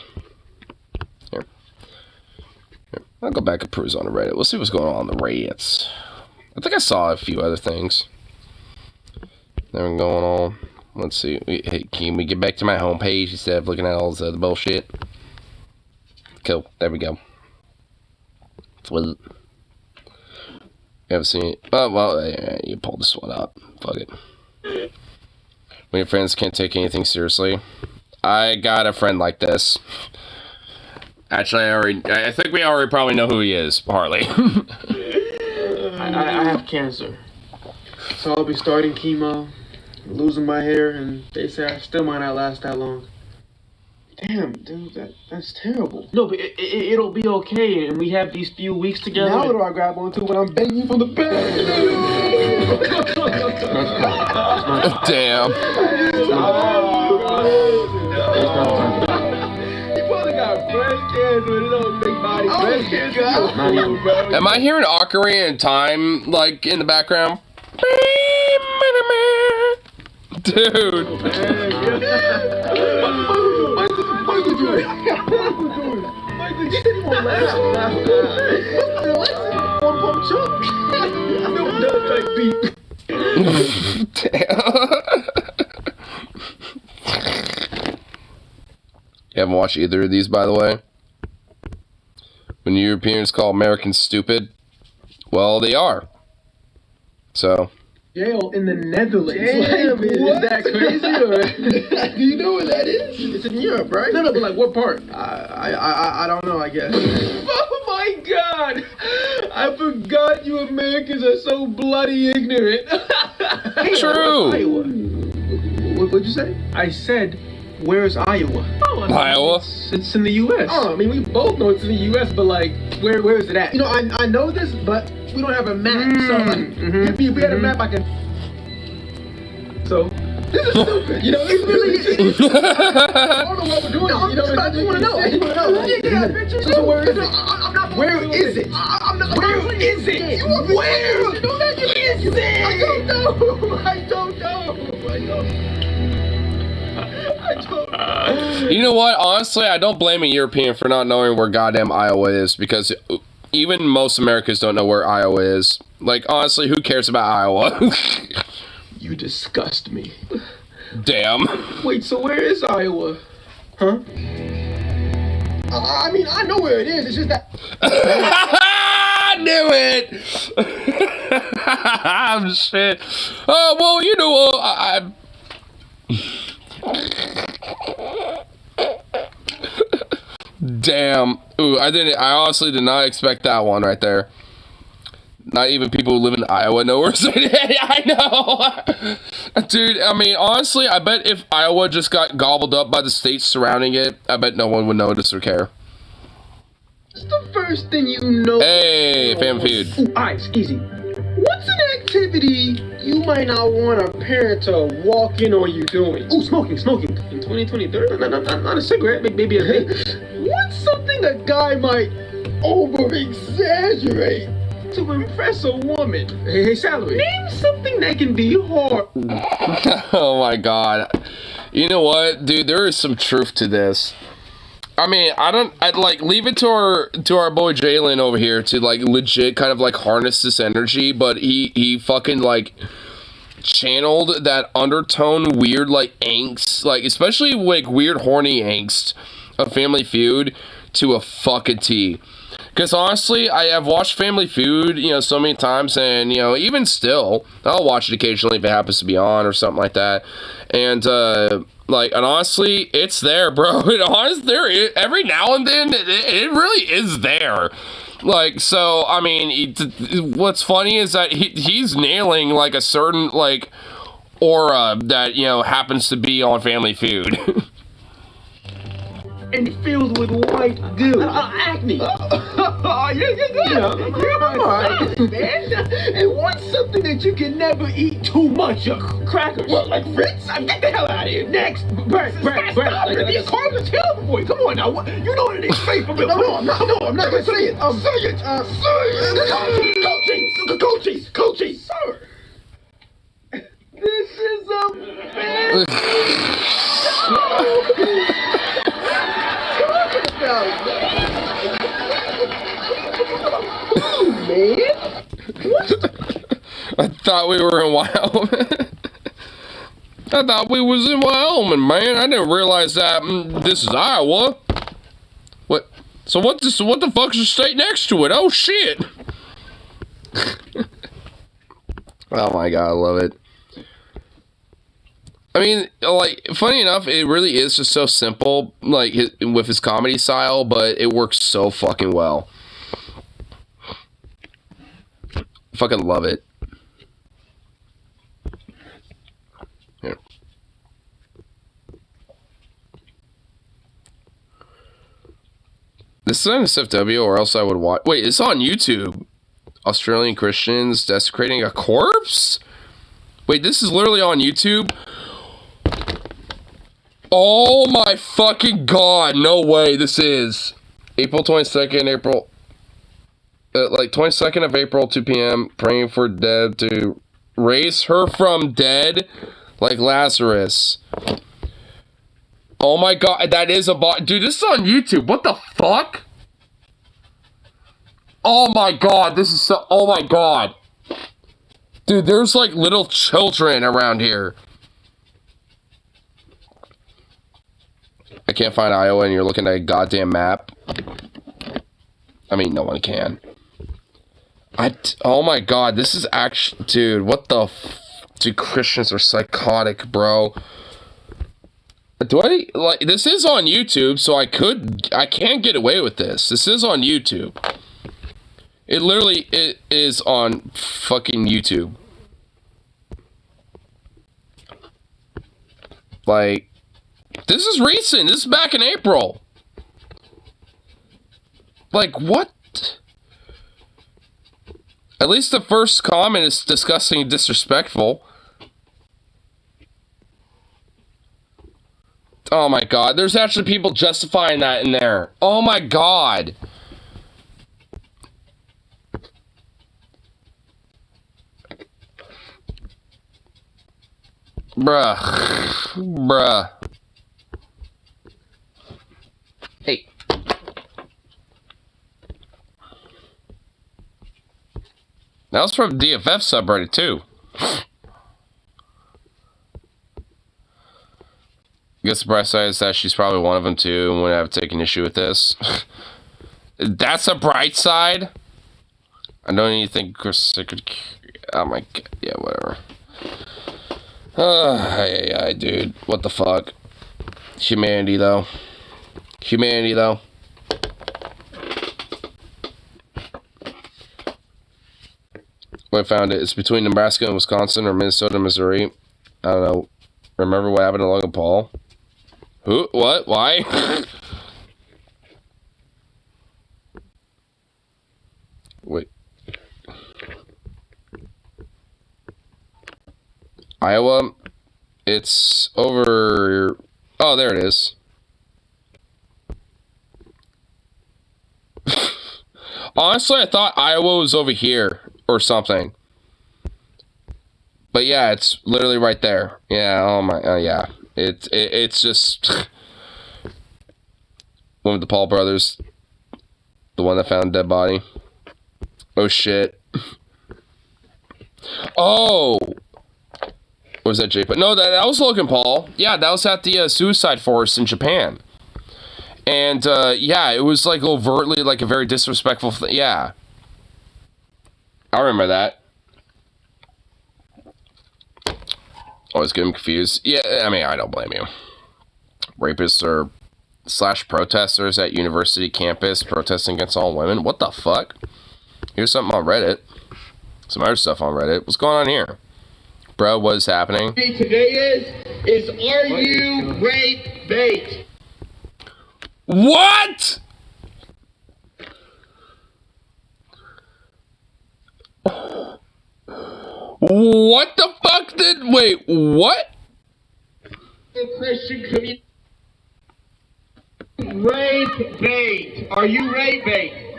Here. I'll go back and peruse on the Reddit. We'll see what's going on the Reddits. I think I saw a few other things that were going on. Let's see. Hey, can we get back to my homepage instead of looking at all this other bullshit? Cool. There we go. What is it? You haven't seen it? Oh, well, yeah, you pulled this one up. Fuck it. When your friends can't take anything seriously. I got a friend like this. Actually, I think we already probably know who he is, Harley. I have cancer. So I'll be starting chemo losing my hair, and they say I still might not last that long. Damn, dude, that's terrible. No, but it'll be okay, and we have these few weeks together. Now what do I grab onto when I'm begging from the bed? Damn. Am I hearing Ocarina in Time, like, in the background? Dude. You haven't watched either of these, by the way? When Europeans call Americans stupid, well, they are. So. Yale in the Netherlands. Damn, like, is that crazy? Or? Do you know where that is? It's in Europe, right? No, but like what part? I don't know, I guess. Oh my God! I forgot you Americans are so bloody ignorant. True. Iowa. What'd you say? I said, where's Iowa? Oh, Iowa? It's in the U.S. Oh, I mean, we both know it's in the U.S., but like, where is it at? You know, I know this, but we don't have a map, so like, if we had a map, I can. So, this is stupid. You know, it really is. I don't know what we're doing. No, you know, I just want to know. Yeah, so where is it? I'm not. Where is it? Where is it? Where is it? I don't know. I don't know. You know what? Honestly, I don't blame a European for not knowing where goddamn Iowa is, because even most Americans don't know where Iowa is. Like, honestly, who cares about Iowa? You disgust me. Damn. Wait, so where is Iowa? Huh? I mean, I know where it is. It's just that. I knew it! Shit. Oh, well, you know, Damn. Ooh, I honestly did not expect that one right there. Not even people who live in Iowa know where it's at. I know. Dude, I mean, honestly, I bet if Iowa just got gobbled up by the states surrounding it, I bet no one would notice or care. It's the first thing you know. Hey, Family Feud. Ooh, ice, easy. What's an activity you might not want a parent to walk in on you doing? Ooh, smoking. In 2023? Not a cigarette, maybe a vape. What's something a guy might over-exaggerate to impress a woman? Hey, Salary, name something that can be hard. Oh my God. You know what, dude? There is some truth to this. I mean, I'd like leave it to our boy Jalen over here to like legit kind of like harness this energy, but he fucking like channeled that undertone weird like angst, like especially like weird horny angst of Family Feud to a fucking T. Because honestly, I have watched Family Feud, you know, so many times, and, you know, even still, I'll watch it occasionally if it happens to be on or something like that. And, like, and honestly, it's there, bro. And honestly, every now and then, it really is there. Like, so, I mean, what's funny is that he's nailing, like, a certain, like, aura that, you know, happens to be on Family Feud. And filled with white goo. Acne. Yeah, alright, man. And what's something that you can never eat too much of? Crackers. What, like Ritz? Get the hell out of here. Next. Brad. The carbs are terrible for you. Come on now. You know what it is. Straight from the No, I'm not gonna say it. Say it. Coaches. Sir. This is a man. I thought we were in Wyoming. I thought we was in Wyoming, man. I didn't realize that this is Iowa. What? So what the fuck's the state next to it? Oh shit! Oh my God, I love it. I mean, like, funny enough, it really is just so simple, like, with his comedy style, but it works so fucking well. Fucking love it. This is on SFW, or else I would watch. Wait, it's on YouTube. Australian Christians desecrating a corpse? Wait, this is literally on YouTube? Oh my fucking god, no way, this is. April 22nd, like 22nd of April, 2 p.m., praying for dead to raise her from dead like Lazarus. Oh my god, that is a bot. Dude, this is on YouTube. What the fuck? Oh my god, this is so. Oh my god. Dude, there's like little children around here. I can't find Iowa and you're looking at a goddamn map. I mean, no one can. Oh my god, this is actually. Dude, what the. Dude, Christians are psychotic, bro. Do I, like, this is on YouTube, so I can't get away with this. This is on YouTube. It literally is on fucking YouTube. Like, this is recent. This is back in April. Like, what? At least the first comment is disgusting and disrespectful. Oh my god, there's actually people justifying that in there. Oh my god. Bruh. Bruh. Hey. That was from DFF subreddit too. I guess the bright side is that she's probably one of them too, and wouldn't have taken issue with this. That's a bright side? I don't even think Chris could. Oh my god. Yeah, whatever. Dude. What the fuck? Humanity, though. Humanity, though. I found it. It's between Nebraska and Wisconsin, or Minnesota and Missouri. I don't know. Remember what happened to Logan Paul? Who? What? Why? Wait. Iowa. It's over. Oh, there it is. Honestly, I thought Iowa was over here or something. But yeah, it's literally right there. Yeah, oh my, yeah. It's just one of the Paul brothers, the one that found dead body. Oh shit. Oh, was that Jay? No, that was Logan Paul. Yeah, that was at the suicide forest in Japan. And yeah, it was like overtly like a very disrespectful thing. Yeah, I remember that. Always get him confused. Yeah, I mean, I don't blame you. Rapists are / protesters at university campus protesting against all women. What the fuck? Here's something on Reddit. Some other stuff on Reddit. What's going on here? Bro, what is happening? Today is are you rape bait? What? What the fuck did... Wait, what? Christian community. Rape bait. Are you rape bait?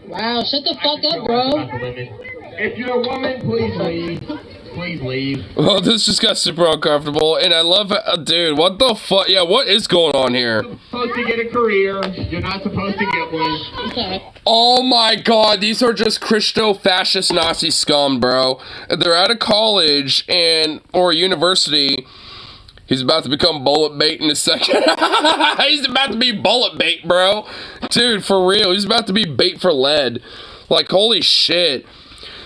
Wow, shut the fuck up, bro. If you're a woman, please leave. Please leave. Well, this just got super uncomfortable, and I love it. Dude, what the fuck? Yeah, what is going on here? You're supposed to get a career. You're not supposed to get one. Okay. Oh my god, these are just Christo-fascist Nazi scum, bro. They're out of college or university. He's about to become bullet bait in a second. He's about to be bullet bait, bro. Dude, for real. He's about to be bait for lead. Like, holy shit.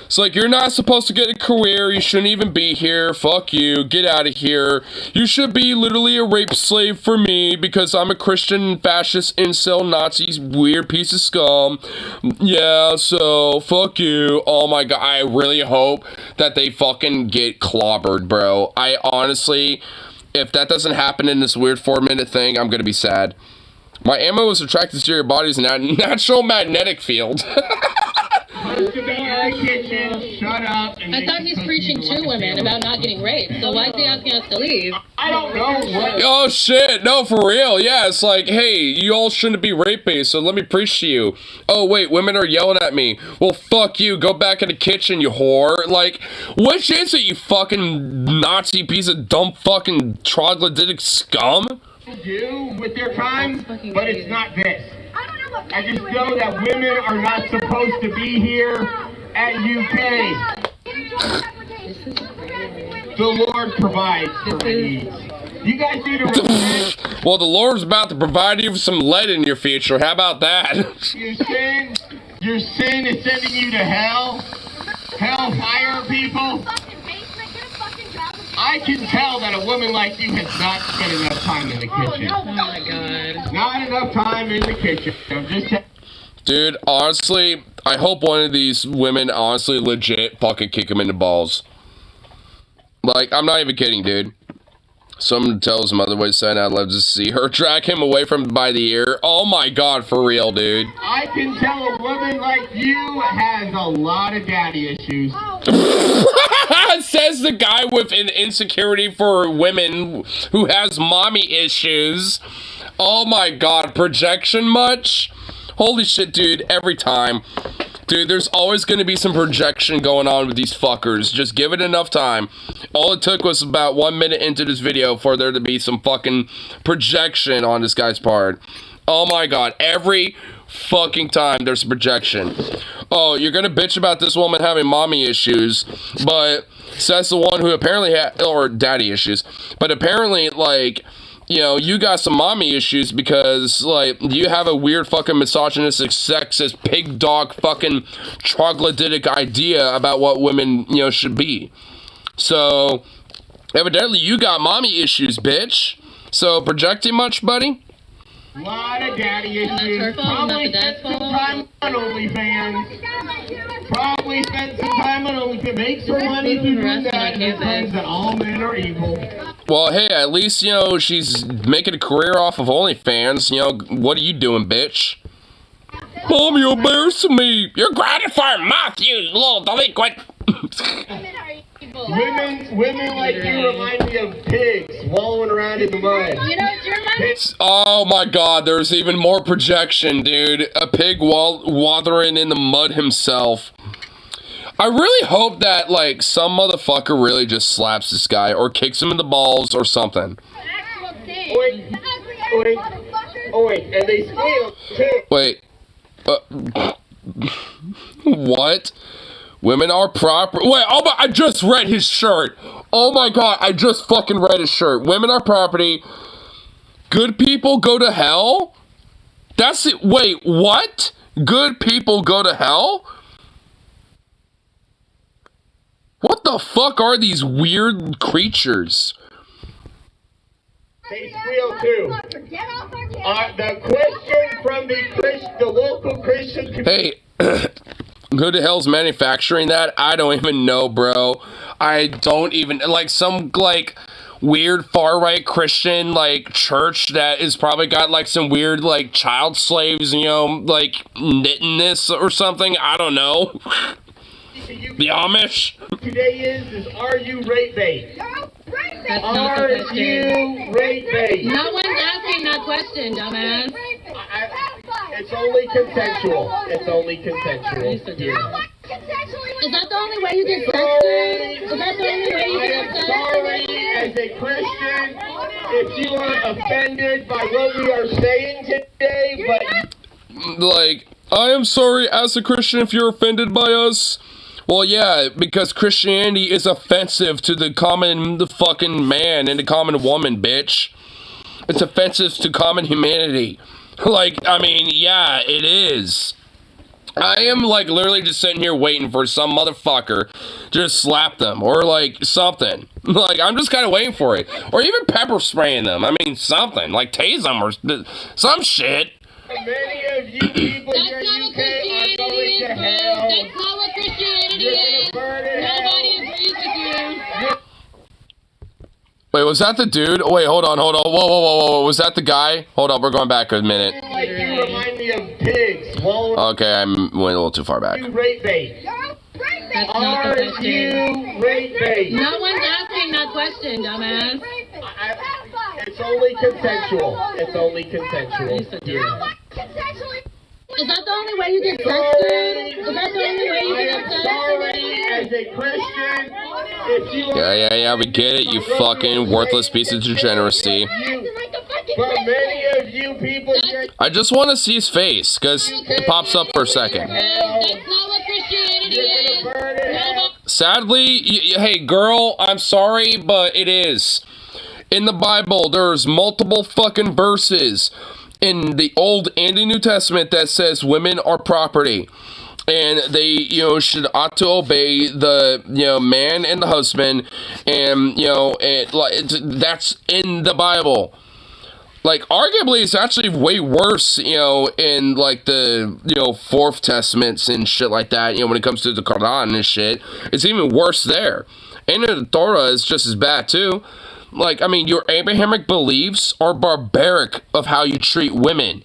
It's like, you're not supposed to get a career. You shouldn't even be here. Fuck you. Get out of here. You should be literally a rape slave for me because I'm a Christian fascist incel Nazi weird piece of scum. Yeah, so fuck you. Oh my god. I really hope that they fucking get clobbered, bro. I honestly, if that doesn't happen in this weird 4-minute thing, I'm gonna be sad. My ammo is attracted to your body's natural magnetic field. Shut up. I thought he's preaching to women about not getting raped, so why is he asking us to leave? I don't know what. Oh shit, no, for real. Yeah, it's like, hey, you all shouldn't be rape-based, so let me preach to you. Oh wait, women are yelling at me. Well, fuck you, go back in the kitchen, you whore. Like, which is it, you fucking Nazi piece of dumb fucking troglodytic scum? Do with their time, but it's not this. I just know that women are not supposed to be here at UK. The Lord provides for my needs. You guys need to repent. Well, the Lord's about to provide you with some lead in your future. How about that? Your sin is sending you to hell. Hellfire, people. I can tell that a woman like you has not spent enough time in the kitchen. Oh my god. Not enough time in the kitchen. I'm just Dude, honestly, I hope one of these women honestly legit fucking kick him in the balls. Like, I'm not even kidding, dude. Someone tells him otherwise, saying I'd love to see her drag him away from by the ear. Oh my god, for real, dude. I can tell a woman like you has a lot of daddy issues. Says the guy with an insecurity for women who has mommy issues. Oh my god, projection much? Holy shit, dude, every time. Dude, there's always going to be some projection going on with these fuckers. Just give it enough time. All it took was about 1 minute into this video for there to be some fucking projection on this guy's part. Oh my god, every fucking time there's a projection. Oh, you're gonna bitch about this woman having mommy issues, but says the one who apparently had, or daddy issues, but apparently, like, you know, you got some mommy issues because, like, you have a weird fucking misogynistic, sexist, pig dog fucking troglodytic idea about what women, you know, should be. So, evidently you got mommy issues, bitch. So, projecting much, buddy? A lot of daddy issues. Probably spent some time on OnlyFans. Probably spent some time on OnlyFans. Make some money to do that, and it turns that all men are evil. Well, hey, at least, you know, she's making a career off of OnlyFans. You know, what are you doing, bitch? Mom, you're embarrassing me. You're gratifying mouth, you little delinquent. Women like you remind me of pigs wallowing around in the mud. You know, do you remember? Oh my god, there's even more projection, dude. A pig wathering in the mud himself. I really hope that, like, some motherfucker really just slaps this guy or kicks him in the balls or something. Wait, and they squeal too. Wait. What? Women are proper. Wait, oh my, I just read his shirt. Oh my god, I just fucking read his shirt. Women are property. Good people go to hell? That's it. Wait, what? Good people go to hell? What the fuck are these weird creatures? They squeal too. The question from the local Christian community. Hey, who the hell's manufacturing that? I don't even know, bro. I don't even, like, some, like, weird far-right Christian, like, church that is probably got, like, some weird, like, child slaves, you know, like, knitting this or something. I don't know. The Amish? Today is are you rape bait? Are you rape bait? No one's asking that question, dumbass. It's only consensual. It's only consensual. Is that the only way you get sex? Is that the only way you get sex? I am sorry, as a Christian, if you are offended by what we are saying today, but... Like, I am sorry as a Christian if you're offended by us. Well, yeah, because Christianity is offensive to the fucking man and the common woman, bitch. It's offensive to common humanity. Like, I mean, yeah, it is. I am, like, literally just sitting here waiting for some motherfucker to just slap them or, like, something. Like, I'm just kind of waiting for it. Or even pepper spraying them. I mean, something. Like, tase them or some shit. Many of you people here in UK are going to hell. That's not what Christianity is. Nobody agrees with you. Wait, was that the dude? Oh, wait, hold on. Whoa. Was that the guy? Hold on, we're going back a minute. Like you remind me of pigs. Well, Okay, I went a little too far back. you rape bait. That's not the Are question. you rape bait? No one's asking that question, dumbass. It's only consensual. It's only consensual. Is that the only way you get sex, dude? Is that the only way you I get am sex? sorry, as a Christian, if you Yeah, we get it, you fucking worthless piece of degeneracy. but many of you people here, I just want to see his face, because it pops up for a second. That's not what Christianity is. burn it No, Sadly, hey, girl, I'm sorry, but it is. In the Bible, there's multiple fucking verses in the Old and the New Testament that says women are property. And they, ought to obey the, man and the husband. And, that's in the Bible. Like, arguably, it's actually way worse, in, like, the, Fourth Testaments and shit like that, when it comes to the Quran and shit. It's even worse there. And in the Torah is just as bad, too. Like, I mean, your Abrahamic beliefs are barbaric of how you treat women.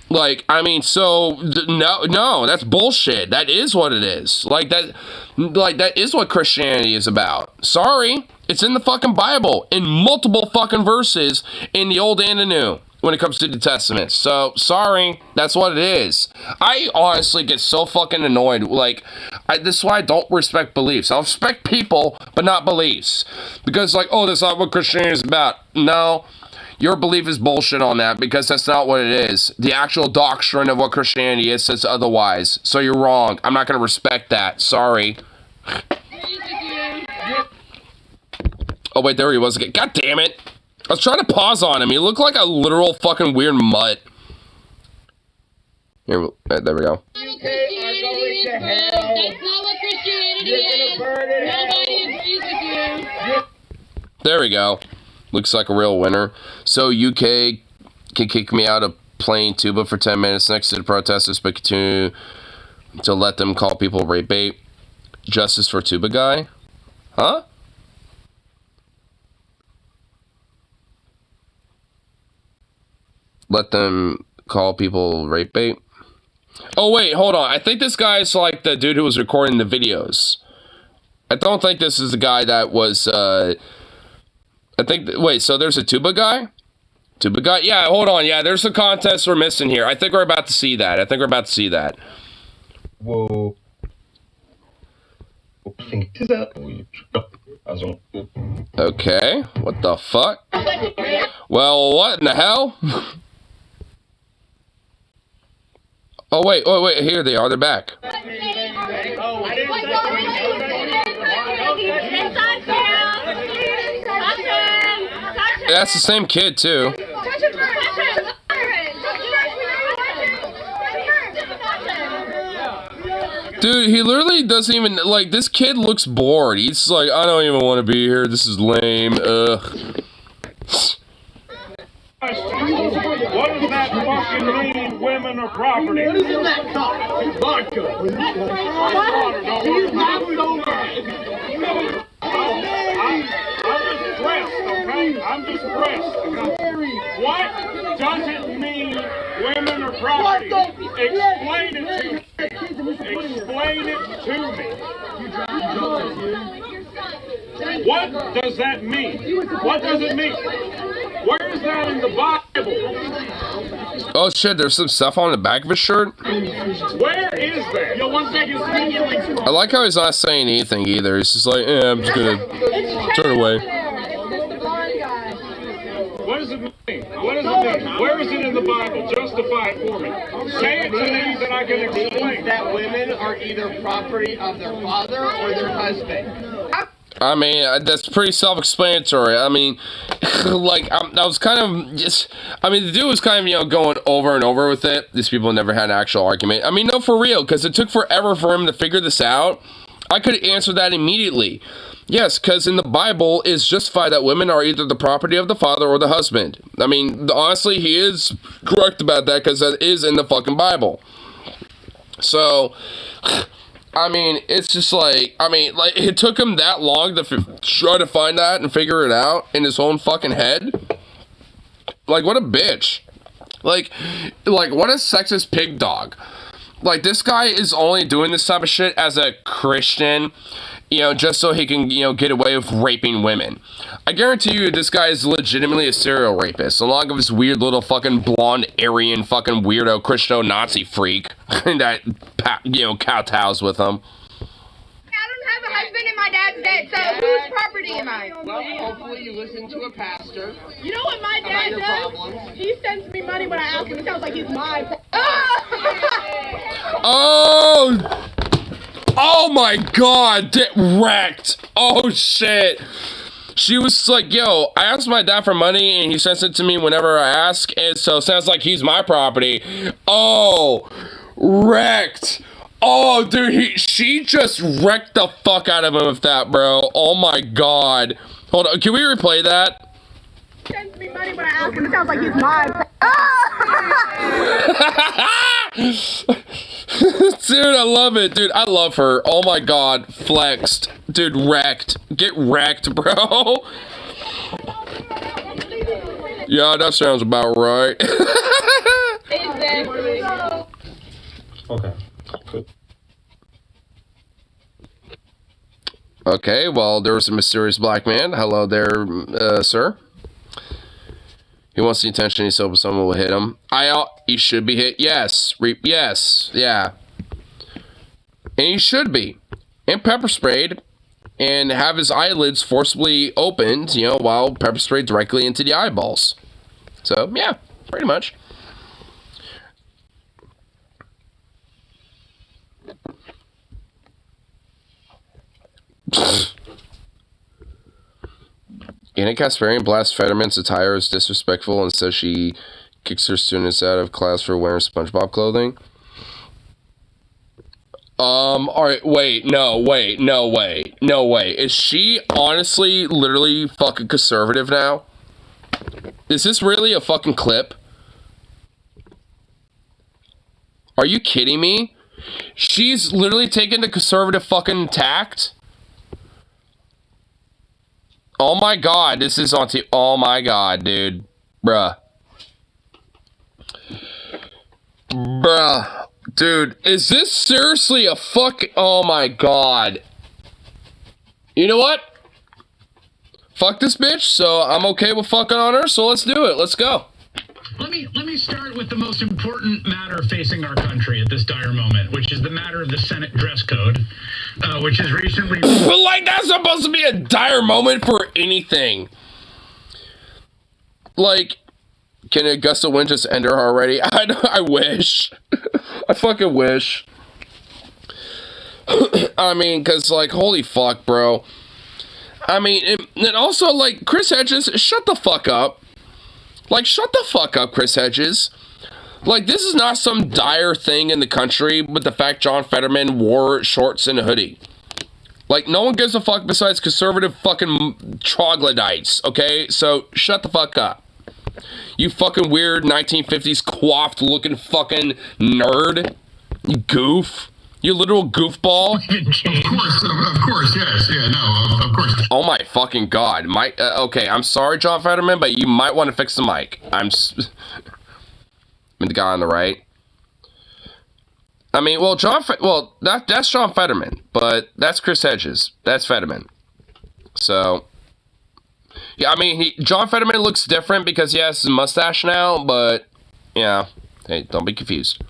Like, I mean, so, no, that's bullshit. That is what it is. That is what Christianity is about. Sorry. It's in the fucking Bible, in multiple fucking verses, in the Old and the New, when it comes to the Testament. So, sorry, that's what it is. I honestly get so fucking annoyed. This is why I don't respect beliefs. I'll respect people, but not beliefs. Because, that's not what Christianity is about. No, your belief is bullshit on that, because that's not what it is. The actual doctrine of what Christianity is says otherwise. So you're wrong. I'm not going to respect that. Sorry. Oh, wait, there he was again. God damn it. I was trying to pause on him. He looked like a literal fucking weird mutt. Here, there we go. UK are going to hell. that's not what Christianity You're is. gonna burn in hell. Nobody agrees with you. There we go. Looks like a real winner. So UK can kick me out of playing tuba for 10 minutes next to the protesters, but continue to let them call people rape bait. Justice for tuba guy? Huh? Let them call people rape bait? Oh, wait, hold on. I think this guy is like the dude who was recording the videos. I don't think this is the guy that was, wait, so there's a tuba guy? Tuba guy? Yeah, hold on. Yeah, there's a contest we're missing here. I think we're about to see that. Whoa. Okay, what the fuck? Well, what in the hell? Oh, wait, here they are, they're back. That's the same kid, too. Dude, he literally doesn't even, this kid looks bored. He's like, I don't even want to be here, this is lame, ugh. What does that fucking mean, women are property? What is in that cup? It's vodka. I'm just pressed, okay? What does it mean, women are property? Explain it to me. Explain it to me. What does that mean? What does it mean? Where is that in the Bible? Oh shit, there's some stuff on the back of his shirt? Where is that? Yo, 1 second. I like how he's not saying anything either. He's just like, I'm just gonna turn away. What does it mean? What does it mean? Where is it in the Bible? Justify it for me. Say it to me that I can explain. That women are either property of their father or their husband. I mean, that's pretty self-explanatory. I mean, I was kind of just, the dude was kind of, going over and over with it. These people never had an actual argument. I mean, no, for real, because it took forever for him to figure this out. I could answer that immediately. Yes, because in the Bible, it's justified that women are either the property of the father or the husband. I mean, honestly, he is correct about that, because that is in the fucking Bible. So, I mean, it's just like, I mean, like, it took him that long to try to find that and figure it out in his own fucking head. Like, what a bitch. Like, what a sexist pig dog. Like, this guy is only doing this type of shit as a Christian, you know, just so he can, you know, get away with raping women. I guarantee you this guy is legitimately a serial rapist, along with this weird little fucking blonde Aryan fucking weirdo Christo-Nazi freak that, you know, kowtows with him. I don't have a husband and my dad's dead, so whose property am I? Well, hopefully you listen to a pastor. You know what my dad does? He sends me money when I ask him. He sounds like he's my. Oh! Oh my god, get wrecked. Oh shit. She was like, yo, I asked my dad for money and he sends it to me whenever I ask, and so it sounds like he's my property. Oh, wrecked. Oh, dude, she just wrecked the fuck out of him with that, bro. Oh my god. Hold on, can we replay that? He sends me money when I ask him. It sounds like he's my. Dude, I love it. Dude, I love her. Oh my god. Flexed. Dude, wrecked. Get wrecked, bro. Yeah, that sounds about right. Exactly. Okay. Cool. Okay, well, there was a mysterious black man. Hello there, sir. He wants the attention. He's hoping someone will hit him. He should be hit. Yes. Yes. Yeah. And he should be. And pepper sprayed. And have his eyelids forcibly opened, you know, while pepper sprayed directly into the eyeballs. So, yeah. Pretty much. Anna Kasparian blasts Fetterman's attire as disrespectful and says she kicks her students out of class for wearing SpongeBob clothing. Alright, wait, no way. Is she honestly literally fucking conservative now? Is this really a fucking clip? Are you kidding me? She's literally taking the conservative fucking tact? Oh my god, this is on TV. Oh my god, dude. Bruh. Dude, is this seriously a fuck? Oh my god. You know what? Fuck this bitch, so I'm okay with fucking on her, so let's do it. Let's go. Let me start with the most important matter facing our country at this dire moment, which is the matter of the Senate dress code, which is recently... But like, that's supposed to be a dire moment for anything. Like, can Augusta Wynn just end her already? I wish. I fucking wish. I mean, because, like, holy fuck, bro. I mean, and also, like, Chris Hedges, shut the fuck up. Like, shut the fuck up, Chris Hedges. Like, this is not some dire thing in the country with the fact John Fetterman wore shorts and a hoodie. Like, no one gives a fuck besides conservative fucking troglodytes, okay? So, shut the fuck up. You fucking weird 1950s coiffed looking fucking nerd. You goof. You literal goofball. Of course, yes. Yeah, no, of course. Oh my fucking god. Okay, I'm sorry, John Fetterman, but you might want to fix the mic. I mean, the guy on the right. I mean, well, that's John Fetterman, but that's Chris Hedges. That's Fetterman. So, yeah, I mean, John Fetterman looks different because he has his mustache now, but, yeah, hey, don't be confused.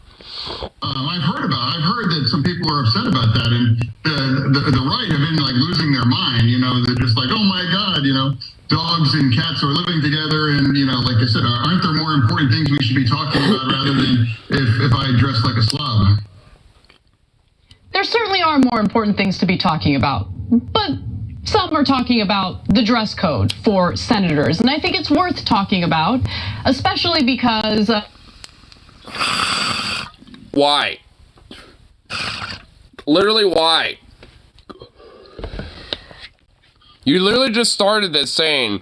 I've heard that some people are upset about that, and the right have been like losing their mind. You know, they're just like, oh my god, you know, dogs and cats are living together, and you know, like I said, aren't there more important things we should be talking about rather than if I dress like a slob? There certainly are more important things to be talking about, but some are talking about the dress code for senators, and I think it's worth talking about, especially because. Why? Literally, why? You literally just started this saying,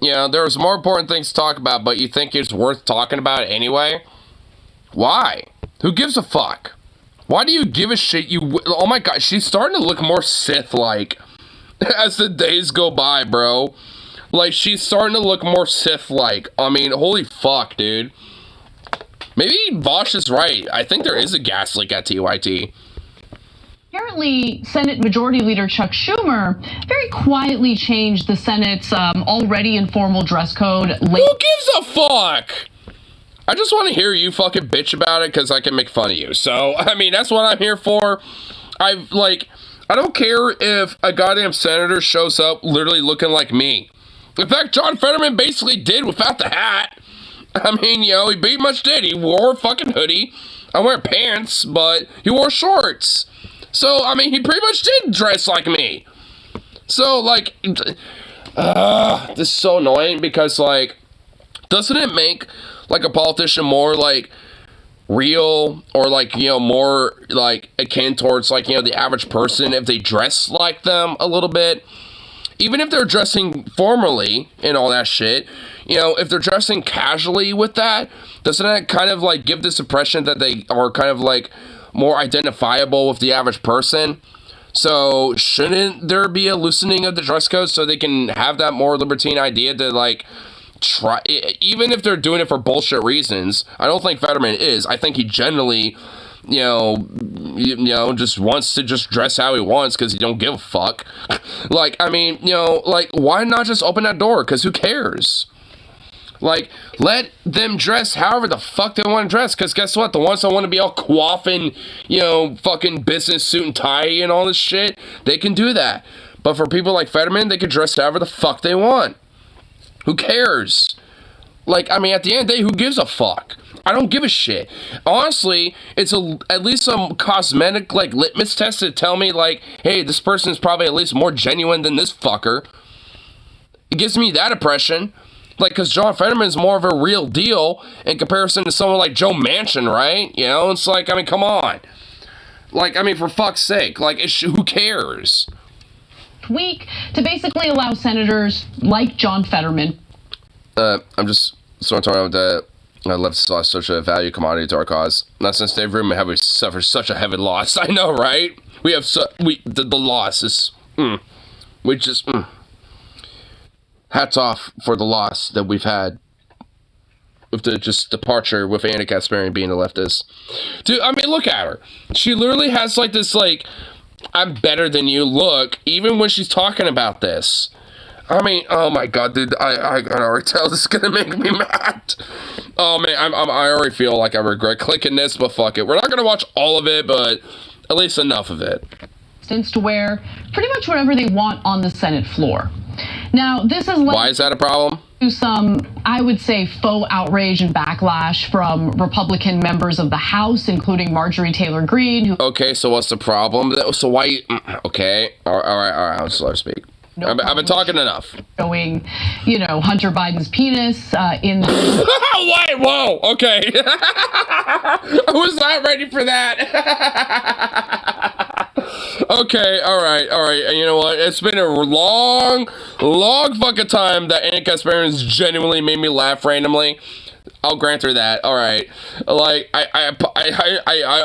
you know, there's more important things to talk about, but you think it's worth talking about anyway? Why? Who gives a fuck? Why do you give a shit? Oh my god, she's starting to look more Sith-like as the days go by, bro. Like, she's starting to look more Sith-like. I mean, holy fuck, dude. Maybe Vosh is right. I think there is a gas leak at TYT. Apparently, Senate Majority Leader Chuck Schumer very quietly changed the Senate's already informal dress code. Who gives a fuck? I just want to hear you fucking bitch about it because I can make fun of you. So, I mean, that's what I'm here for. I don't care if a goddamn senator shows up literally looking like me. In fact, John Fetterman basically did without the hat. I mean, you know, he pretty much did. He wore a fucking hoodie. I wear pants, but he wore shorts. So, I mean, he pretty much did dress like me. So, like, this is so annoying because, like, doesn't it make, like, a politician more, like, real or, like, you know, more, like, akin towards, like, you know, the average person if they dress like them a little bit? Even if they're dressing formally and all that shit, you know, if they're dressing casually with that, doesn't that kind of, like, give this impression that they are kind of, like, more identifiable with the average person? So, shouldn't there be a loosening of the dress code so they can have that more libertine idea to, like, try, even if they're doing it for bullshit reasons? I don't think Fetterman is. I think he generally, you know, just wants to just dress how he wants because he don't give a fuck. Like, I mean, you know, like, why not just open that door? Because who cares? Like, let them dress however the fuck they want to dress. Because guess what? The ones that want to be all coiffing, you know, fucking business suit and tie and all this shit, they can do that. But for people like Fetterman, they can dress however the fuck they want. Who cares? Like, I mean, at the end of the day, who gives a fuck? I don't give a shit. Honestly, it's at least some cosmetic, like, litmus test to tell me, like, hey, this person is probably at least more genuine than this fucker. It gives me that impression. Like, because John Fetterman's more of a real deal in comparison to someone like Joe Manchin, right? You know, it's like, I mean, come on. Like, I mean, for fuck's sake. Like, who cares? Week to basically allow senators like John Fetterman. I'm just sort of talking about the left lost such a value commodity to our cause. Not since Dave Rubin have we suffered such a heavy loss. I know, right? We have the loss is we just hats off for the loss that we've had with the just departure with Anna Kasparian being a leftist. Dude, I mean, look at her. She literally has like this like I'm better than you look even when she's talking about this. I mean, oh my god, dude, I can already tell this is gonna make me mad. Oh man, I already feel like I regret clicking this, but fuck it. We're not gonna watch all of it, but at least enough of it. To wear pretty much whatever they want on the Senate floor. Now, this is why is that a problem? To some, I would say, faux outrage and backlash from Republican members of the House, including Marjorie Taylor Greene. Okay, so what's the problem? So why? Okay, all right. I'll just let her speak. I've been talking enough. Showing, you know, Hunter Biden's penis in the... Wait, whoa, okay. I was not ready for that. Okay, all right. And you know what? It's been a long fucking time that Anna Kasparian's genuinely made me laugh randomly. I'll grant her that. All right, like I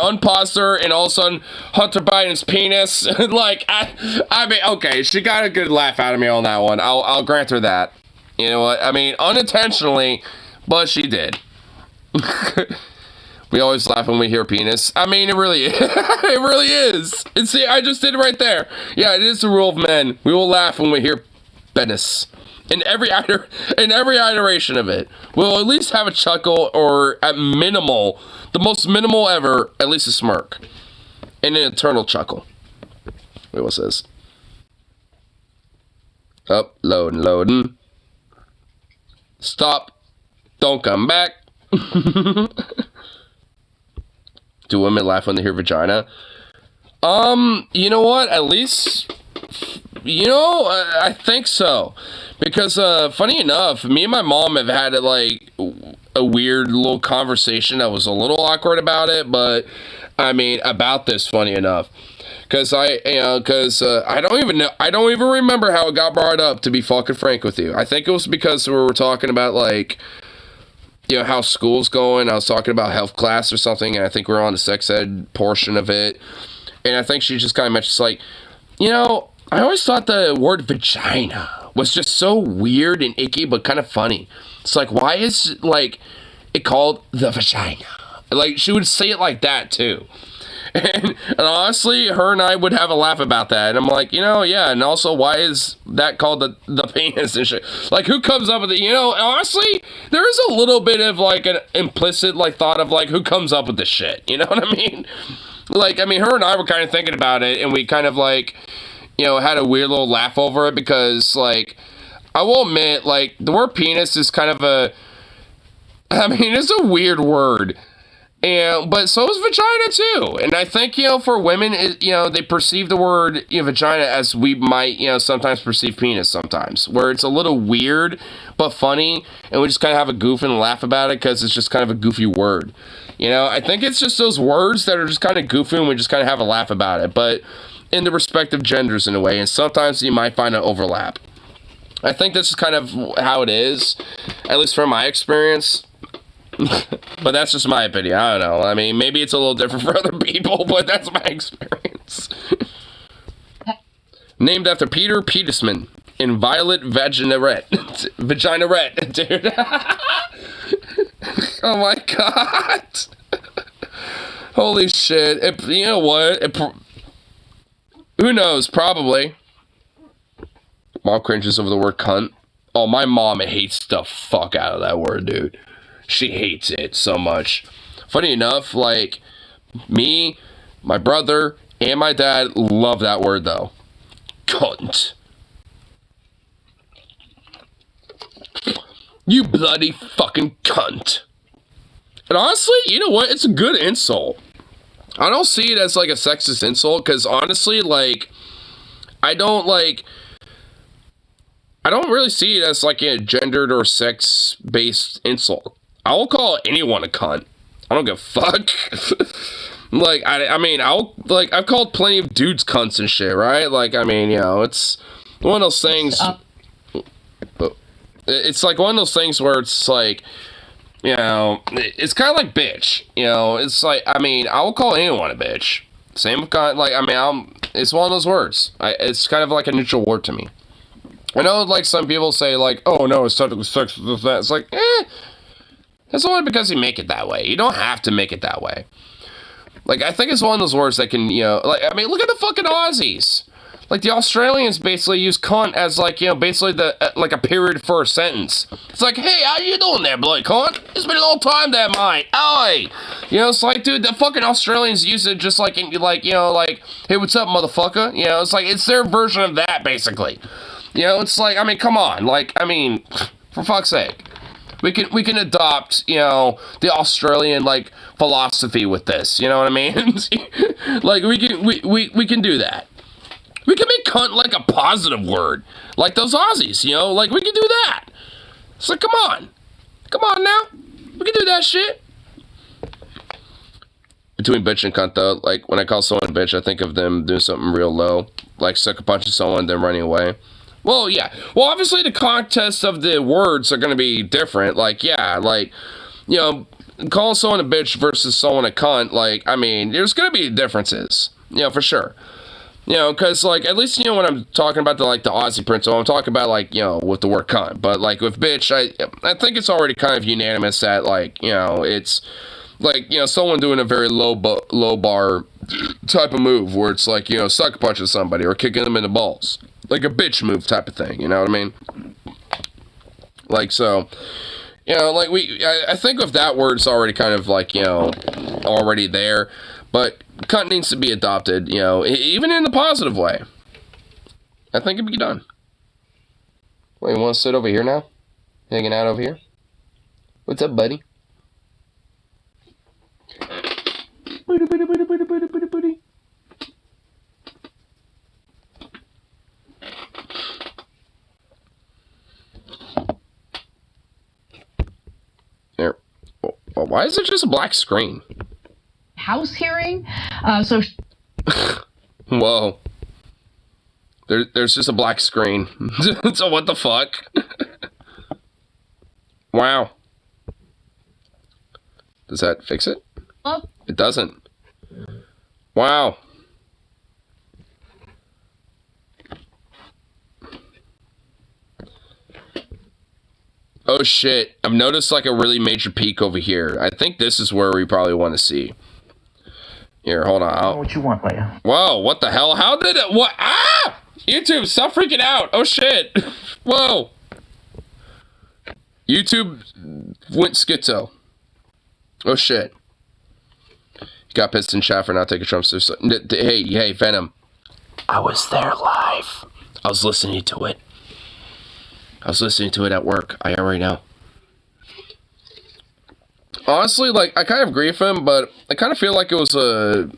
unpaused her, and all of a sudden Hunter Biden's penis. Like I mean, okay, she got a good laugh out of me on that one. I'll grant her that. You know what? I mean, unintentionally, but she did. We always laugh when we hear penis. I mean, it really is. And see, I just did it right there. Yeah, it is the rule of men. We will laugh when we hear penis. In every iteration of it, we'll at least have a chuckle, or at minimal, the most minimal ever, at least a smirk, and an eternal chuckle. Wait, what's this? Up, loading. Stop. Don't come back. Do women laugh when they hear vagina? You know what? At least, you know, I think so. Because, funny enough, me and my mom have had, like, a weird little conversation that was a little awkward about it, but, I mean, about this, funny enough. Because I don't even know, I don't even remember how it got brought up, to be fucking frank with you. I think it was because we were talking about, like, you know, how school's going. I was talking about health class or something, and I think we're on the sex ed portion of it. And I think she just kind of mentioned, like, you know, I always thought the word vagina was just so weird and icky, but kind of funny. It's like, why is, like, it called the vagina? Like, she would say it like that, too. And honestly, her and I would have a laugh about that. And I'm like, you know, yeah, and also, why is that called the penis and shit? Like, who comes up with it? You know, honestly, there is a little bit of, like, an implicit, like, thought of, like, who comes up with this shit? You know what I mean? Like, I mean, her and I were kind of thinking about it, and we kind of, like, you know, had a weird little laugh over it because, like, I will admit, like, the word penis is kind of I mean, it's a weird word. But so is vagina too. And I think, you know, for women, you know, they perceive the word, you know, vagina as we might, you know, sometimes perceive penis sometimes, where it's a little weird but funny, and we just kind of have a goof and laugh about it because it's just kind of a goofy word. You know, I think it's just those words that are just kind of goofy, and we just kind of have a laugh about it, but in the respective genders in a way, and sometimes you might find an overlap. I think this is kind of how it is, at least from my experience. But that's just my opinion. I don't know. I mean, maybe it's a little different for other people, but that's my experience. Named after Peter Petersman in Violet Vaginarette. Vaginarette, dude. Oh my god. Holy shit. You know what? Who knows? Probably. Mom cringes over the word cunt. Oh, my mom hates the fuck out of that word, dude. She hates it so much. Funny enough, like, me, my brother, and my dad love that word, though. Cunt. You bloody fucking cunt. And honestly, you know what? It's a good insult. I don't see it as, like, a sexist insult, because honestly, like, I don't really see it as, like, a gendered or sex-based insult. I will call anyone a cunt. I don't give a fuck. Like, I mean, I've called plenty of dudes cunts and shit, right? Like, I mean, you know, it's one of those things. It's like one of those things where it's like, you know, it's kind of like bitch. You know, it's like, I mean, I will call anyone a bitch. Same with cunt. Like, I mean, it's one of those words. It's kind of like a neutral word to me. I know, like, some people say, like, oh no, it's technically sexist with that. It's like, that's only because you make it that way. You don't have to make it that way. Like, I think it's one of those words that can, you know, like, I mean, look at the fucking Aussies. Like, the Australians basically use cunt as, like, you know, basically like a period for a sentence. It's like, hey, how you doing there, bloody cunt? It's been a long time there, mate. Oi! You know, it's like, dude, the fucking Australians use it just like, you know, like, hey, what's up, motherfucker? You know, it's like, it's their version of that, basically. You know, it's like, I mean, come on. Like, I mean, for fuck's sake. We can adopt, you know, the Australian, like, philosophy with this. You know what I mean? Like, we can do that. We can make cunt, like, a positive word. Like those Aussies, you know? Like, we can do that. It's like, come on. Come on now. We can do that shit. Between bitch and cunt, though, like, when I call someone a bitch, I think of them doing something real low. Like, sucker punching someone, then running away. Well, yeah. Well, obviously, the context of the words are going to be different. Like, yeah, like, you know, calling someone a bitch versus someone a cunt, like, I mean, there's going to be differences. You know, for sure. You know, because, like, at least, you know, when I'm talking about the Aussie principle, I'm talking about, like, you know, with the word cunt. But, like, with bitch, I think it's already kind of unanimous that, like, you know, it's, like, you know, someone doing a very low bar type of move where it's, like, you know, sucker punching somebody or kicking them in the balls. Like a bitch move type of thing, you know what I mean? Like, so, you know, like, I think if that word's already kind of, like, you know, already there, but cunt needs to be adopted, you know, even in the positive way. I think it'd be done. Wait, you want to sit over here now? Hanging out over here? What's up, buddy? Buddy. There. Well, why is it just a black screen? House hearing. Whoa. There's just a black screen. So what the fuck? Wow. Does that fix it? Hello? It doesn't. Wow. Oh shit, I've noticed like a really major peak over here. I think this is where we probably want to see. Here, hold on. What you want, Leia? Whoa, what the hell? How did it? What? Ah! YouTube, stop freaking out. Oh shit. Whoa. YouTube went schizo. Oh shit. Got pissed in chat for not taking Trump seriously. Hey, Venom. I was there live. I was listening to it. I was listening to it at work. I already know. Honestly, like, I kind of agree with him, but I kind of feel like it was a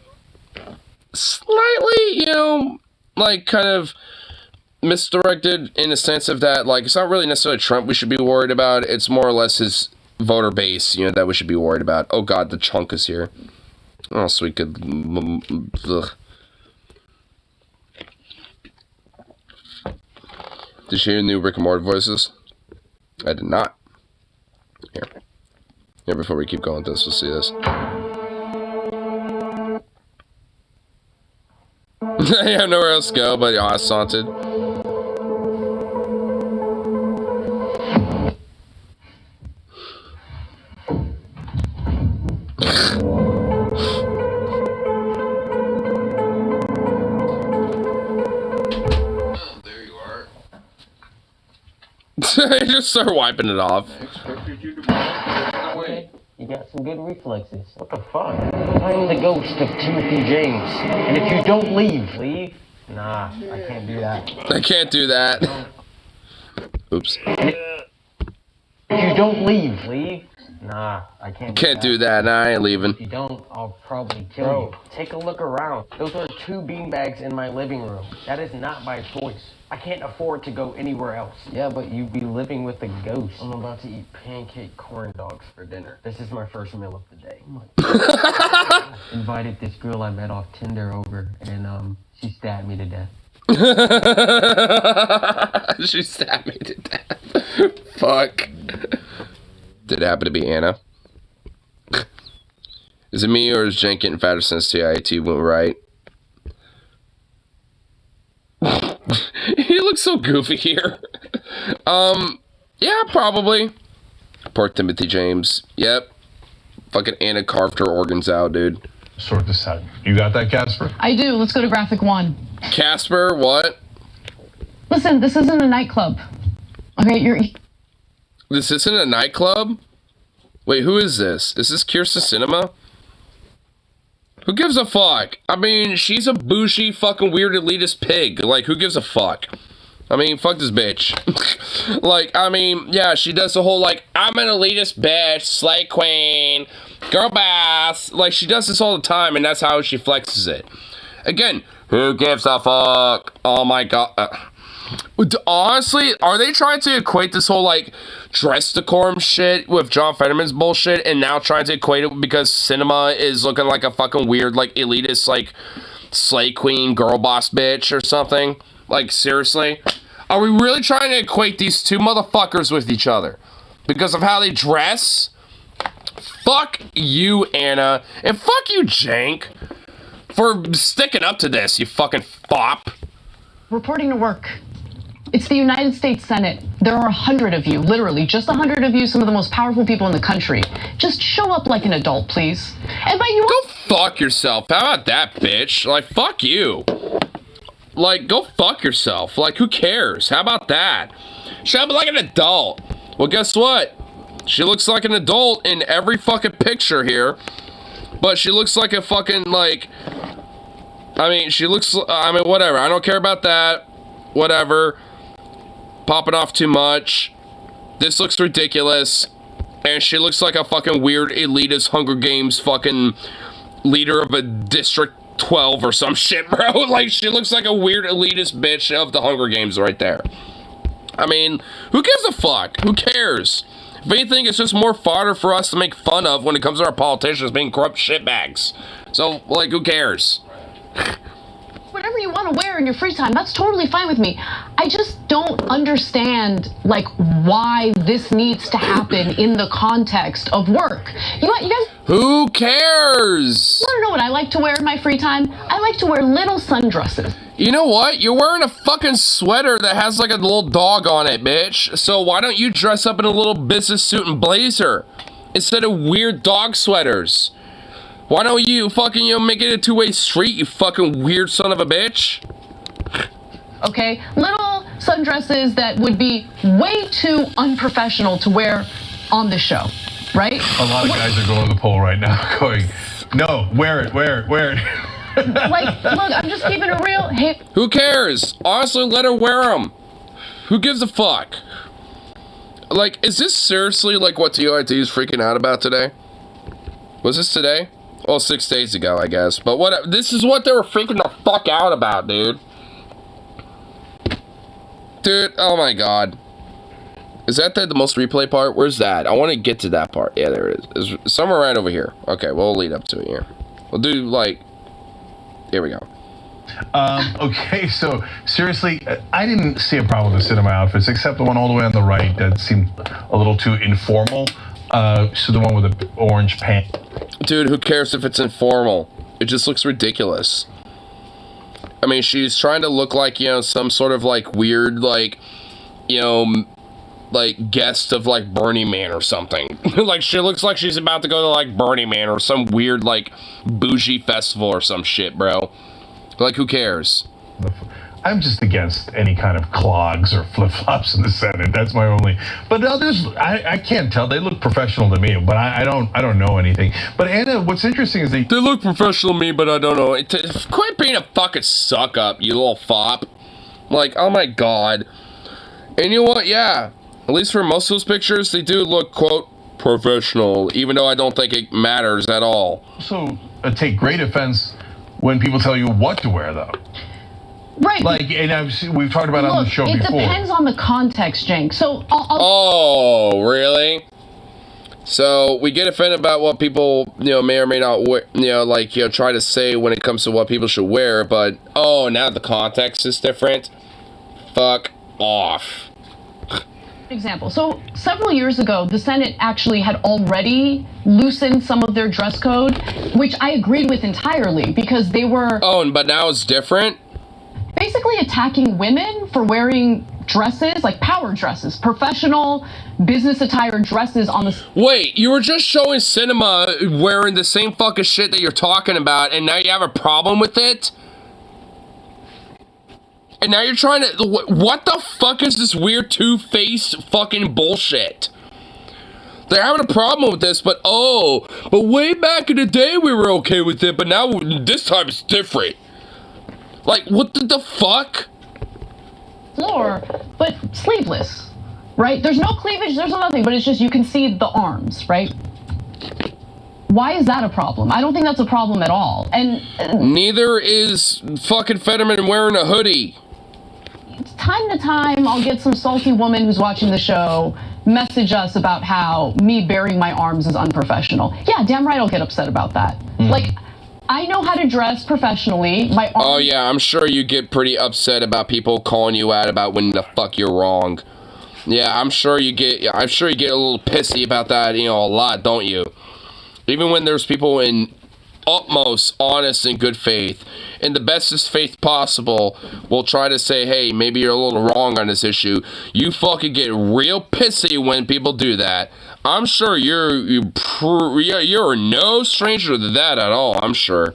slightly, you know, like, kind of misdirected in the sense of that, like, it's not really necessarily Trump we should be worried about. It's more or less his voter base, you know, that we should be worried about. Oh, God, the chunk is here. Oh, so we could... Ugh. Did you hear new Rick and Morty voices? I did not. Here. Here, before we keep going with this, we'll see this. I have nowhere else to go, but yeah, I saunted. I just start wiping it off. You got some good reflexes. What the fuck? I'm the ghost of Timothy James. And if you don't leave? Nah, I can't do that. I can't do that. Oops. If you don't leave? Nah, I can't do that. Nah, I ain't leaving. If you don't, I'll probably kill you. Take a look around. Those are 2 beanbags in my living room. That is not by choice. I can't afford to go anywhere else. Yeah, but you'd be living with a ghost. I'm about to eat pancake corn dogs for dinner. This is my first meal of the day. Invited this girl I met off Tinder over, and she stabbed me to death. She stabbed me to death. Fuck. Did it happen to be Anna? Is it me or is Jen getting fatter since TIAT went right? He looks so goofy here. Yeah, probably. Poor Timothy James. Yep. Fucking Anna carved her organs out, dude. Sort this out. You got that, Casper? I do. Let's go to graphic 1. Casper, what? Listen, this isn't a nightclub. Okay, This isn't a nightclub? Wait, who is this? Is this Kirsten Cinema? Who gives a fuck? I mean, she's a bougie, fucking weird elitist pig. Like, who gives a fuck? I mean, fuck this bitch. Like, I mean, yeah, she does the whole, like, I'm an elitist bitch, slay queen, girl boss. Like, she does this all the time, and that's how she flexes it. Again, who gives a fuck? Oh my god. Honestly, are they trying to equate this whole, like, dress decorum shit with John Fetterman's bullshit and now trying to equate it because Cinema is looking like a fucking weird, like, elitist, like, slay queen girl boss bitch or something? Like, seriously? Are we really trying to equate these two motherfuckers with each other because of how they dress? Fuck you, Anna. And fuck you, Jank, for sticking up to this, you fucking fop. reporting to work. It's the United States Senate. There are 100 of you, literally, just 100 of you, some of the most powerful people in the country. Just show up like an adult, please. And by you... Go fuck yourself. How about that, bitch? Like, fuck you. Like, go fuck yourself. Like, who cares? How about that? Show up like an adult. Well, guess what? She looks like an adult in every fucking picture here. But she looks like a fucking, like... I mean, she looks... I mean, whatever. I don't care about that. Whatever. Popping off too much. This looks ridiculous. And she looks like a fucking weird elitist Hunger Games fucking leader of a District 12 or some shit, bro. Like, she looks like a weird elitist bitch of the Hunger Games right there. I mean, who gives a fuck? Who cares? If anything, it's just more fodder for us to make fun of when it comes to our politicians being corrupt shitbags. So, like, who cares? Whatever you want to wear in your free time, that's totally fine with me. I just don't understand, like, why this needs to happen in the context of work. You guys... Who cares? You wanna know what I like to wear in my free time? I like to wear little sundresses. You know what? You're wearing a fucking sweater that has like a little dog on it, bitch. So why don't you dress up in a little business suit and blazer instead of weird dog sweaters? Why don't you fucking, make it a two-way street, you fucking weird son of a bitch? Okay, little sundresses that would be way too unprofessional to wear on the show, right? A lot of guys are going to the poll right now going, no, wear it. Like, look, I'm just keeping it real. Hey, who cares? Honestly, let her wear them. Who gives a fuck? Like, is this seriously like what TIT is freaking out about today? Was this today? Well, 6 days ago, I guess. But what? This is what they were freaking the fuck out about, dude. Dude, oh my god. Is that the most replay part? Where's that? I want to get to that part. Yeah, there it is. It's somewhere right over here. Okay, we'll lead up to it here. We'll do, like... Here we go. Okay, so seriously, I didn't see a problem with the cinema outfits, except the one all the way on the right that seemed a little too informal. So the one with the orange pants. Dude, who cares if it's informal? It just looks ridiculous. I mean, she's trying to look like, some sort of, like, weird, like, like, guest of, like, Burning Man or something. Like, she looks like she's about to go to, like, Burning Man or some weird, like, bougie festival or some shit, bro. Like, who cares? I'm just against any kind of clogs or flip-flops in the Senate. That's my only. But others, I can't tell. They look professional to me, but I don't know anything. But Anna, what's interesting is they look professional to me, but I don't know. Quit being a fucking suck up, you little fop. Like, oh my god. And you know what? Yeah, at least for most of those pictures, they do look, quote, professional, even though I don't think it matters at all. So take great offense when people tell you what to wear, though. Right. Like, and we've talked about it on the show before. It depends on the context, Jenk. So, Oh, really? So, we get offended about what people, may or may not wear, try to say when it comes to what people should wear, but, oh, now the context is different? Fuck off. Example. So, several years ago, the Senate actually had already loosened some of their dress code, which I agreed with entirely, because they were... Oh, but now it's different? Basically attacking women for wearing dresses, like power dresses, professional business attire dresses on the... Wait, you were just showing Cinema wearing the same fucking shit that you're talking about, and now you have a problem with it? And now you're trying to... What the fuck is this weird two-faced fucking bullshit? They're having a problem with this, but way back in the day we were okay with it, but now this time it's different. Like, what the fuck? Floor, but sleeveless, right? There's no cleavage, there's no nothing, but it's just you can see the arms, right? Why is that a problem? I don't think that's a problem at all. And neither is fucking Fetterman wearing a hoodie. Time to time, I'll get some salty woman who's watching the show message us about how me baring my arms is unprofessional. Yeah, damn right I'll get upset about that. Like, I know how to dress professionally. My arms... Oh yeah, I'm sure you get pretty upset about people calling you out about when the fuck you're wrong. Yeah, I'm sure you get a little pissy about that, a lot, don't you? Even when there's people in utmost honest and good faith, in the bestest faith possible, will try to say, hey, maybe you're a little wrong on this issue. You fucking get real pissy when people do that. I'm sure you're no stranger to that at all, I'm sure.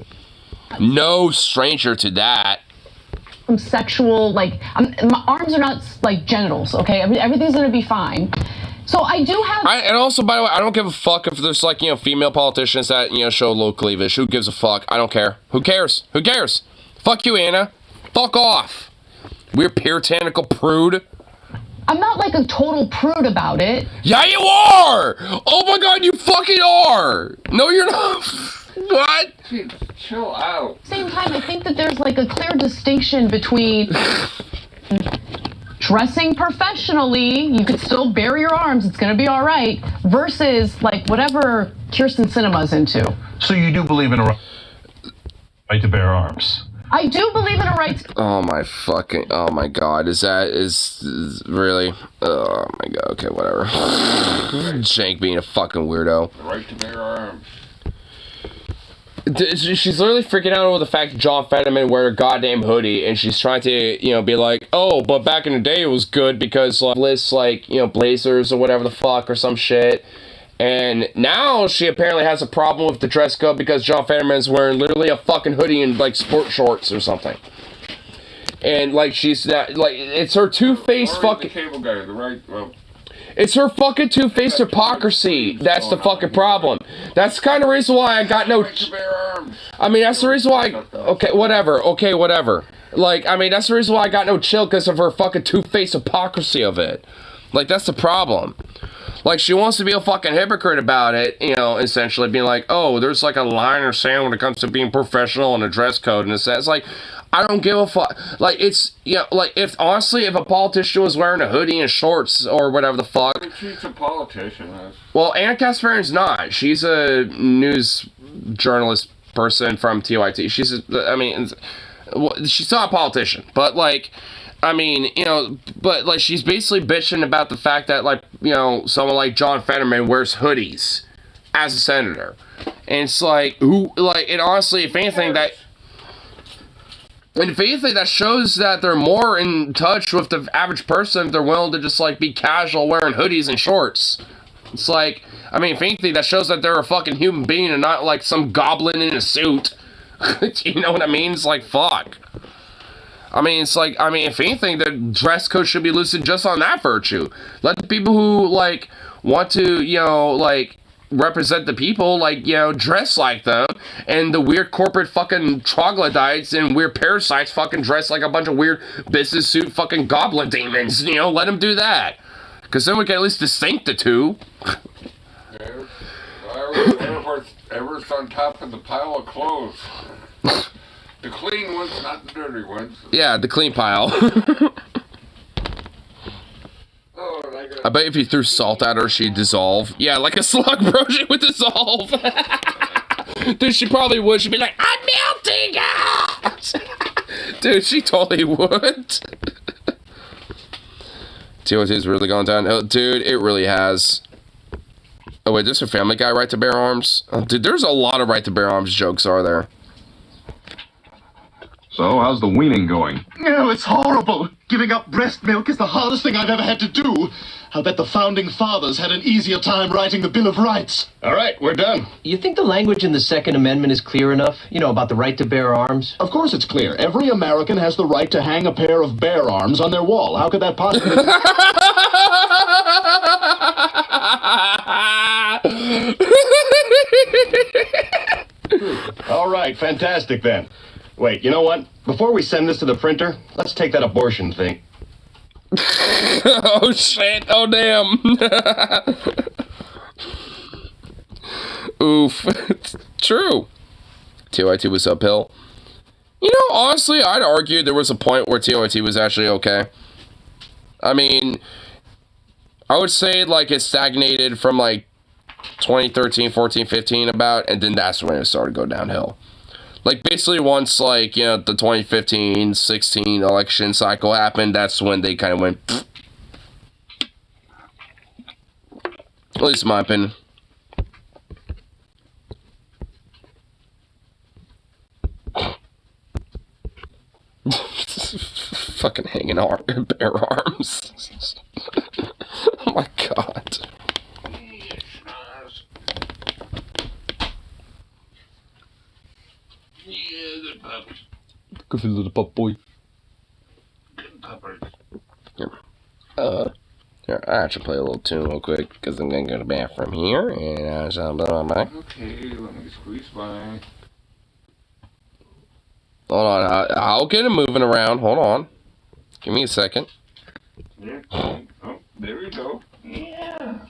No stranger to that. I'm sexual, like, my arms are not, like, genitals, okay? Everything's gonna be fine. So I do have... And also, by the way, I don't give a fuck if there's, like, female politicians that, show low cleavage. Who gives a fuck? I don't care. Who cares? Who cares? Fuck you, Anna. Fuck off. Weird puritanical prude. I'm not like a total prude about it. Yeah, you are! Oh my god, you fucking are! No, you're not. What? Dude, chill out. Same time, I think that there's like a clear distinction between dressing professionally, you could still bare your arms, it's gonna be all right, versus like whatever Kirsten Cinema's into. So you do believe in a right to bear arms? I do believe in a right to... Oh my god, is really? Oh my god, okay, whatever. Shank being a fucking weirdo. The right to bear arms. She's literally freaking out over the fact that John Fetterman wear a goddamn hoodie, and she's trying to, you know, be like, oh, but back in the day it was good because, like, lists, like, you know, Blazers or whatever the fuck or some shit. And now she apparently has a problem with the dress code because John Fetterman's wearing literally a fucking hoodie and, like, sport shorts or something. And, like, she's not, like, it's her two-faced fucking... The cable guy, the right... It's her fucking two-faced hypocrisy. That's the fucking problem. That's the kind of reason why I got no... I mean, that's the reason why... Okay, whatever. Like, I mean, that's the reason why I got no chill, because of her fucking two-faced hypocrisy of it. Like, that's the problem. Like, she wants to be a fucking hypocrite about it, you know, essentially being like, oh, there's like a line or sand when it comes to being professional and a dress code and it's like, I don't give a fuck. Like, it's, you know, like, if, honestly, if a politician was wearing a hoodie and shorts or whatever the fuck. She's a politician. Well, Anna Kasparian's not. She's a news journalist person from TYT. She's not a politician, but, like, I mean, you know, but, like, she's basically bitching about the fact that, like, you know, someone like John Fetterman wears hoodies as a senator. And it's like, and honestly, if anything, that shows that they're more in touch with the average person if they're willing to just, like, be casual wearing hoodies and shorts. It's like, I mean, if anything, that shows that they're a fucking human being and not, like, some goblin in a suit. You know what I mean? It's like, fuck. I mean, it's like, I mean, if anything, the dress code should be loosened just on that virtue. Let the people who, like, want to, you know, like, represent the people, like, you know, dress like them, and the weird corporate fucking troglodytes and weird parasites fucking dress like a bunch of weird business suit fucking goblin demons, you know, let them do that. Because then we can at least distinct the two. Ever's on top of the pile of clothes. The clean ones, not the dirty ones. Yeah, the clean pile. I bet if you threw salt at her, she'd dissolve. Yeah, like a slug, bro, she would dissolve. Dude, she probably would. She'd be like, I'm melting! Dude, she totally would. TOT's really gone down. Oh, dude, it really has. Oh, wait, there's a Family Guy right to bear arms? Oh, dude, there's a lot of right to bear arms jokes, are there? So, how's the weaning going? No, it's horrible. Giving up breast milk is the hardest thing I've ever had to do. I'll bet the founding fathers had an easier time writing the Bill of Rights. All right, we're done. You think the language in the Second Amendment is clear enough? You know, about the right to bear arms? Of course it's clear. Every American has the right to hang a pair of bear arms on their wall. How could that possibly be? All right, fantastic then. Wait, you know what? Before we send this to the printer, let's take that abortion thing. Oh shit, oh damn. Oof. It's true. TYT was uphill. You know, honestly, I'd argue there was a point where TYT was actually okay. I mean, I would say, like, it stagnated from, like, 2013, 14, 15 about, and then that's when it started to go downhill. Like, basically once, like, you know, the 2015-16 election cycle happened, that's when they kind of went, pfft. At least in my opinion. Fucking hanging bare arms. Oh my god. Good for the little pup boy. Here. Here, I actually play a little tune real quick because I'm gonna go to the bathroom here and okay, let me squeeze by. Hold on, I'll get him moving around. Hold on. Give me a second. Yeah. Oh, there we go. Yeah.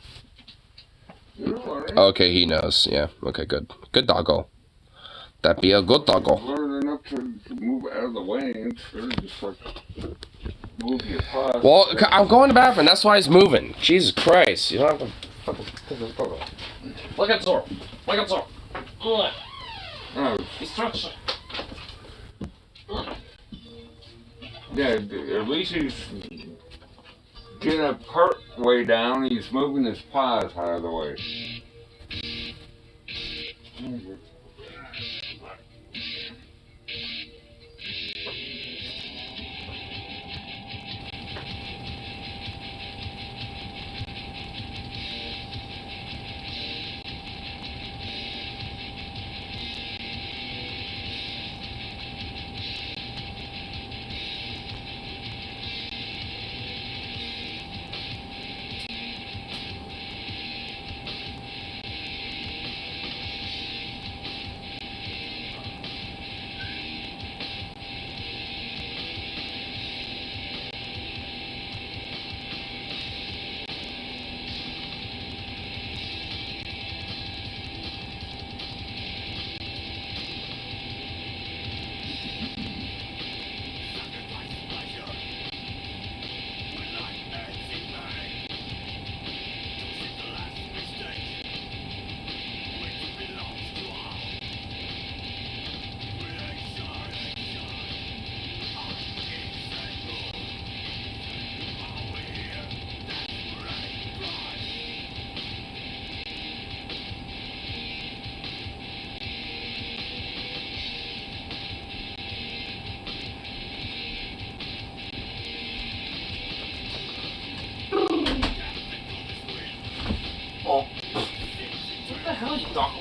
Okay, he knows. Yeah. Okay, good. Good doggo. That'd be a good doggo. Learn enough to move out of the way instead of just like move your paws. Well, I'm going to the bathroom. That's why he's moving. Jesus Christ. You don't have to fucking look at Zor. Look at Zor. Oh. He's stretching. Yeah, at least he's getting a part way down. He's moving his paws out of the way.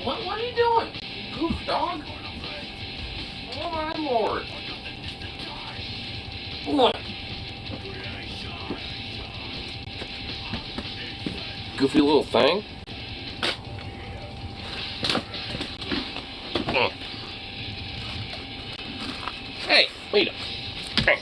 What are you doing? Goof dog? Oh my lord. What? Goofy little thing? Hey, wait up. Hey.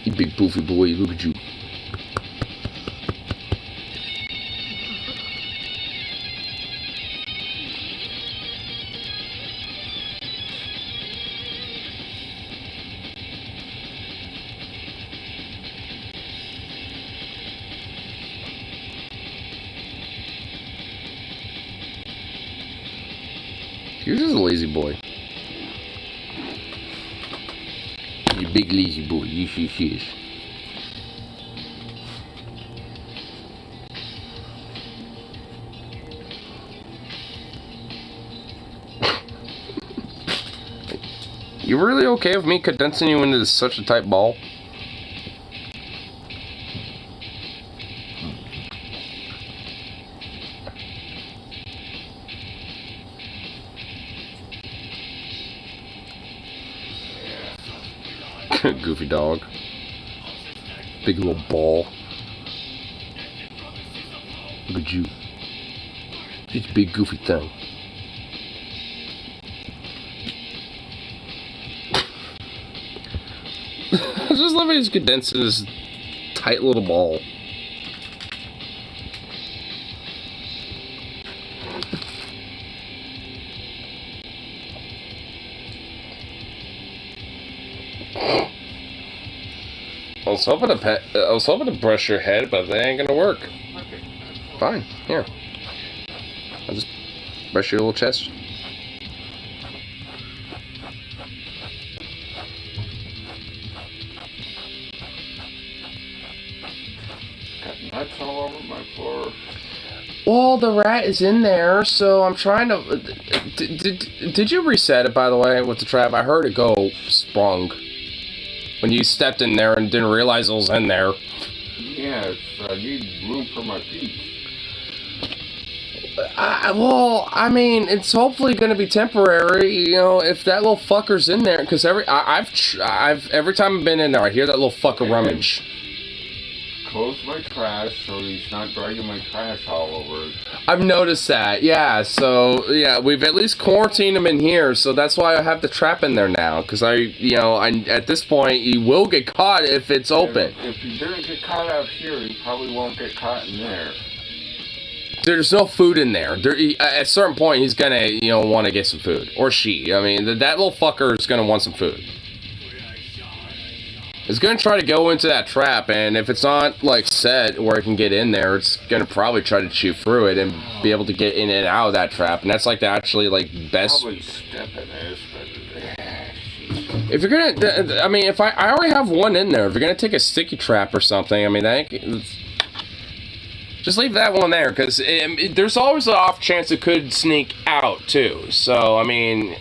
You big poofy boy, look at you. You're just a lazy boy. You big lazy boy. Yes. You really okay with me condensing you into such a tight ball? Goofy dog. Big little ball. Look at you. Just a big goofy thing. Just let me just condense in this tight little ball. I was hoping to brush your head, but that ain't gonna work. Fine, here. I'll just brush your little chest. Got nuts all over my floor. Well, the rat is in there, so I'm trying to... Did you reset it, by the way, with the trap? I heard it go sprung when you stepped in there and didn't realize it was in there. Yeah, I need room for my feet. Well, I mean, it's hopefully going to be temporary, you know, if that little fucker's in there, because every time I've been in there, I hear that little fucker rummage. Close my trash so he's not dragging my trash all over it. I've noticed that, yeah, so, yeah, we've at least quarantined him in here, so that's why I have the trap in there now, because at this point, he will get caught if it's open. If he didn't get caught out here, he probably won't get caught in there. There's no food in there. At a certain point, he's gonna, want to get some food. Or she. I mean, that little fucker is gonna want some food. It's going to try to go into that trap, and if it's not, like, set where it can get in there, it's going to probably try to chew through it and be able to get in and out of that trap, and that's, like, the actually, like, best... Probably step in this, but... If you're going to... I mean, if I already have one in there. If you're going to take a sticky trap or something, I mean, just leave that one there, because there's always an off chance it could sneak out, too. So, I mean...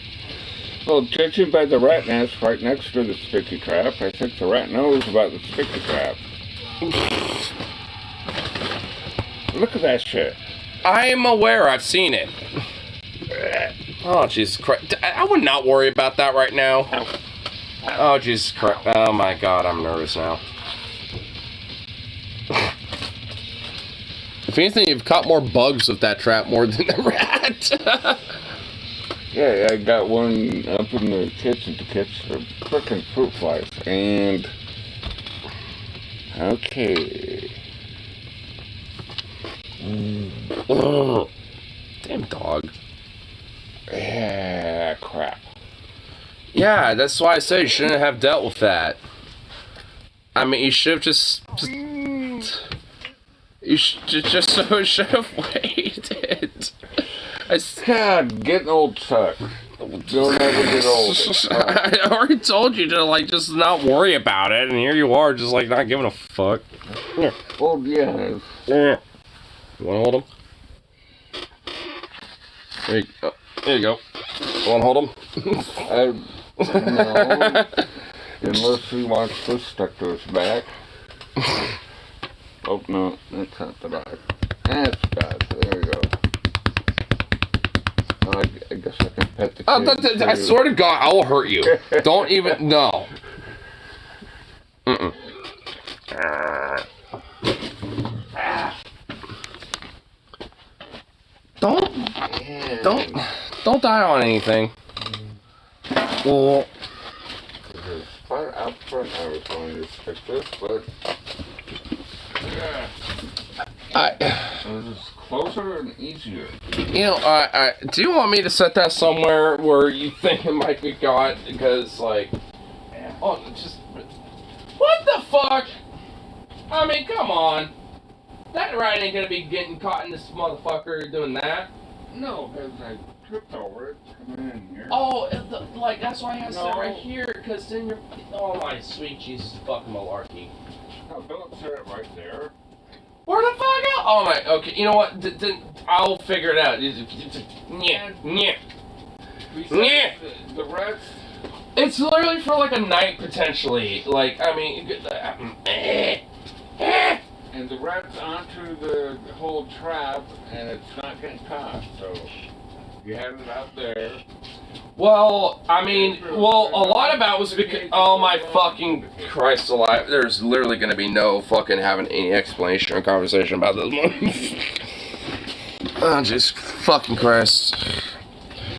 Well, judging by the rat nest right next to the sticky trap, I think the rat knows about the sticky trap. Look at that shit. I'm aware. I've seen it. Oh, Jesus Christ. I would not worry about that right now. Oh, Jesus Christ. Oh, my God. I'm nervous now. If anything, you've caught more bugs with that trap more than the rat. Yeah, I got one up in the kitchen to catch the frickin' fruit flies, and... Okay... Oh, damn dog. Yeah, crap. Yeah, that's why I said you shouldn't have dealt with that. I mean, you should have just you should have waited. God, getting old sucks. You'll never get old. I already told you to, like, just not worry about it, and here you are, just, like, not giving a fuck. Here. Well, yeah. Yeah. You wanna hold him? There you go. There you go. You wanna hold him? No. Unless he wants this stuck to his back. Oh, no. That's not the dog. That's God. There we go. I guess I can pet the kid. I swear to God, I will hurt you. Don't even... No. Mm-mm. Don't die on anything. Well... Right out front I was going to stick this, but... It was closer and easier. You know, do you want me to set that somewhere where you think it might be got? Because, like... Oh, just... What the fuck? I mean, come on. That rat ain't gonna be getting caught in this motherfucker doing that. No, because I tripped over it coming in here. Oh, like, that's why I have to sit right here, because then you're... Oh, my sweet Jesus fucking malarkey. No, don't set it right there. Where the fuck out? Oh, my... Okay, you know what? Then I'll figure it out. Yeah. The rats... It's literally for, like, a night, potentially. Like, I mean... And the rat's onto the whole trap, and it's not getting caught, so you had it out there. Well, I mean, a lot of that was because... Oh my fucking Christ alive. There's literally going to be no fucking having any explanation or conversation about this one. Oh, Jesus fucking Christ.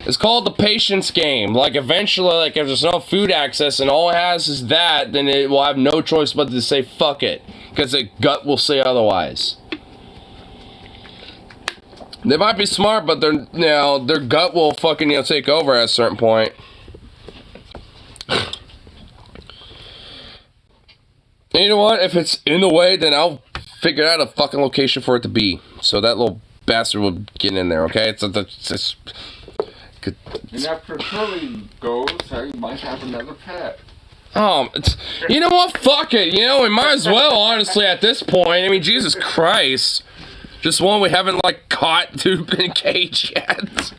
It's called the patience game. Like, eventually, like, if there's no food access and all it has is that, then it will have no choice but to say fuck it. Because the gut will say otherwise. They might be smart, but their gut will fucking, take over at a certain point. And you know what? If it's in the way, then I'll figure out a fucking location for it to be. So that little bastard will get in there, okay? It's and after Curly goes, I might have another pet. You know what? Fuck it. You know, we might as well, honestly, at this point. I mean, Jesus Christ. Just one we haven't, like, caught to in a cage yet.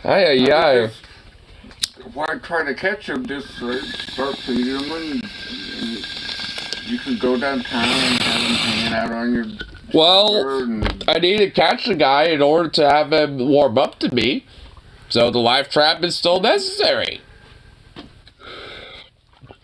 Aye. Why try to catch him? Just start feeding him, and you can go downtown and have him hanging out on your... Well, I need to catch the guy in order to have him warm up to me. So the live trap is still necessary.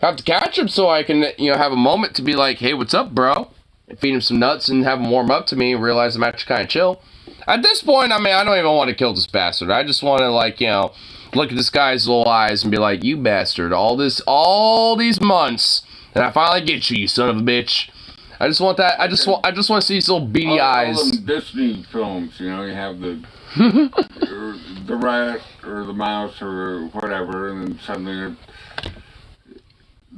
I have to catch him so I can, have a moment to be like, hey, what's up, bro? And feed him some nuts and have him warm up to me and realize I'm actually kind of chill. At this point, I mean, I don't even want to kill this bastard. I just want to, like, look at this guy's little eyes and be like, you bastard, all these months, and I finally get you, you son of a bitch. I just want that. I just want to see these little beady eyes. All them Disney films, you have the rat or the mouse or whatever, and then suddenly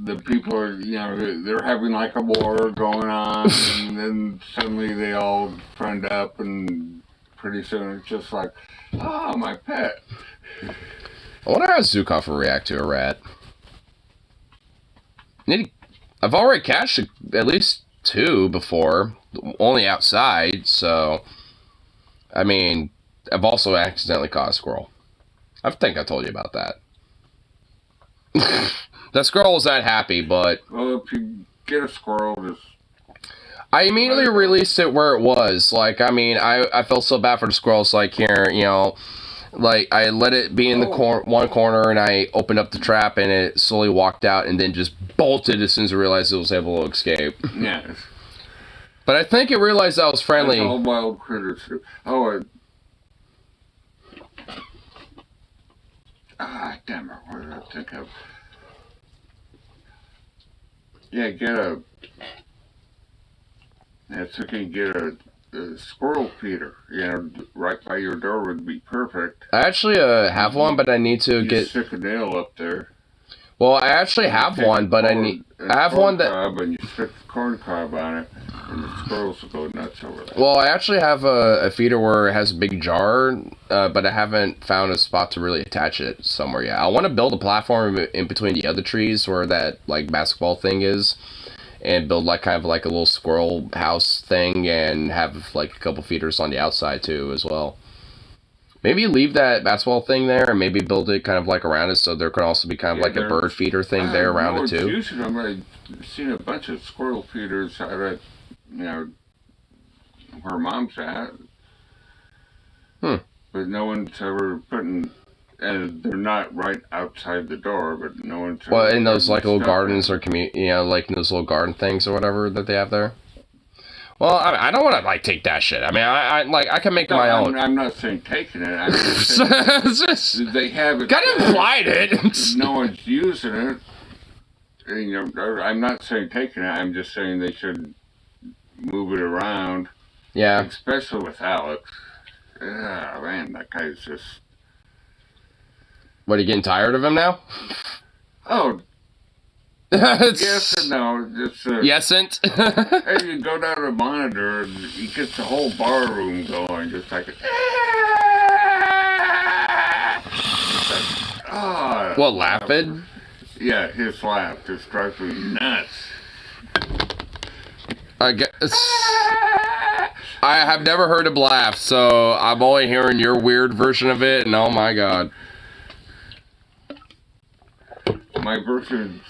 the people are, you know, they're having like a war going on, and then suddenly they all friend up, and pretty soon it's just like, oh, my pet. I wonder how Zukov will react to a rat. I've already catched at least 2 before, only outside, so... I mean, I've also accidentally caught a squirrel. I think I told you about that. That squirrel was not happy, but... Well, if you get a squirrel, just... I immediately released it where it was. Like, I mean, I felt so bad for the squirrels, like, here, you know... Like, I let it be in the one corner, and I opened up the trap, and it slowly walked out, and then just bolted as soon as I realized it was able to escape. Yes. But I think it realized I was friendly. That's all wild critters. Oh, damn it, what did I think of? Yeah, if you can get a squirrel feeder, you know, right by your door would be perfect. I actually have one, but I need to get... stick a nail up there. Well, I actually have one, but I have one that... And you stick the corn cob on it, and the squirrels will go nuts over that. Well, I actually have a feeder where it has a big jar, but I haven't found a spot to really attach it somewhere yet. I want to build a platform in between the other trees where that, like, basketball thing is, and build, like, kind of like a little squirrel house thing, and have, like, a couple feeders on the outside, too, as well. Maybe leave that basketball thing there, and maybe build it kind of like around it, so there could also be kind of like a bird feeder thing there around it too. Using them. I've seen a bunch of squirrel feeders out at, you know, where Mom's at. But no one's ever putting, and they're not right outside the door, but no one's. Well, in those like little gardens or you know, like those little garden things or whatever that they have there. Well, I don't want to, like, take that shit. I mean, I can make my own. I'm not saying taking it. I'm just saying they have it. Kind of implied it. No one's using it. And, you know, I'm not saying taking it. I'm just saying they should move it around. Yeah. Especially with Alex. Ah, man, that guy's just... What, are you getting tired of him now? Oh, yes and no. Just, Yesn't. Hey, you go down to the monitor and he gets the whole bar room going, just like what, laughing? Yeah, his laugh just drives me nuts. I guess I have never heard him laugh, so I'm only hearing your weird version of it, and oh my god. My version's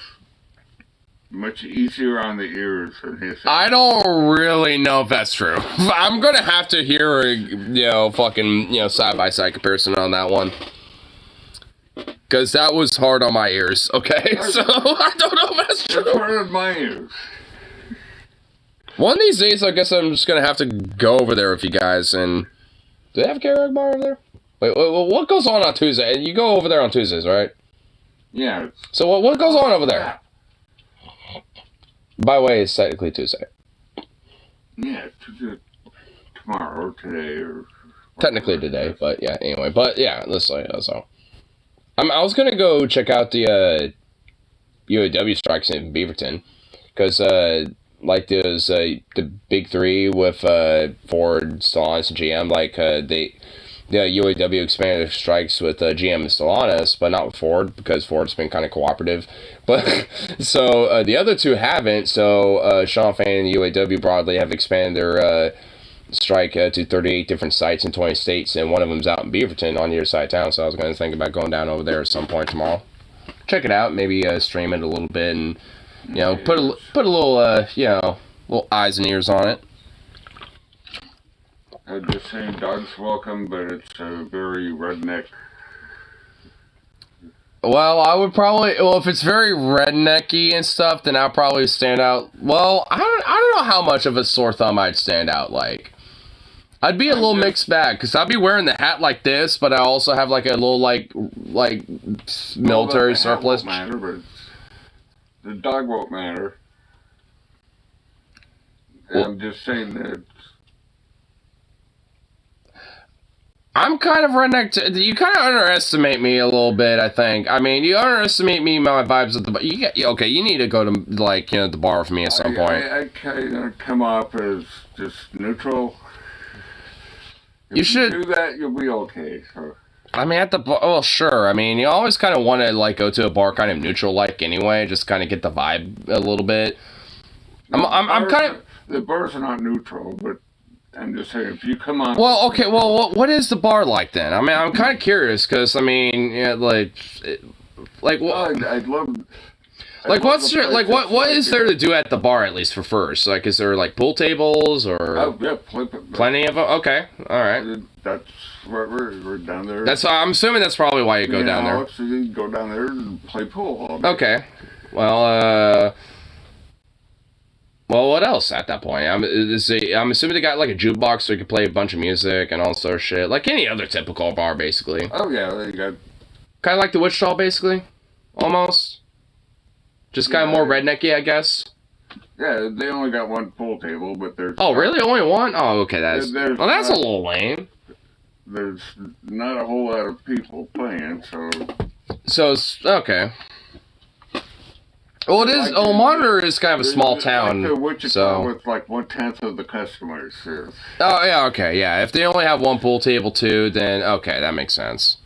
much easier on the ears than his. I don't really know if that's true. I'm gonna have to hear a, you know, fucking, you know, side-by-side comparison on that one. Because that was hard on my ears, okay? So, I don't know if that's true. It's hard on my ears. One of these days, I guess I'm just gonna have to go over there with you guys, and... Do they have a karaoke bar over there? Wait, what goes on Tuesday? You go over there on Tuesdays, right? Yeah. So, what goes on over there? By the way, it's technically Tuesday. Yeah, tomorrow, today, or... Technically today, but yeah, anyway. But yeah, listen, so... I was gonna go check out the UAW strikes in Beaverton, because, like, there's the big three with Ford, Stellantis, and GM, like, the UAW expanded their strikes with GM and Stellantis, but not with Ford, because Ford's been kind of cooperative. But so the other two haven't. So Sean Fan and the UAW broadly have expanded their strike to 38 different sites in 20 states, and one of them's out in Beaverton on your side of town. So I was going to think about going down over there at some point tomorrow, check it out, maybe stream it a little bit, and you know, put a little you know, little eyes and ears on it. I'm just saying, dog's welcome, but it's a very redneck. Well, I would probably, well, if it's very rednecky and stuff, then I'll probably stand out. Well, I don't know how much of a sore thumb I'd stand out like. I'd be a little mixed bag, because I'd be wearing the hat like this, but I also have like a little like military surplus. Won't matter, but the dog won't matter. Well, I'm just saying that. I'm kind of redneck? You kind of underestimate me a little bit, I think. I mean, you underestimate me, my vibes at the bar. Okay, you need to go to, like, you know, the bar with me at some point. I kind of come off as just neutral. If you should do that, you'll be okay. So. I mean, at the bar, well, sure. I mean, you always kind of want to, like, go to a bar kind of neutral-like anyway, just kind of get the vibe a little bit. I'm kind of... The bars are not neutral, but I'm just saying, if you come on... Well, okay, well, what is the bar like then? I mean, I'm kind of curious, because, I mean, yeah, like what... I'd love... Like, what's your, like, what is there to do at the bar, at least, for first? Like, is there, like, pool tables, or... Oh, yeah, plenty of them? Okay, alright. That's what we're down there. I'm assuming that's probably why you go down there. So you go down there and play pool all day. Okay. Well, what else at that point? I'm assuming they got, like, a jukebox so you can play a bunch of music and all sort of shit. Like any other typical bar, basically. Oh, yeah, they got... Kind of like the Wichita, basically? Almost? Just kind of more rednecky, I guess? Yeah, they only got one pool table, but there's... Oh, really? Only one? Oh, okay, that's a little lame. There's not a whole lot of people playing, so... So, it's... Okay. Well, it is... Like Monitor is kind of a small town, like Wichita so... with, like, 1/10 of the customers. So. Oh, yeah, okay, yeah. If they only have one pool table, too, then... Okay, that makes sense.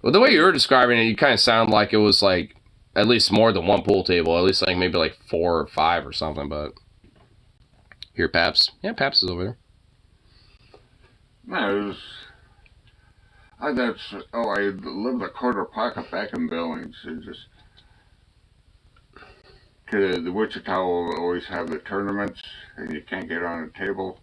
Well, the way you were describing it, you kind of sound like it was, like... At least more than one pool table. At least, like, maybe, like, 4 or 5 or something, but... Here, Paps. Yeah, Paps is over there. No, it was... I lived a quarter pocket back in Billings. It just... Cause the Wichita will always have the tournaments, and you can't get on a table.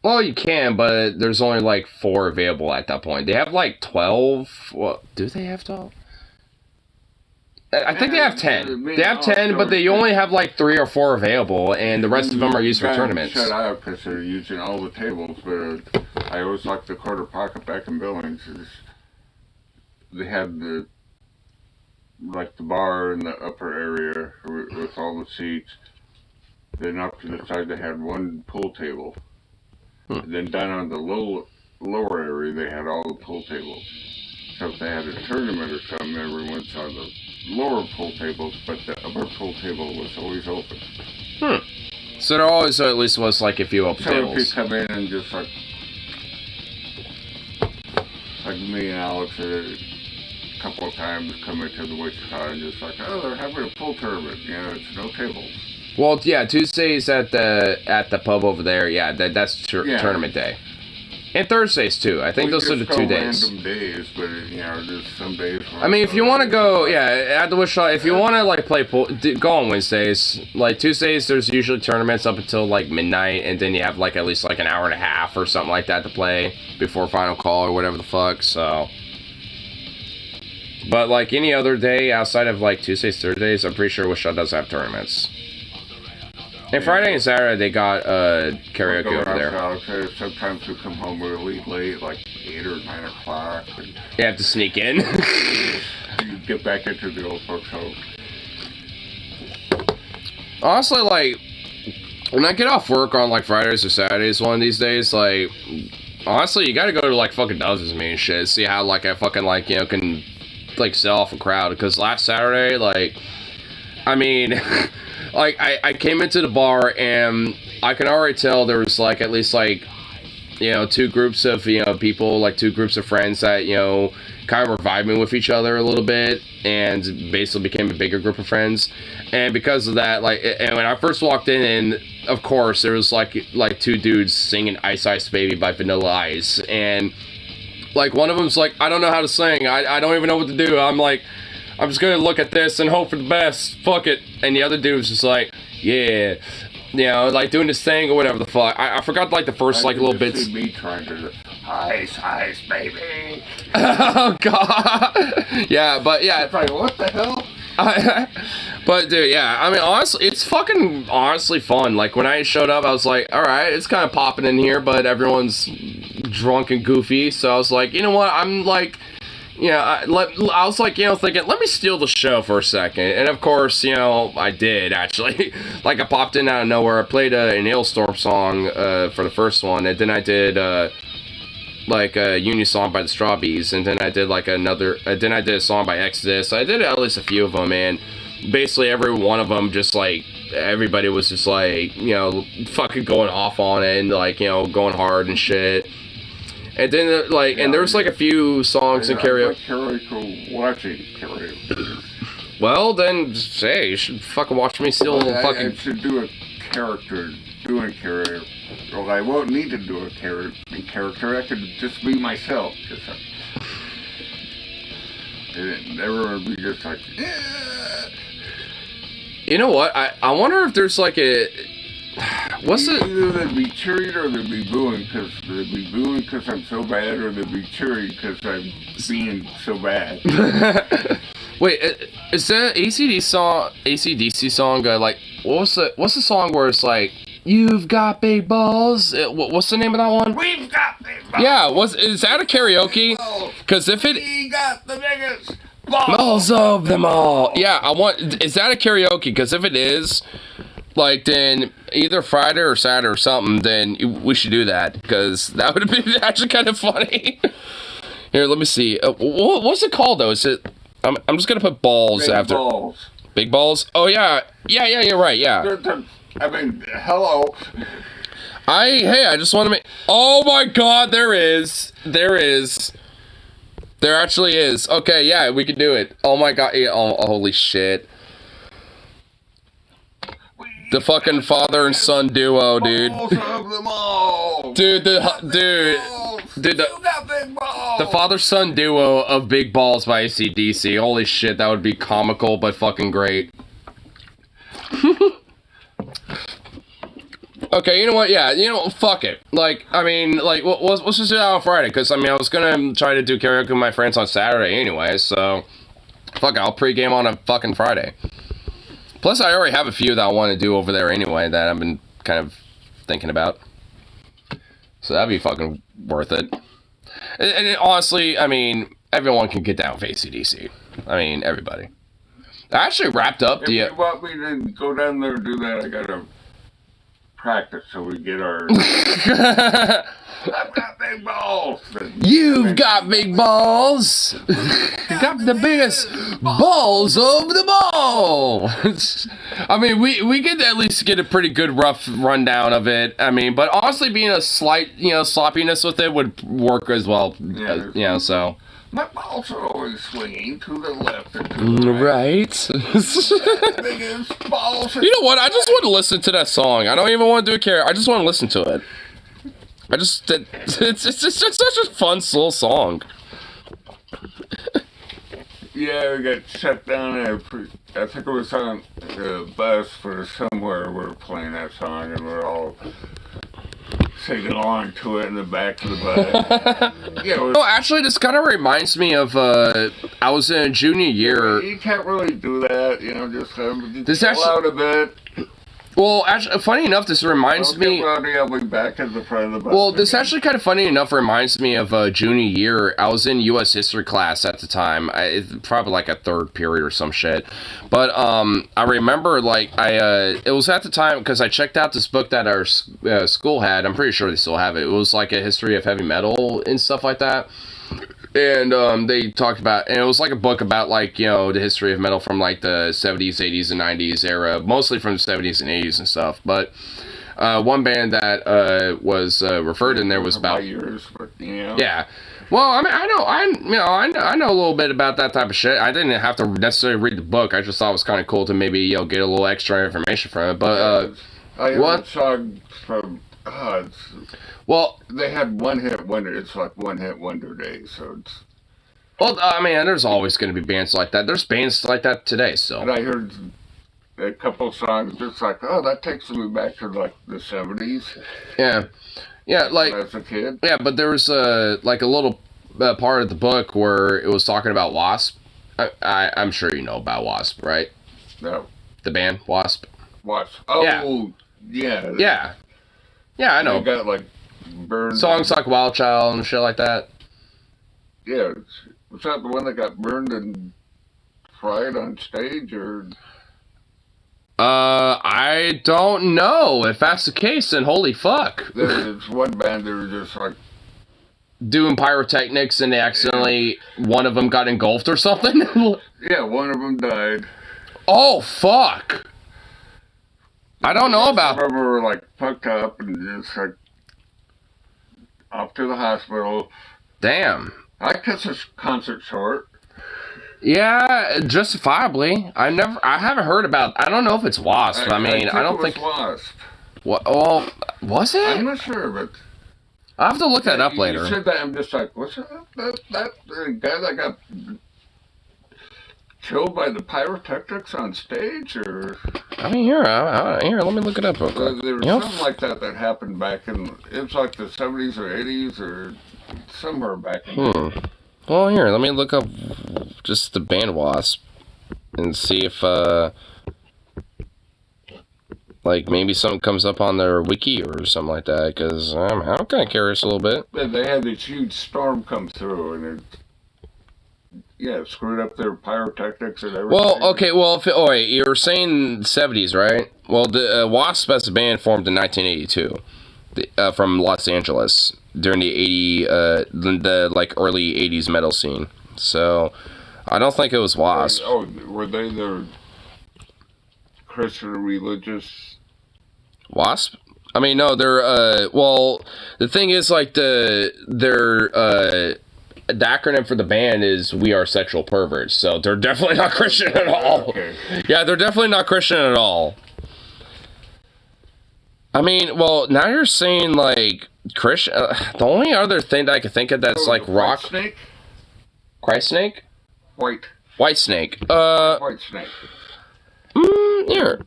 Well, you can, but there's only, like, 4 available at that point. They have, like, 12... What? Do they have 12? I think they have 10. They have 10, but they only have like 3 or 4 available, and the rest of them are used for tournaments. Shut out because they're using all the tables, but I always liked the quarter pocket back in Billings. They had the bar in the upper area with all the seats. Then up to the side they had one pool table. And then down on the lower area they had all the pool tables. So if they had a tournament or something, everyone's on the lower pool tables, but the upper pool table was always open. So there always at least was like a few open tables. So if you come in and just like me and Alex a couple of times come into the Wichita and just like, oh, they're having a pool tournament. You know, it's no tables. Well, yeah, Tuesdays at the pub over there. Yeah, that's tournament day. And Thursdays, too. I think those are the 2 days. Random days, but, you know, there's some days... I mean, if you want to go, yeah, at the Wichita, if you want to, like, play pool, go on Wednesdays. Like, Tuesdays, there's usually tournaments up until, like, midnight, and then you have, like, at least, like, an hour and a half or something like that to play before final call or whatever the fuck, so... But, like, any other day outside of, like, Tuesdays, Thursdays, I'm pretty sure Wichita does have tournaments. And Friday and Saturday, they got karaoke over there. Sometimes we come home really late, like 8 or 9 o'clock. You have to sneak in. You get back into the old folks' home. Honestly, like, when I get off work on, like, Fridays or Saturdays one of these days, like, honestly, you gotta go to, like, fucking Doves with me and shit. See how, like, I fucking, like, you know, can, like, sell off a crowd. Because last Saturday, like, I mean... Like, I came into the bar, and I can already tell there was, like, at least, like, you know, 2 groups of, you know, people, like, 2 groups of friends that, you know, kind of were vibing with each other a little bit, and basically became a bigger group of friends. And because of that, like, and when I first walked in, and, of course, there was, like 2 dudes singing Ice Ice Baby by Vanilla Ice, and, like, one of them's like, I don't know how to sing, I don't even know what to do, I'm like... I'm just gonna look at this and hope for the best. Fuck it. And the other dude was just like, yeah. You know, like doing this thing or whatever the fuck. I forgot like the first like little bits. Me trying to ice, baby. Oh god. Yeah, but yeah. It's like, what the hell? But dude, yeah, I mean honestly, it's fucking honestly fun. Like when I showed up, I was like, alright, it's kind of popping in here, but everyone's drunk and goofy. So I was like, you know what, I'm like... Yeah, I was like, you know, thinking, let me steal the show for a second. And of course, you know, I did, actually. Like, I popped in out of nowhere. I played an Hailstorm song for the first one. And then I did like a Union song by the Strawbees, and then I did like another. Then I did a song by Exodus. I did at least a few of them, and basically every one of them, just like everybody was just like, you know, fucking going off on it and like, you know, going hard and shit. And then like, and there was like a few songs in karaoke. Watching karaoke. Well, then, hey, you should fucking watch me still fucking. I should do a character doing karaoke. Well, I won't need to do a character. I could just be myself. And everyone would be just like, yeah. You know what? I wonder if there's like a. What's it? Either they'd be cheering or they'd be booing because they'd be booing because I'm so bad, or they'd be cheering because I'm being so bad. Wait, is that ACDC song? Like, what's the song where it's like, you've got big balls? What's the name of that one? We've got big balls. Yeah, is that a karaoke? Because if it. We got the biggest balls of them all. Yeah, is that a karaoke? Because if it is, like, then either Friday or Saturday or something, then we should do that. Because that would have been actually kind of funny. Here, let me see. What's it called, though? Is it... I'm just gonna put balls big after. Balls. Big balls? Oh, yeah. Yeah, you're right, yeah. I mean, hello. I just want to make... Oh, my God, there is. There actually is. Okay, yeah, we can do it. Oh, my God. Yeah, holy shit. The fucking father and son duo, dude. Dude, the father-son duo of Big Balls by AC/DC. Holy shit, that would be comical, but fucking great. Okay, you know what? Yeah, you know, fuck it. Like, I mean, like, let's just do that on Friday, because, I mean, I was gonna try to do karaoke with my friends on Saturday anyway, so... Fuck it, I'll pregame on a fucking Friday. Plus, I already have a few that I want to do over there anyway that I've been kind of thinking about. So that'd be fucking worth it. And honestly, I mean, everyone can get down with AC/DC. I mean, everybody. I actually wrapped up if you want me to go down there and do that, I gotta practice so we get our... I've got big balls. You've got big balls. You got the biggest balls of them all. I mean, we could at least get a pretty good rough rundown of it. I mean, but honestly, being a slight, you know, sloppiness with it would work as well. Yeah, you know, so. My balls are always swinging to the left and to the right. Biggest balls. You know what? I just want to listen to that song. I don't even want to do a care. I just want to listen to it. It's just such a fun little song. Yeah, we got shut down. I think it was on the bus for somewhere. We were playing that song, and we're all singing along to it in the back of the bus. Yeah. Oh, actually, this kind of reminds me of I was in junior year. You can't really do that, you know. Just chill out a bit. Well, actually, funny enough, this reminds me... I'll be back at the front of the bus. Well, this actually kind of funny enough reminds me of junior year. I was in U.S. history class at the time. Probably like a third period or some shit. But I remember, like, it was at the time, because I checked out this book that our school had. I'm pretty sure they still have it. It was like a history of heavy metal and stuff like that. And they talked about, and it was like a book about, like, you know, the history of metal from like the 70s, 80s, and 90s era, mostly from the 70s and 80s and stuff. But one band that was referred in there was about years, but, you know. Yeah. Well, I mean, I know a little bit about that type of shit. I didn't have to necessarily read the book. I just thought it was kind of cool to maybe, you know, get a little extra information from it. But I heard a song from. Well, they had one hit wonder. It's like one hit wonder day. So it's. Well, I mean, there's always going to be bands like that. There's bands like that today. So. And I heard a couple songs just like, oh, that takes me back to like the 70s. Yeah, yeah, like as a kid. Yeah, but there was like a little part of the book where it was talking about Wasp. I'm sure you know about Wasp, right? No. The band Wasp. Wasp. Oh, yeah. Yeah. Yeah, I know. They got like burned. Songs like Wild Child and shit like that. Yeah, was that the one that got burned and fried on stage, or? I don't know. If that's the case, then holy fuck. There's one band that were just like doing pyrotechnics and they accidentally, one of them got engulfed or something? Yeah, one of them died. Oh, fuck. I don't know about... Some of them were, like, fucked up and just, like, off to the hospital. Damn. I cut this concert short. Yeah, justifiably. I haven't heard about... I don't know if it's Wasp. I mean, I don't think... Wasp. What? Well, was it? I'm not sure, but... I'll have to look that up later. You said that, I'm just like, what's that guy that got killed by the pyrotechnics on stage, or? I mean, here, let me look it up real quick. There was something like that happened back in, it was like the 70s or 80s or somewhere back in Well, here, let me look up just the band Wasp and see if, like, maybe something comes up on their wiki or something like that, because I'm kind of curious a little bit. They had this huge storm come through, and it screwed up their pyrotechnics and everything. Well, okay, well, wait, you were saying 70s, right? Well, the Wasp as a band formed in 1982 from Los Angeles during the early 80s metal scene. So, I don't think it was Wasp. Oh, were they the Christian religious... Wasp? I mean, no, they're, well, the thing is, like, the acronym for the band is We Are Sexual Perverts, so they're definitely not Christian at all. Okay. Yeah, they're definitely not Christian at all. I mean, well, now you're saying, like, Christian, the only other thing that I can think of that's, like, rock... White Snake? Christ Snake? White Snake. White Snake. Here.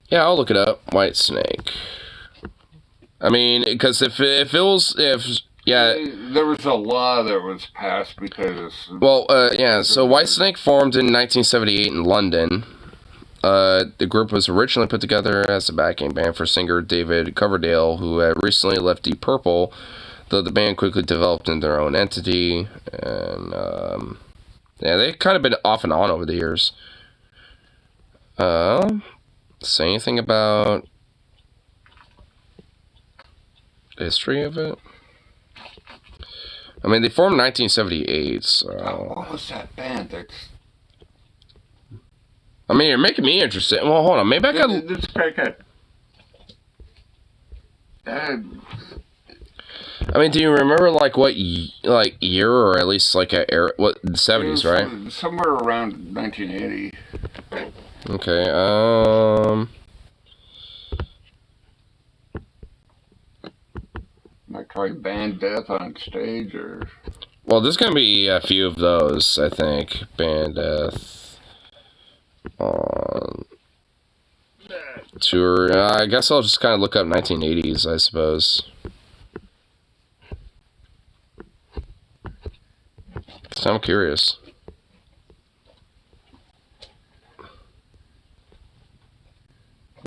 Yeah, I'll look it up. White Snake. I mean, because if it was... Yeah. There was a law that was passed because... Well, yeah, so White Snake formed in 1978 in London. The group was originally put together as a backing band for singer David Coverdale, who had recently left Deep Purple, though the band quickly developed into their own entity. And, yeah, they've kind of been off and on over the years. Say anything about the history of it? I mean, they formed in 1978, so... What was that band? I mean, you're making me interested. Well, hold on. Maybe I could... This guy I mean, do you remember, like, what, year, or at least, like, what, the 70s, right? Somewhere around 1980. Okay, Might try Band Death on stage, or... Well, there's gonna be a few of those, I think. Band Death on tour. I guess I'll just kind of look up 1980s, I suppose. So I'm curious.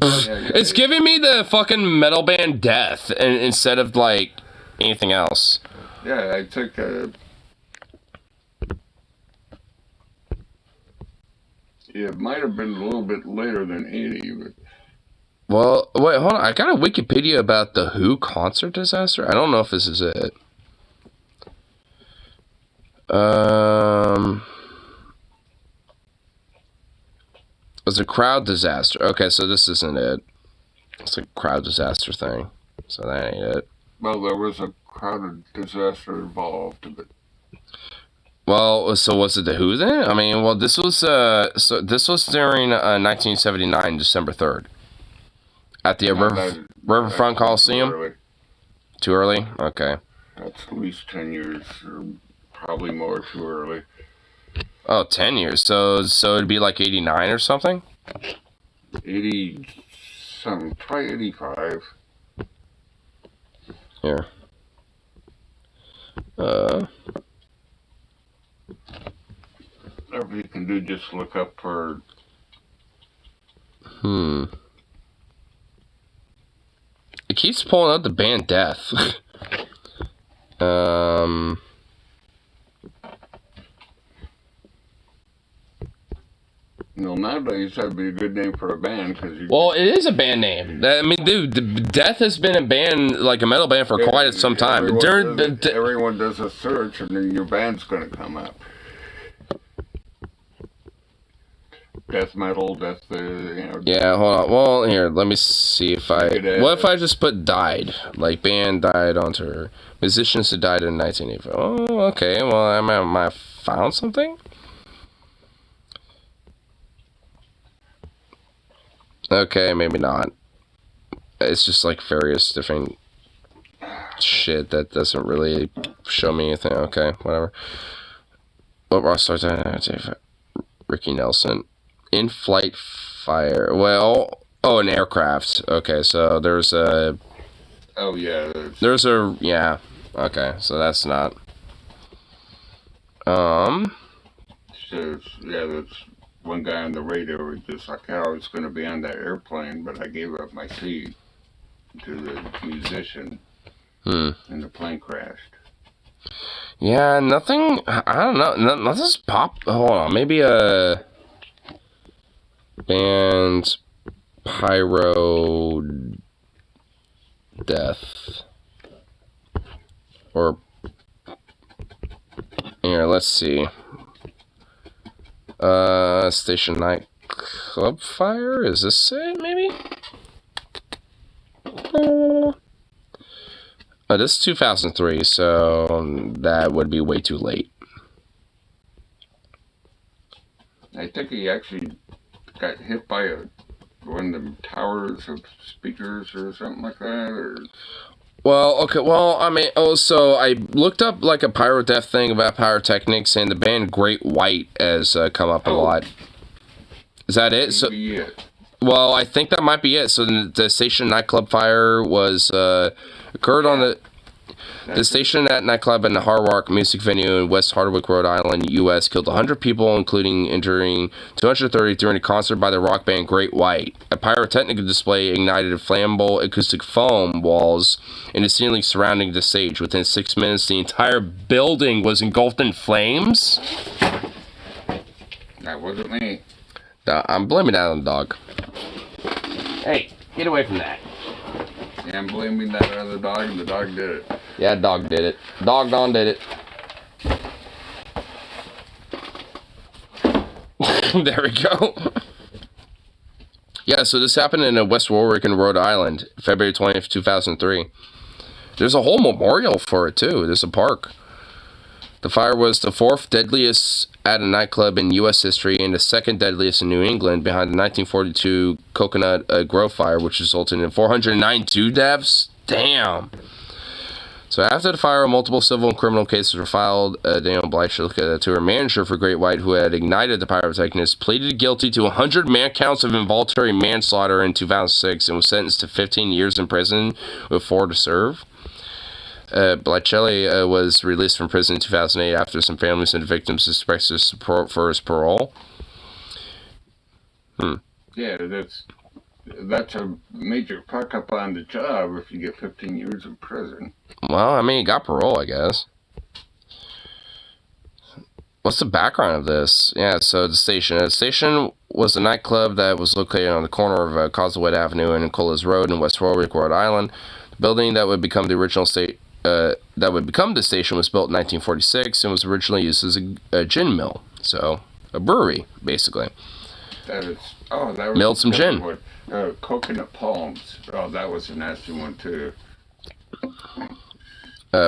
It's giving me the fucking metal band Death instead of, like, anything else. Yeah, I think... it might have been a little bit later than 80, but... Well, wait, hold on. I got a Wikipedia about the Who concert disaster. I don't know if this is it. It was a crowd disaster. Okay, so this isn't it. It's a crowd disaster thing. So that ain't it. Well, there was a crowd disaster involved, but... Well, so was it the Who then? I mean, well, this was this was during 1979, December 3rd, at the Riverfront Coliseum. Too early? Okay. That's at least 10 years, or probably more too early. Oh, 10 years. So it'd be like 89 or something? 80 something. Try 85. Here. Whatever you can do, just look up for... It keeps pulling out the band Death. No, Well, nowadays that'd be a good name for a band because you. Well, it is a band name. I mean, dude, Death has been a band, like a metal band, for quite some time. Everyone does a search, and then your band's gonna come up. Death metal, death. Yeah, hold on. Well, here, let me see if I. What if I just put died? Like, band died onto her. Musicians who died in 1985. Oh, okay. Well, I might have found something. Okay, maybe not. It's just like various different shit that doesn't really show me anything. Okay, whatever. What rock stars died? Ricky Nelson. In-flight fire. Well, oh, an aircraft. Okay, so there's a. Oh yeah. There's a yeah. Okay, so that's not. Says yeah, that's one guy on the radio was just like, "How I was going to be on that airplane, but I gave up my seat to the musician, and the plane crashed." Yeah, nothing. I don't know. Nothing's pop. Hold on, maybe a. Band Pyro Death. Or here, let's see. Station Night Club Fire? Is this it, maybe? Oh, this is 2003, so that would be way too late. I think he actually got hit by one of the towers of speakers or something like that, or. Well, okay, well, I mean, so I looked up like a pyro death thing about pyrotechnics, and the band Great White has come up a lot. Is that it? So, well, I think that might be it. So the Station nightclub fire was occurred on the station at nightclub and the Hard Rock music venue in West Hardwick, Rhode Island, U.S. killed 100 people, including injuring 230 during a concert by the rock band Great White. A pyrotechnical display ignited flammable acoustic foam walls in the ceiling surrounding the stage. Within 6 minutes, the entire building was engulfed in flames. That wasn't me. I'm blaming that on the dog. Hey, get away from that. Yeah, I'm blaming that on the dog, and the dog did it. Yeah, dog did it. Dog Don did it. There we go. Yeah, so this happened in West Warwick in Rhode Island, February 20th, 2003. There's a whole memorial for it, too. There's a park. The fire was the 4th deadliest at a nightclub in U.S. history and the 2nd deadliest in New England, behind the 1942 Coconut Grove fire, which resulted in 492 deaths. Damn. So after the fire, multiple civil and criminal cases were filed. Daniel Bleichlich, to her manager for Great White, who had ignited the pyrotechnist, pleaded guilty to 100 counts of involuntary manslaughter in 2006 and was sentenced to 15 years in prison with 4 to serve. Bleichlich was released from prison in 2008 after some families and victims expressed their support for his parole. Yeah, that's a major fuck up on the job if you get 15 years in prison. Well, I mean, he got parole, I guess. What's the background of this? Yeah, so the station. The station was a nightclub that was located on the corner of Causeway Avenue and Nicholas Road in West Warwick, Rhode Island. The building that would become the original the station was built in 1946 and was originally used as a gin mill. So, a brewery, basically. That was milled some gin. One. Coconut palms. Oh, that was a nasty one, too.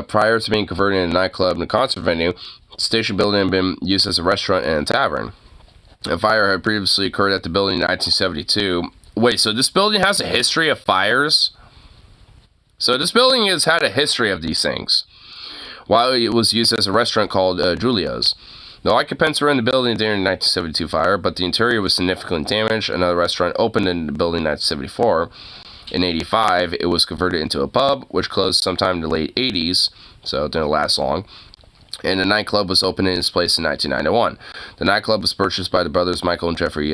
Prior to being converted into a nightclub and a concert venue, the station building had been used as a restaurant and a tavern. A fire had previously occurred at the building in 1972. Wait, so this building has a history of fires? So this building has had a history of these things. While it was used as a restaurant called Julio's. No occupants were in the building during the 1972 fire, but the interior was significantly damaged. Another restaurant opened in the building in 1974. In 1985, it was converted into a pub, which closed sometime in the late 80s, so it didn't last long. And the nightclub was opened in its place in 1991. The nightclub was purchased by the brothers Michael and Jeffrey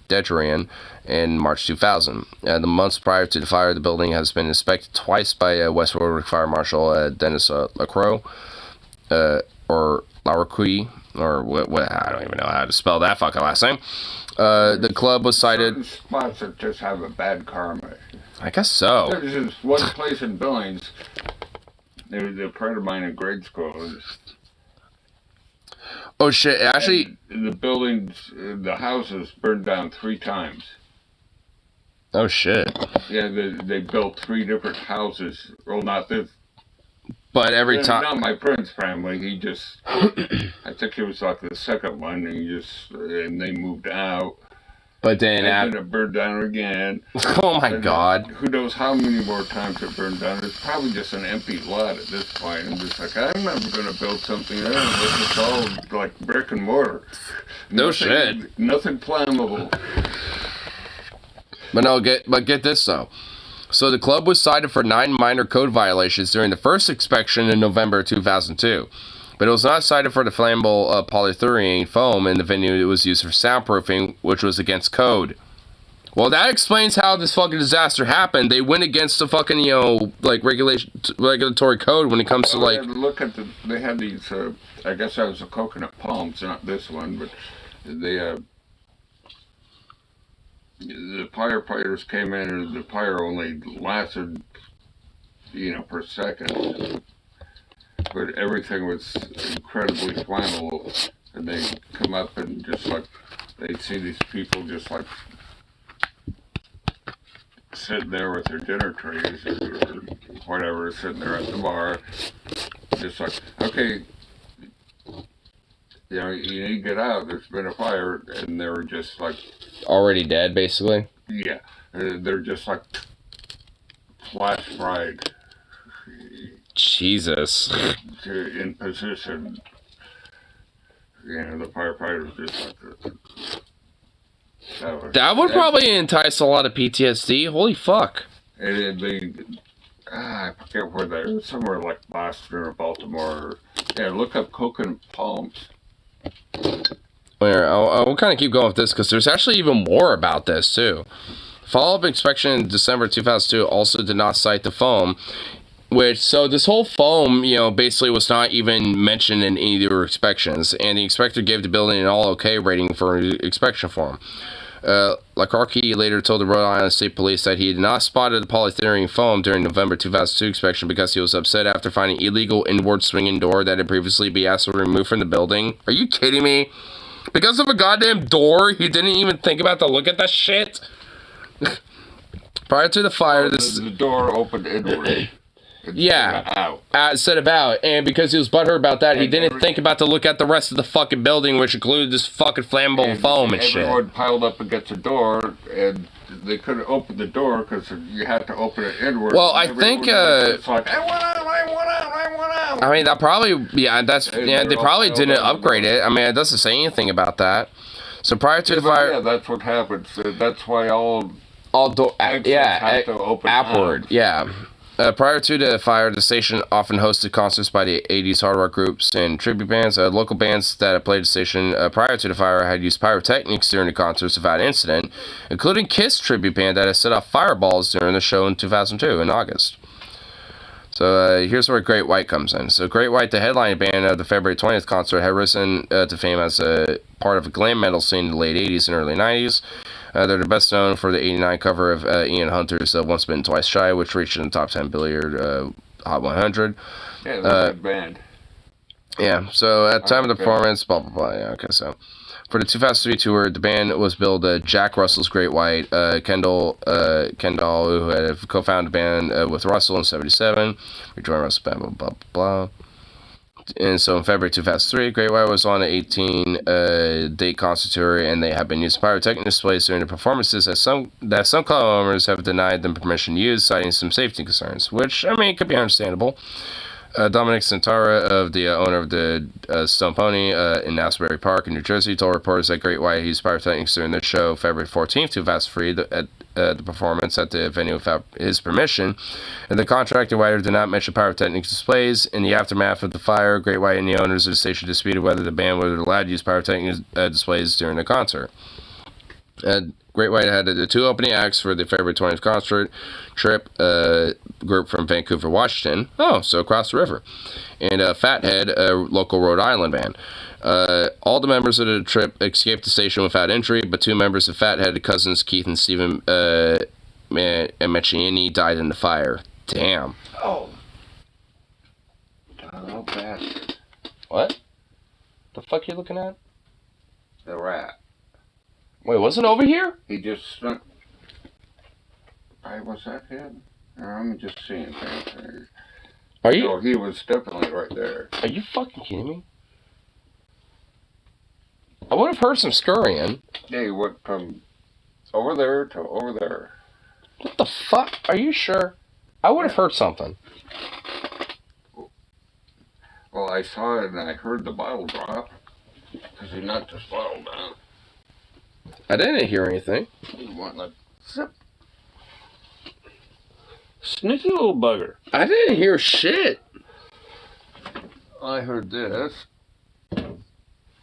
Dedrian in March 2000. The months prior to the fire, the building has been inspected twice by West Warwick Fire Marshal Dennis Lacroix, or Laurqui, or what? I don't even know how to spell that fucking last name. The club was cited. Certain spots that just have a bad karma. I guess so. There's this one place in Billings. There was a friend of mine in grade school. Oh shit! Actually, the buildings, the houses burned down 3 times. Oh shit! Yeah, they built 3 different houses. Well, not this. But every time. Not my friend's family. He just. I think it was like the second one. And they moved out. But then it burned down again. Oh my god! Who knows how many more times it burned down? It's probably just an empty lot at this point. I'm just like, I'm never gonna build something there. It's all like brick and mortar. No shit. Nothing flammable. But get this though. So the club was cited for 9 minor code violations during the first inspection in November 2002. But it was not cited for the flammable polyurethane foam in the venue. It was used for soundproofing, which was against code. Well, that explains how this fucking disaster happened. They went against the fucking, regulatory code when it comes to, like... Look at they had these, I guess that was the coconut palms, not this one, but the firefighters came in and the fire only lasted, per second. But everything was incredibly flammable, and they come up and just like they'd see these people just like sitting there with their dinner trays or whatever, sitting there at the bar, just like, okay, you need to get out. There's been a fire, and they were just like already dead, basically. Yeah, they're just like flash fried. Jesus. In position. The firefighters just like that would probably entice a lot of PTSD. Holy fuck. And I forget where they're, somewhere like Boston or Baltimore. Yeah, look up coconut palms. We'll kind of keep going with this because there's actually even more about this too. Follow-up inspection in December 2002 also did not cite the foam. So this whole foam, basically was not even mentioned in any of their inspections, and the inspector gave the building an all-okay rating for inspection form. Lacarkey later told the Rhode Island State Police that he had not spotted the polyurethane foam during November 2002 inspection because he was upset after finding illegal inward swinging door that had previously been asked to remove from the building. Are you kidding me? Because of a goddamn door, he didn't even think about to look at that shit? Prior to the fire, the door opened inward. Instead of out. And because he was butthurt about that, he didn't think about to look at the rest of the fucking building, which included this fucking flammable foam and shit. Everyone piled up against the door, and they couldn't open the door because you had to open it inward. Well, I think, it's like, I want out. I mean, that probably, they probably didn't upgrade it. I mean, it doesn't say anything about that. So prior to the fire... Yeah, that's what happens. That's why all have to open upward, prior to the fire, the station often hosted concerts by the 80s hard rock groups and tribute bands. Local bands that played the station prior to the fire had used pyrotechnics during the concerts without incident, including Kiss tribute band that had set off fireballs during the show in 2002 in August. So here's where Great White comes in. So Great White, the headline band of the February 20th concert, had risen to fame as a part of a glam metal scene in the late 80s and early 90s. They're the best known for the 89 cover of Ian Hunter's Once Bitten, Twice Shy, which reached in the top 10 Billiard Hot 100. Yeah, they're a good band. Yeah, so at the time of the performance, blah, blah, blah. Yeah, okay, so for the 2003 tour, the band was billed Jack Russell's Great White, Kendall, who had co-founded the band with Russell in 1977. We joined Russell, blah, blah, blah, blah. And so in February 2003, Great White was on an 18-date concert tour, and they have been using pyrotechnic displays during the performances that some club owners have denied them permission to use, citing some safety concerns, which, I mean, could be understandable. Dominic Santara, the owner of the Stone Pony in Asbury Park in New Jersey, told reporters that Great White used pyrotechnics during their show February 14th, 2003, at the performance at the venue without his permission. And the contractor White did not mention pyrotechnics displays. In the aftermath of the fire, Great White and the owners of the station disputed whether the band were allowed to use pyrotechnic displays during the concert. Great White had the 2 opening acts for the February 20th concert trip, group from Vancouver, Washington. Oh, so across the river. And Fathead, a local Rhode Island band. All the members of the trip escaped the station without injury, but 2 members of Fathead, cousins Keith and Stephen Macchiini, died in the fire. Damn. Oh. Oh, bastard. What? The fuck you looking at? The rat. Wait, was it over here? He just snuck. Was that him? I'm just seeing things. Are you? No, he was definitely right there. Are you fucking kidding me? I would have heard some scurrying. Yeah, he went from over there to over there. What the fuck? Are you sure? I would have heard something. Well, I saw it and I heard the bottle drop. Because he knocked his bottle down. I didn't hear anything. He went like, zip. Sneaky little bugger. I didn't hear shit. I heard this.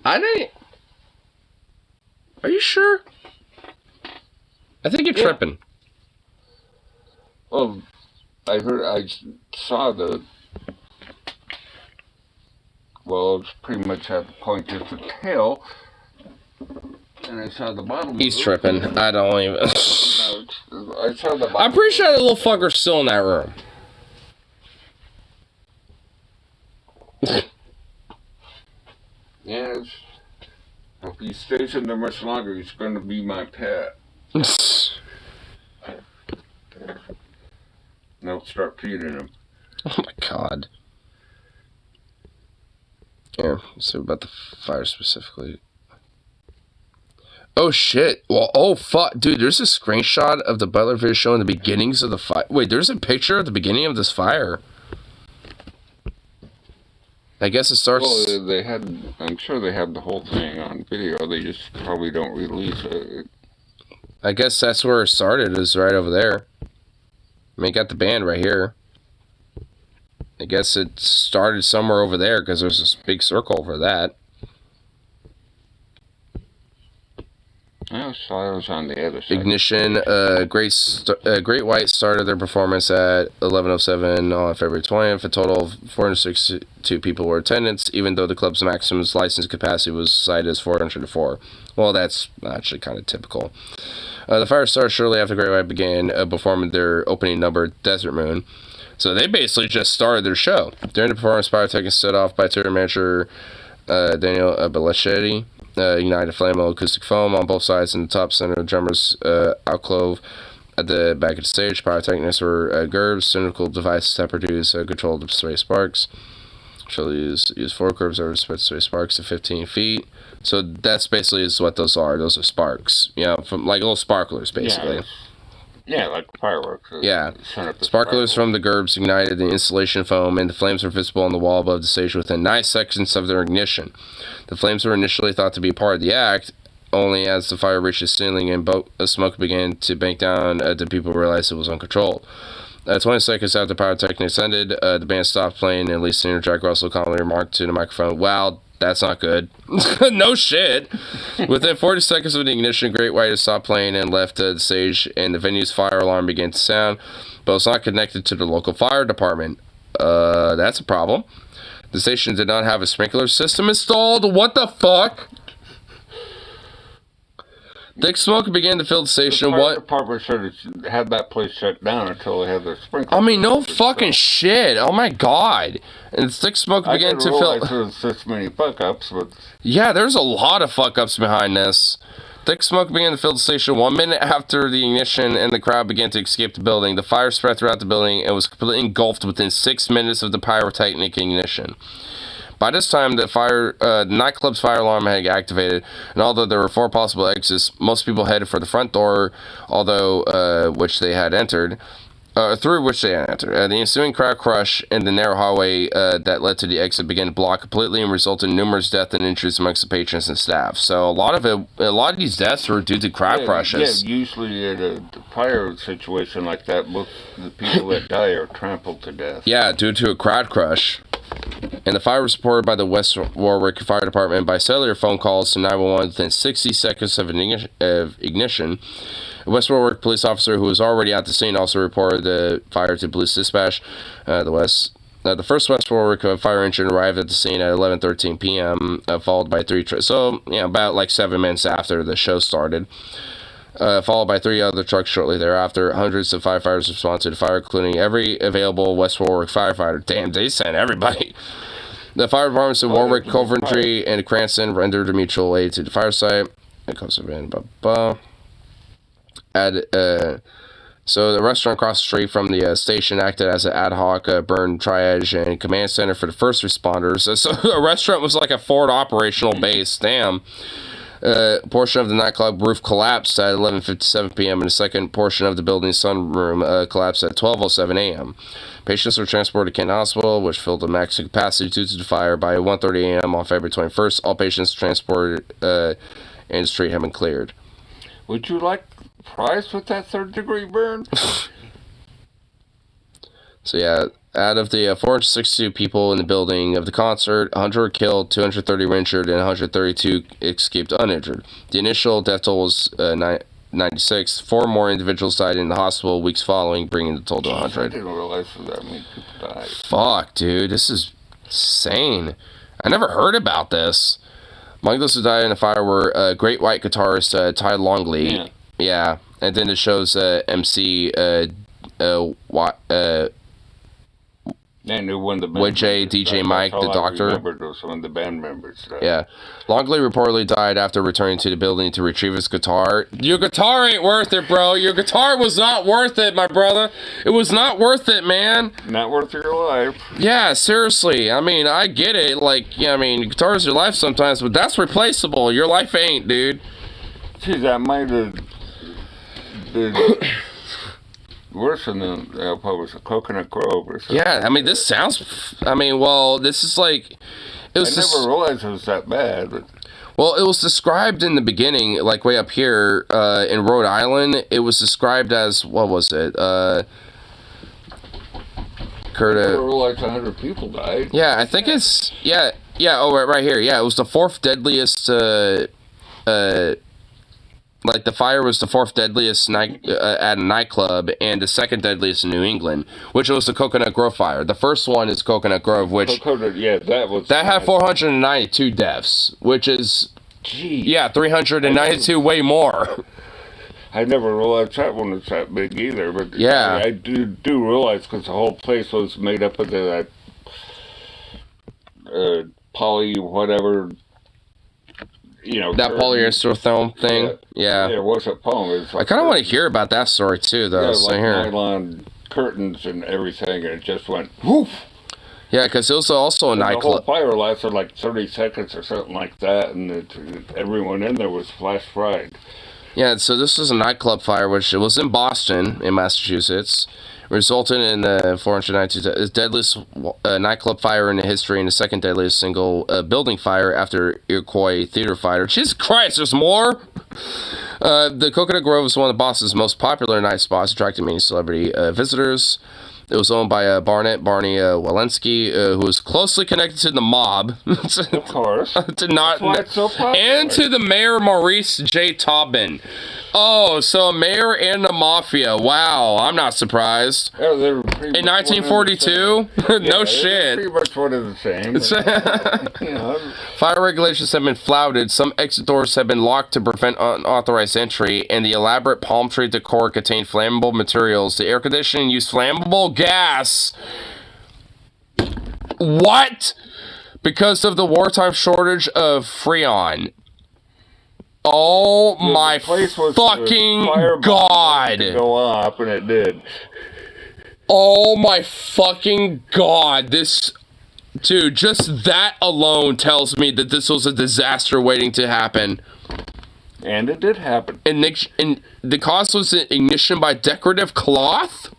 I didn't. Are you sure? I think you're tripping. Well, I saw the. Well, it's pretty much at the point just the tail. And I saw the bottom. He's tripping. I don't even. I saw the bottom. I'm pretty sure that little fucker's still in that room. Yes. If he stays in there much longer, he's going to be my pet. And I'll start feeding him. Oh my god. Yeah, so about the fire specifically. Oh shit. Well, oh fuck. Dude, there's a screenshot of the Butler video showing the beginnings of the fire. Wait, there's a picture of the beginning of this fire. I guess it starts... Well, they had... I'm sure they have the whole thing on video. They just probably don't release it. I guess that's where it started, is right over there. I mean, got the band right here. I guess it started somewhere over there, because there's this big circle over that. I saw it was on the other side. Ignition, Great White started their performance at 11:07 on February 20th. A total of 462 people were in attendance, even though the club's maximum license capacity was cited as 404. Well, that's actually kind of typical. The fire started shortly after Great White began performing their opening number, Desert Moon. So they basically just started their show. During the performance, pyrotechnics set off by tour manager Daniel Belechetti. United flame acoustic foam on both sides in the top center of the drummer's alcove at the back of the stage. Pyrotechnics were GURBs, cylindrical devices that produce controlled spray sparks. She'll use 4 GURBs that respect spray sparks to 15 feet. So that's basically is what those are. Those are sparks. You know, from like little sparklers, basically. Yeah, like fireworks. Yeah. Sparklers from the GURBs ignited the installation foam, and the flames were visible on the wall above the stage within 9 seconds of their ignition. The flames were initially thought to be part of the act, only as the fire reached the ceiling and smoke began to bank down, the people realized it was uncontrolled. 20 seconds after pyrotechnics ended, the band stopped playing, and lead singer Jack Russell calmly remarked to the microphone, "Wow, that's not good." No shit. Within 40 seconds of the ignition, Great White had stopped playing and left the stage, and the venue's fire alarm began to sound, but it was not connected to the local fire department. That's a problem. The station did not have a sprinkler system installed. What the fuck? Thick smoke began to fill the station. The fire department should have had that place shut down until they had their sprinkler. I mean, no fucking shit. Oh my god. And thick smoke began to fill. There's this many fuck ups, but yeah, there's a lot of fuck ups behind this. Thick smoke began to fill the station 1 minute after the ignition, and the crowd began to escape the building. The fire spread throughout the building and was completely engulfed within 6 minutes of the pyrotechnic ignition. By this time, the nightclub's fire alarm had activated, and although there were 4 possible exits, most people headed for the front door, through which they had entered. The ensuing crowd crush in the narrow hallway that led to the exit began to block completely and resulted in numerous deaths and injuries amongst the patrons and staff. So a lot of these deaths were due to crowd crushes. Yeah, usually at a fire situation like that, most of the people that die are trampled to death. Yeah, due to a crowd crush. And the fire was reported by the West Warwick Fire Department by cellular phone calls to 911 within 60 seconds of ignition. A West Warwick police officer who was already at the scene also reported the fire to police dispatch. The first West Warwick fire engine arrived at the scene at 11:13 p.m., followed by three trucks. So, about like 7 minutes after the show started. Followed by 3 other trucks shortly thereafter. Hundreds of firefighters responded to the fire, including every available West Warwick firefighter. Damn, they sent everybody. The fire departments of Warwick, Coventry, and Cranston rendered mutual aid to the fire site. So the restaurant across the street from the station acted as an ad hoc burn triage and command center for the first responders. So the restaurant was like a forward operational base. Damn. Portion of the nightclub roof collapsed at 11:57 p.m. and the second portion of the building's sunroom collapsed at 12:07 a.m. Patients were transported to Kent Hospital, which filled to maximum capacity due to the fire. By 1:30 a.m. on February 21st, all patients transported and the street had been cleared. Would you like price with that 3rd-degree burn? So yeah, out of the 462 people in the building of the concert, 100 were killed, 230 were injured, and 132 escaped uninjured. The initial death toll was 96. 4 more individuals died in the hospital weeks following, bringing the total to 100. I didn't realize that many people died. Fuck, dude, this is insane. I never heard about this. Among those who died in the fire were great white guitarist Ty Longley. Yeah, and then it shows MC And who won the band J, DJ Mike, the Doctor. I remember those, some of the band members. Yeah. Longley reportedly died after returning to the building to retrieve his guitar. Your guitar ain't worth it, bro. Your guitar was not worth it, my brother. It was not worth it, man. Not worth your life. Yeah, seriously. I mean, I get it. Like, yeah, I mean, guitar is your life sometimes, but that's replaceable. Your life ain't, dude. Geez, that might have been worse than the was a Coconut Grove or something. Yeah, I mean, this sounds... I mean, well, this is like... I never realized it was that bad. But... Well, it was described in the beginning, like way up here in Rhode Island. It was described as... What was it? I never realized 100 people died. Yeah, I think it's... Yeah, oh, right here. Yeah, it was the 4th deadliest... Like, the fire was the 4th deadliest at a nightclub and the 2nd deadliest in New England, which was the Coconut Grove fire. The first one is Coconut Grove, which... That had 492 deaths, which is... Jeez. Yeah, 392, way more. I never realized that one was that big either, but yeah. I do realize because the whole place was made up of that poly whatever... You know, that polyester film thing. Yeah. It wasn't foam. It was like I kind of want to hear about that story too, though. Yeah, so like here. nylon curtains and everything, and it just went woof. Yeah, because it was also a nightclub. The whole fire lasted like 30 seconds or something like that, and everyone in there was flash fried. Yeah, so this was a nightclub fire, which it was in Boston, in Massachusetts. Resulted in the 492 deadliest nightclub fire in the history and the 2nd deadliest single building fire after Iroquois Theater fire. Jesus Christ, there's more? The Coconut Grove is one of Boston's most popular night spots, attracting many celebrity visitors. It was owned by Barney Walensky, who was closely connected to the mob. Of course. That's why it's so popular. And to the mayor, Maurice J. Taubman. Oh, so a mayor and the mafia. Wow, I'm not surprised. Yeah, they were pretty in 1942? No shit. Pretty much one of the same. You know. Fire regulations have been flouted. Some exit doors have been locked to prevent unauthorized entry, and the elaborate palm tree decor contained flammable materials. The air conditioning used flammable gas. What? Because of the wartime shortage of Freon. Oh my fucking god! Go up, and it did. Oh my fucking god! This, dude, just that alone tells me that this was a disaster waiting to happen. And it did happen. And the cause was ignition by decorative cloth.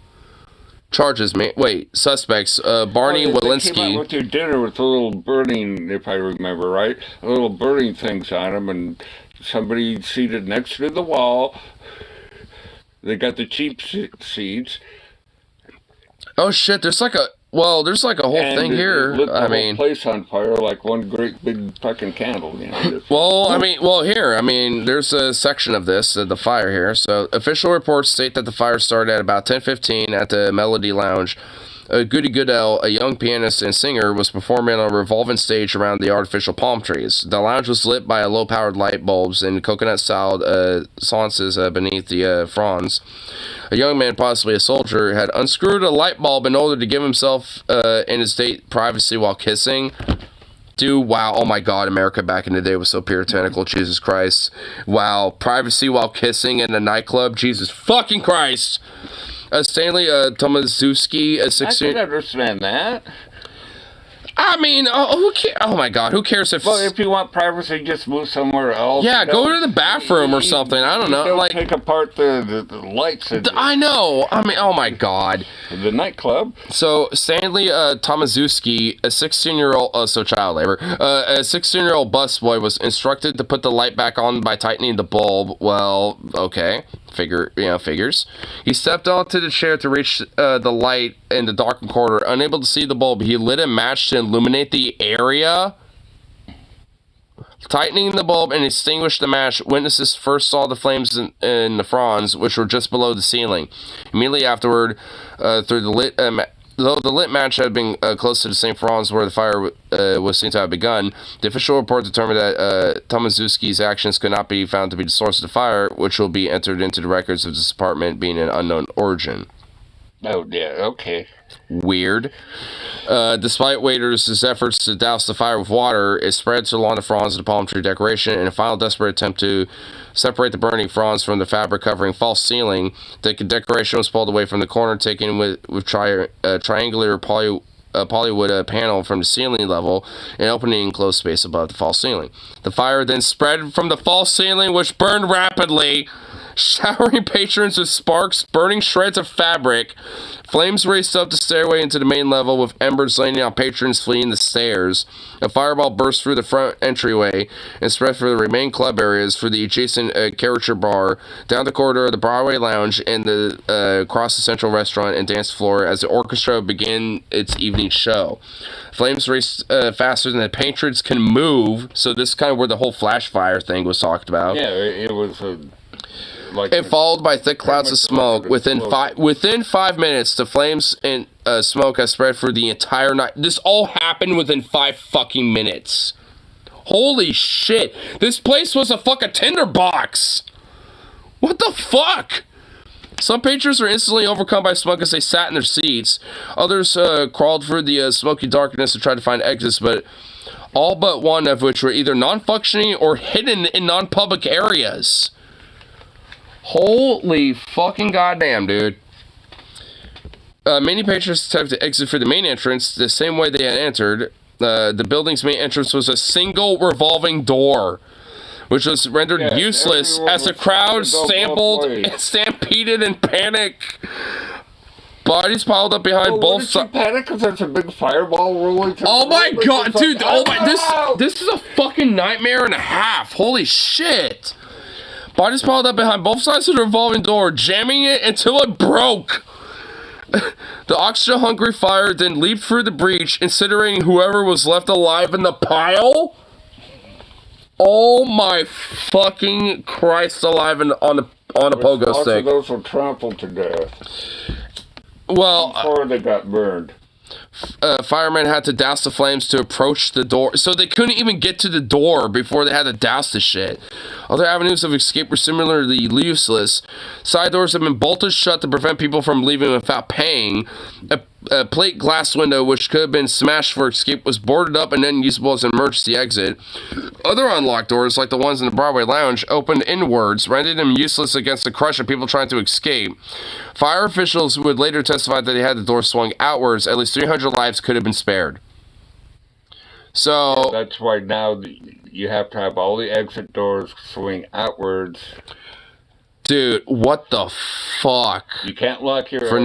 Charges, man. Wait, suspects. Barney Walensky. They came out with your dinner with a little burning, if I remember right, a little burning things on them, and somebody seated next to the wall. They got the cheap seats. Oh shit! There's like a Well, there's like a whole thing here. Lit the I whole mean, place on fire like one great big fucking candle. You know, there's a section of this, the fire here. So, official reports state that the fire started at about 10:15 at the Melody Lounge. Goody Goodell, a young pianist and singer, was performing on a revolving stage around the artificial palm trees. The lounge was lit by low-powered light bulbs and coconut-styled sconces beneath the fronds. A young man, possibly a soldier, had unscrewed a light bulb in order to give himself and his date privacy while kissing. Dude, wow, oh my god, America back in the day was so puritanical, Jesus Christ. Wow, privacy while kissing in a nightclub, Jesus fucking Christ! Stanley Tomaszewski, a 16... I can understand that. I mean, who cares? Oh my god, who cares if... Well, if you want privacy, just move somewhere else. Yeah, go to the bathroom or something. I don't know. Don't like take apart the lights. I know. I mean, oh my god. The nightclub. So, Stanley Tomaszewski, a 16-year-old... so child labor. A 16-year-old busboy was instructed to put the light back on by tightening the bulb. Well, okay. Figures. He stepped onto the chair to reach the light in the darkened corridor. Unable to see the bulb, he lit a match to illuminate the area. Tightening the bulb and extinguished the match, witnesses first saw the flames in the fronds, which were just below the ceiling. Immediately afterward, through the lit... though the lit match had been close to the same fronds where the fire was seen to have begun, the official report determined that Tomaszewski's actions could not be found to be the source of the fire, which will be entered into the records of this department being an unknown origin. Oh, yeah, okay. Weird. Despite waiters' efforts to douse the fire with water, it spread along the fronds of the palm tree decoration. In a final desperate attempt to separate the burning fronds from the fabric covering false ceiling, the decoration was pulled away from the corner, taken with triangular polywood panel from the ceiling level and opening enclosed space above the false ceiling. The fire then spread from the false ceiling, which burned rapidly, showering patrons with sparks, burning shreds of fabric. Flames raced up the stairway into the main level, with embers landing on patrons fleeing the stairs. A fireball burst through the front entryway and spread through the remaining club areas, through the adjacent caricature bar, down the corridor of the Broadway Lounge, and across the central restaurant and dance floor as the orchestra began its evening show. Flames raced faster than the patrons can move, so this is kind of where the whole flash fire thing was talked about. Yeah, it was... It followed by thick clouds of smoke. Within 5 minutes, the flames and smoke has spread through the entire night. This all happened within 5 fucking minutes. Holy shit! This place was a fucking tinderbox. What the fuck? Some patrons were instantly overcome by smoke as they sat in their seats. Others crawled through the smoky darkness to try to find exits, but all but one of which were either non-functioning or hidden in non-public areas. Holy fucking goddamn, dude. Many patrons attempted to exit through the main entrance the same way they had entered. The building's main entrance was a single revolving door, which was rendered useless as the crowd stampeded in panic. Bodies piled up behind both sides. Panic because there's a big fireball rolling through. Oh my god, dude! Oh my, this is a fucking nightmare and a half. Holy shit! Bodies piled up behind both sides of the revolving door, jamming it until it broke. The oxygen-hungry fire then leaped through the breach, incinerating whoever was left alive in the pile. Oh my fucking Christ alive on a pogo stick. Lots of those were trampled to death. Well, before they got burned. Firemen had to douse the flames to approach the door, so they couldn't even get to the door before they had to douse the shit. Other avenues of escape were similarly useless. Side doors have been bolted shut to prevent people from leaving without paying. A plate glass window, which could have been smashed for escape, was boarded up and then usable as an emergency exit. Other unlocked doors, like the ones in the Broadway Lounge, opened inwards, rendering them useless against the crush of people trying to escape. Fire officials would later testify that they had the door swung outwards. At least 300 lives could have been spared. So... That's why now you have to have all the exit doors swing outwards. Dude, what the fuck? You can't lock your From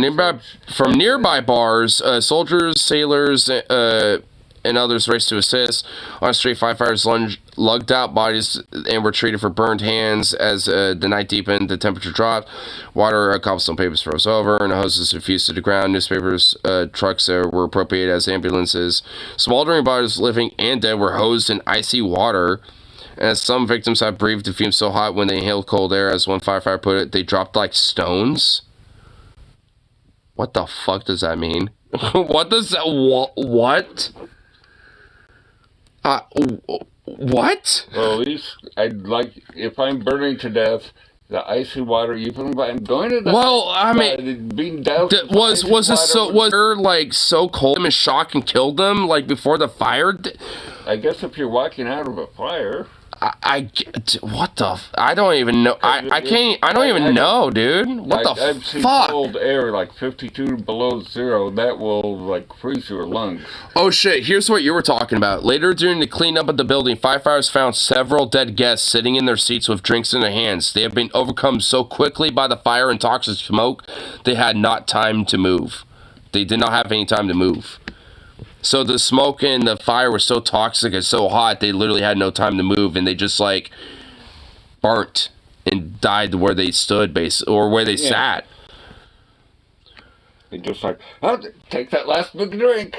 nearby bars, soldiers, sailors, and others raced to assist. On the street, firefighters lugged out bodies and were treated for burned hands. As the night deepened, the temperature dropped. Water, cobblestone pavers froze over, and hoses suffused to the ground. Newspapers, trucks were appropriated as ambulances. Smoldering bodies, living and dead, were hosed in icy water. As some victims have breathed the fumes so hot when they inhaled cold air, as one firefighter put it, they dropped like stones. What the fuck does that mean? What does that... What? What? Well, at least I'd like, if I'm burning to death, the icy water, even if I'm going to die, well, I mean, being doused was there like so cold and shock and killed them like before the fire? I guess if you're walking out of a fire. What the? I don't even know. I can't. I don't even know, dude. What the I've seen fuck? Cold air like 52 below zero. That will like freeze your lungs. Oh shit! Here's what you were talking about. Later during the cleanup of the building, firefighters found several dead guests sitting in their seats with drinks in their hands. They had been overcome so quickly by the fire and toxic smoke, they had not time to move. They did not have any time to move. So the smoke and the fire was so toxic and so hot, they literally had no time to move, and they just like burnt and died where they stood, or where they sat. They just like, oh, take that last big drink.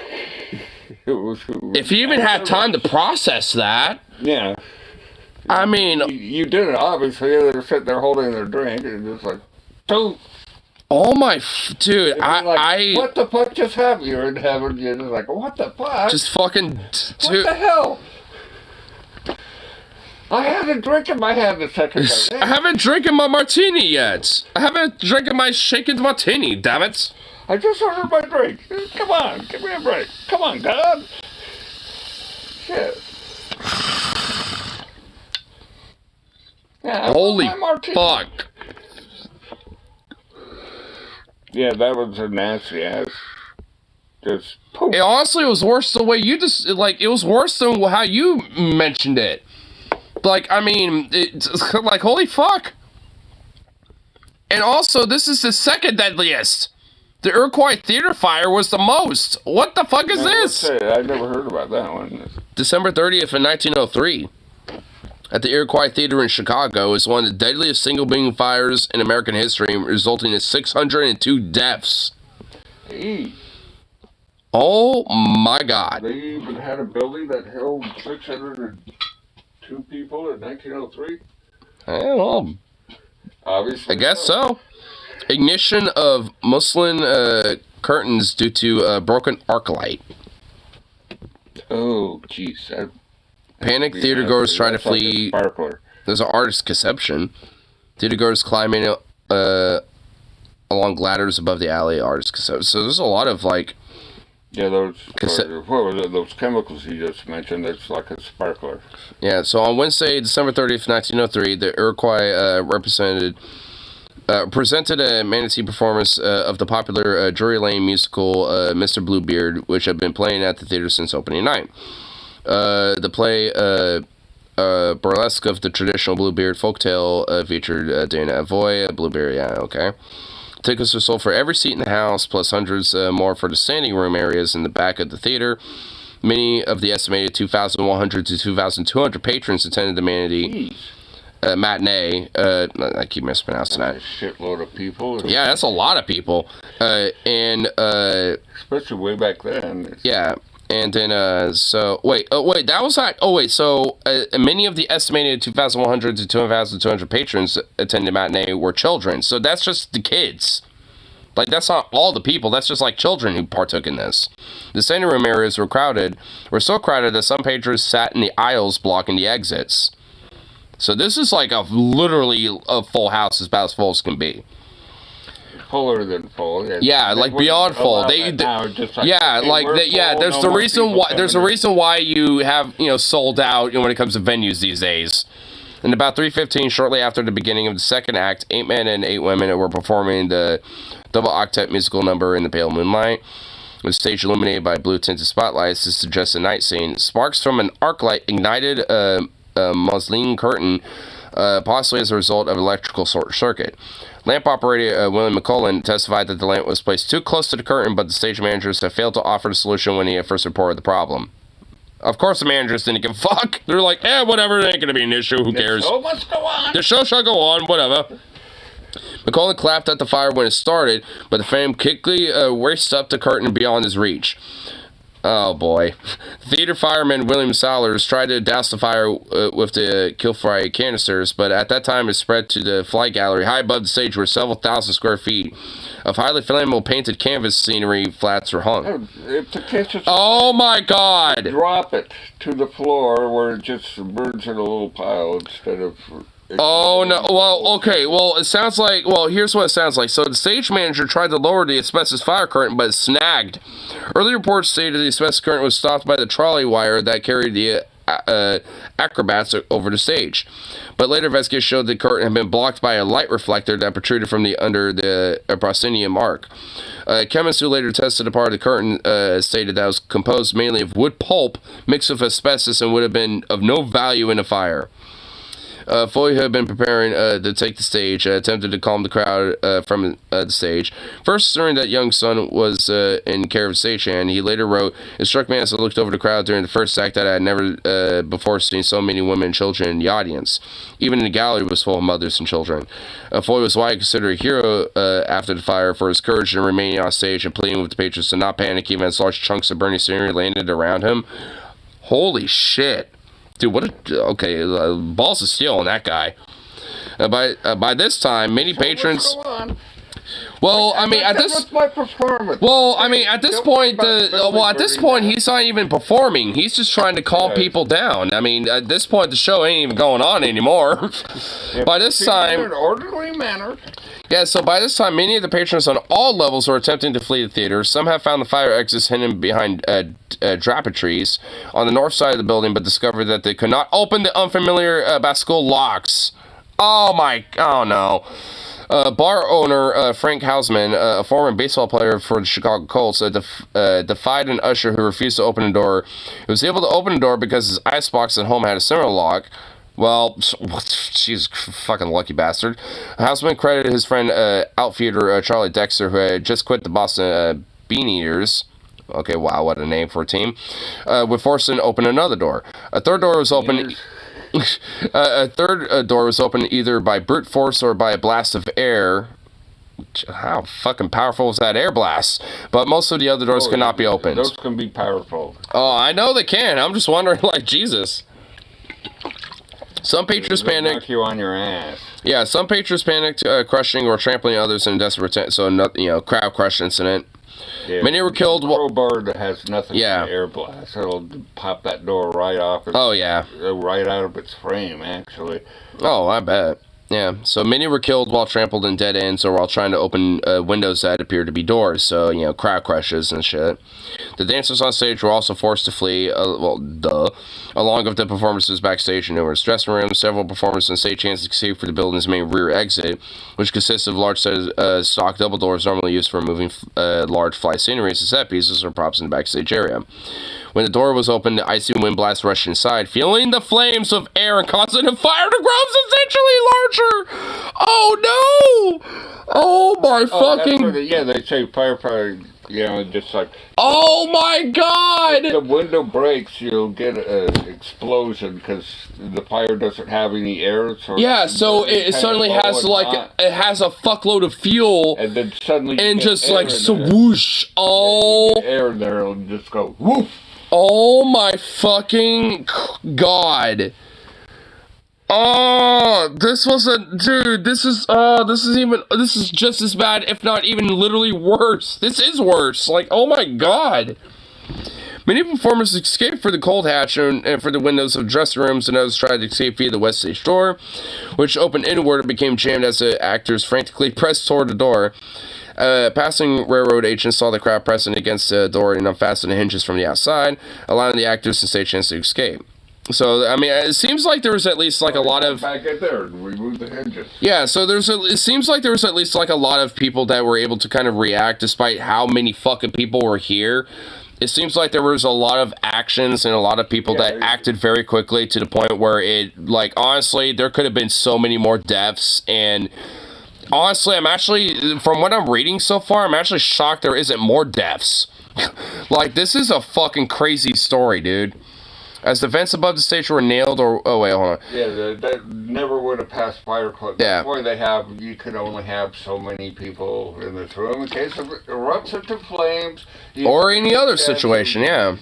If you even had time to process that. Yeah. I mean, you did it obviously. They're sitting there holding their drink and just like, don't. Oh my, dude, what the fuck just happened? You're in heaven, you're just like, what the fuck? Just fucking, What dude. the hell? I haven't drinking my hand a second ago. I haven't drinking my martini yet. I haven't drinking my shaken martini, damn it. I just ordered my drink. Come on, give me a break. Come on, God. Shit. Yeah, holy fuck. Yeah, that was a nasty ass. Just poof. Honestly, it was worse the way you just, like, it was worse than how you mentioned it. Like, I mean, it's like, holy fuck. And also, this is the second deadliest. The Iroquois Theater fire was the most. What the fuck is this? I never heard about that one. December 30th in 1903. At the Iroquois Theater in Chicago is one of the deadliest single-beam fires in American history, resulting in 602 deaths. Hey. Oh my God. They even had a building that held 602 people in 1903? I don't know. Obviously. I guess so. Ignition of muslin curtains due to broken arc light. Oh, jeez. Panic theatergoers try to flee. There's an artist's conception. Theatergoers climbing along ladders above the alley. Artist's conception. So there's a lot of like. Yeah, those chemicals you just mentioned. It's like a sparkler. Yeah. So on Wednesday, December 30th, 1903, the Iroquois presented a manatee performance of the popular Drury Lane musical Mr. Bluebeard, which had been playing at the theater since opening night. The play burlesque of the traditional Bluebeard folktale featured Dana Avoy, Bluebeard, yeah, okay. Tickets were sold for every seat in the house, plus hundreds more for the standing room areas in the back of the theater. Many of the estimated 2,100 to 2,200 patrons attended the matinee. I keep mispronouncing that. A shitload of people. Yeah, that's a lot of people. Especially way back then. Yeah. And then, so many of the estimated 2,100 to 2,200 patrons attending matinee were children. So that's just the kids. Like, that's not all the people. That's just, like, children who partook in this. The standing room areas were so crowded that some patrons sat in the aisles blocking the exits. So this is, like, literally a full house, about as full as can be. Fuller than full. Yeah, like beyond full. There's a reason why you have, sold out when it comes to venues these days. And about 3:15, shortly after the beginning of the second act, 8 men and 8 women were performing the double octet musical number in the pale moonlight. With the stage illuminated by blue tinted spotlights to suggest a night scene. Sparks from an arc light ignited a muslin curtain, possibly as a result of electrical short circuit. Lamp operator William McCullen testified that the lamp was placed too close to the curtain, but the stage managers have failed to offer the solution when he had first reported the problem. Of course, the managers didn't give a fuck. They're like, whatever, it ain't gonna be an issue. Who cares? The show must go on. The show shall go on, whatever. McCullen clapped at the fire when it started, but the flame quickly raced up the curtain beyond his reach. Oh boy. Theater fireman William Sallers tried to douse the fire with the Kilfry canisters, but at that time it spread to the flight gallery high above the stage where several thousand square feet of highly flammable painted canvas scenery flats were hung. If the kitchen, oh my god! Drop it to the floor where it just burns in a little pile instead of... Oh no, well, okay, well, it sounds like, well, here's what it sounds like. So the stage manager tried to lower the asbestos fire curtain, but it snagged. Early reports stated the asbestos curtain was stopped by the trolley wire that carried the acrobats over the stage. But later investigators showed the curtain had been blocked by a light reflector that protruded from under the proscenium arc. Chemists who later tested a part of the curtain stated that it was composed mainly of wood pulp mixed with asbestos and would have been of no value in a fire. Foy, who had been preparing to take the stage, attempted to calm the crowd from the stage. First, asserting that young son was in care of stagehand, he later wrote, "It struck me as I looked over the crowd during the first act that I had never before seen so many women and children in the audience. Even the gallery was full of mothers and children." Foy was widely considered a hero after the fire for his courage in remaining on stage and pleading with the patrons to not panic even as large chunks of burning scenery landed around him. Holy shit. Dude, what a... Okay, balls of steel on that guy. By this time, many patrons... Well, I mean, at this... Well, I mean, at this point, at this point, he's not even performing. He's just trying to calm people down. I mean, at this point, the show ain't even going on anymore. By this time... In an orderly manner. Yeah, so by this time, many of the patrons on all levels were attempting to flee the theater. Some have found the fire exits hidden behind draperies on the north side of the building, but discovered that they could not open the unfamiliar Bascule locks. Oh no. Bar owner Frank Hausman, a former baseball player for the Chicago Colts, defied an usher who refused to open the door. He was able to open the door because his icebox at home had a similar lock. Well, she's fucking lucky bastard. Hausman credited his friend outfielder Charlie Dexter, who had just quit the Boston Bean Eaters. Okay, wow, what a name for a team. With forcing to open another door. A third door was open. A third door was opened either by brute force or by a blast of air. How fucking powerful was that air blast? But most of the other doors cannot be opened. Those can be powerful. Oh, I know they can. I'm just wondering, like, Jesus. Some patrons panicked. Knock you on your ass. Yeah, some patrons panicked, crushing or trampling others in a desperate attempt. So, crowd crush incident. Yeah, many were killed. Crowbar that has nothing to air blast. It'll pop that door right off. Oh yeah, right out of its frame, actually. Oh, I bet. Yeah, so many were killed while trampled in dead ends or while trying to open windows that appeared to be doors, so, crowd crushes and shit. The dancers on stage were also forced to flee, along with the performances backstage in numerous dressing rooms. Several performers and stagehands escaped for the building's main rear exit, which consists of large set of stock double doors normally used for removing large fly scenery, set pieces, or props in the backstage area. When the door was opened, the icy wind blast rushed inside, fueling the flames of air and causing the fire to grow substantially larger. Oh no! Oh my fucking! They say firefighter, just like. Oh my god! If the window breaks, you'll get an explosion because the fire doesn't have any air. So it suddenly has it has a fuckload of fuel, and then suddenly just like swoosh. Oh, air in there will just go woof. Oh my fucking god. Oh, this is just as bad, if not even literally worse. This is worse. Like, oh my god. Many performers escaped for the cold hatch and for the windows of dressing rooms, and others tried to escape via the west stage door, which opened inward and became jammed as the actors frantically pressed toward the door. Passing railroad agents saw the crowd pressing against the door and unfastened the hinges from the outside, allowing the actors and stagehands to escape. So, I mean, it seems like there was at least like a lot of... Back in there and remove the hinges. Yeah, so it seems like there was at least like a lot of people that were able to kind of react despite how many fucking people were here. It seems like there was a lot of actions and a lot of people that acted very quickly to the point where it, like, honestly, there could have been so many more deaths. And honestly, I'm actually, from what I'm reading so far, I'm actually shocked there isn't more deaths. Like, this is a fucking crazy story, dude. As the vents above the stage were nailed or... Oh, wait, hold on. Yeah, that never would have passed fire code. Yeah. That's why you could only have so many people in this room in case it erupts into flames. Or any other situation, yeah.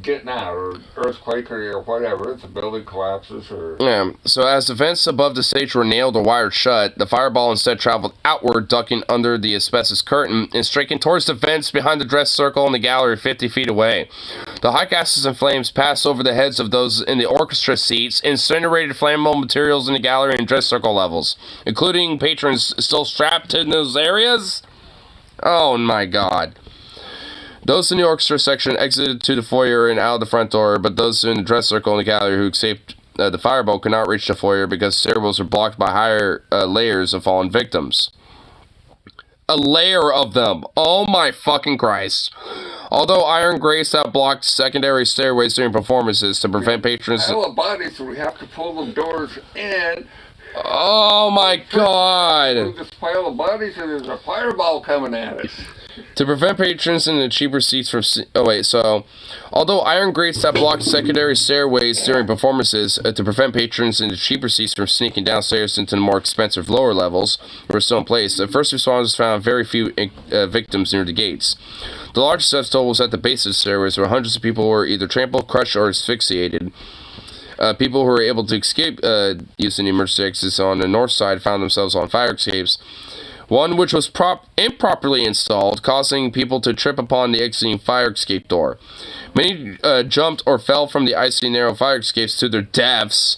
Getting out, or earthquake, or whatever, if the building collapses, or... Yeah, so as the vents above the stage were nailed or wired shut, the fireball instead traveled outward, ducking under the asbestos curtain, and striking towards the vents behind the dress circle in the gallery 50 feet away. The hot gases and flames passed over the heads of those in the orchestra seats, incinerated flammable materials in the gallery and dress circle levels, including patrons still strapped in those areas. Oh my god. Those in the orchestra section exited to the foyer and out of the front door, but those in the dress circle in the gallery who escaped the fireball could not reach the foyer because stairwells were blocked by higher layers of fallen victims. A layer of them! Oh my fucking Christ. Although iron grates that blocked secondary stairways during performances to prevent patrons... Hell of bodies, so we have to pull the doors in. Oh my god! There's this pile of bodies and there's a fireball coming at us. To prevent patrons in the cheaper seats from... although iron grates that blocked secondary stairways during performances to prevent patrons in the cheaper seats from sneaking downstairs into the more expensive lower levels were still in place, the first responders found very few victims near the gates. The largest death toll was at the base of the stairways, where hundreds of people were either trampled, crushed, or asphyxiated. People who were able to escape using the emergency exits on the north side found themselves on fire escapes. One which was improperly installed, causing people to trip upon the exiting fire escape door. Many jumped or fell from the icy narrow fire escapes to their deaths,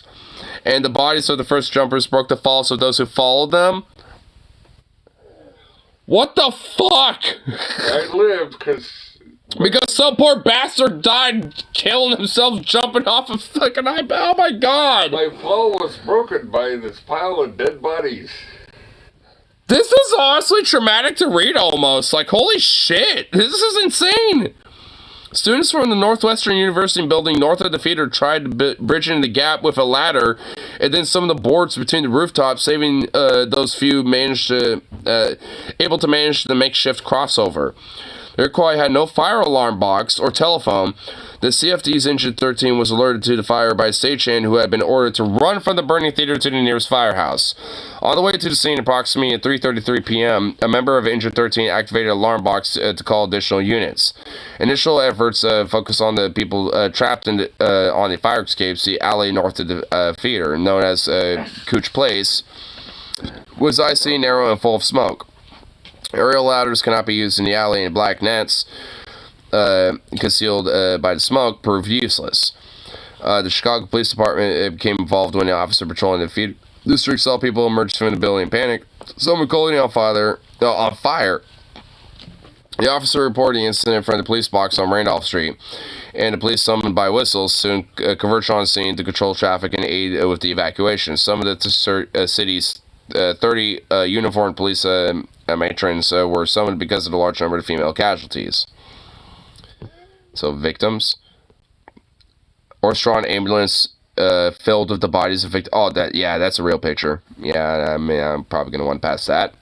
and the bodies of the first jumpers broke the falls of those who followed them. What the fuck? I lived because some poor bastard died killing himself jumping off a fucking iPad. Oh my god! My fall was broken by this pile of dead bodies. This is honestly traumatic to read almost. Like, holy shit. This is insane. Students from the Northwestern University building north of the theater tried to bridge into the gap with a ladder, and then some of the boards between the rooftops, saving those few able to manage the makeshift crossover. The Iroquois had no fire alarm box or telephone. The CFD's Engine 13 was alerted to the fire by a stagehand who had been ordered to run from the burning theater to the nearest firehouse. On the way to the scene, approximately at 3:33 p.m., a member of Engine 13 activated an alarm box to call additional units. Initial efforts focused on the people trapped on the fire escapes. The alley north of the theater, known as Couch Place, was icy, narrow, and full of smoke. Aerial ladders cannot be used in the alley, and black nets concealed by the smoke proved useless. The Chicago Police Department became involved when the officer patrolling the theater district saw people emerge from the building in panic. Someone called on fire. The officer reported the incident from the police box on Randolph Street, and the police, summoned by whistles, soon converged on scene to control traffic and aid with the evacuation. Some of the city's 30 uniformed police matrons were summoned because of the large number of female casualties. So victims. Orchestron ambulance filled with the bodies of victims. Oh, that's a real picture. Yeah, I mean, I'm probably going to want to pass that.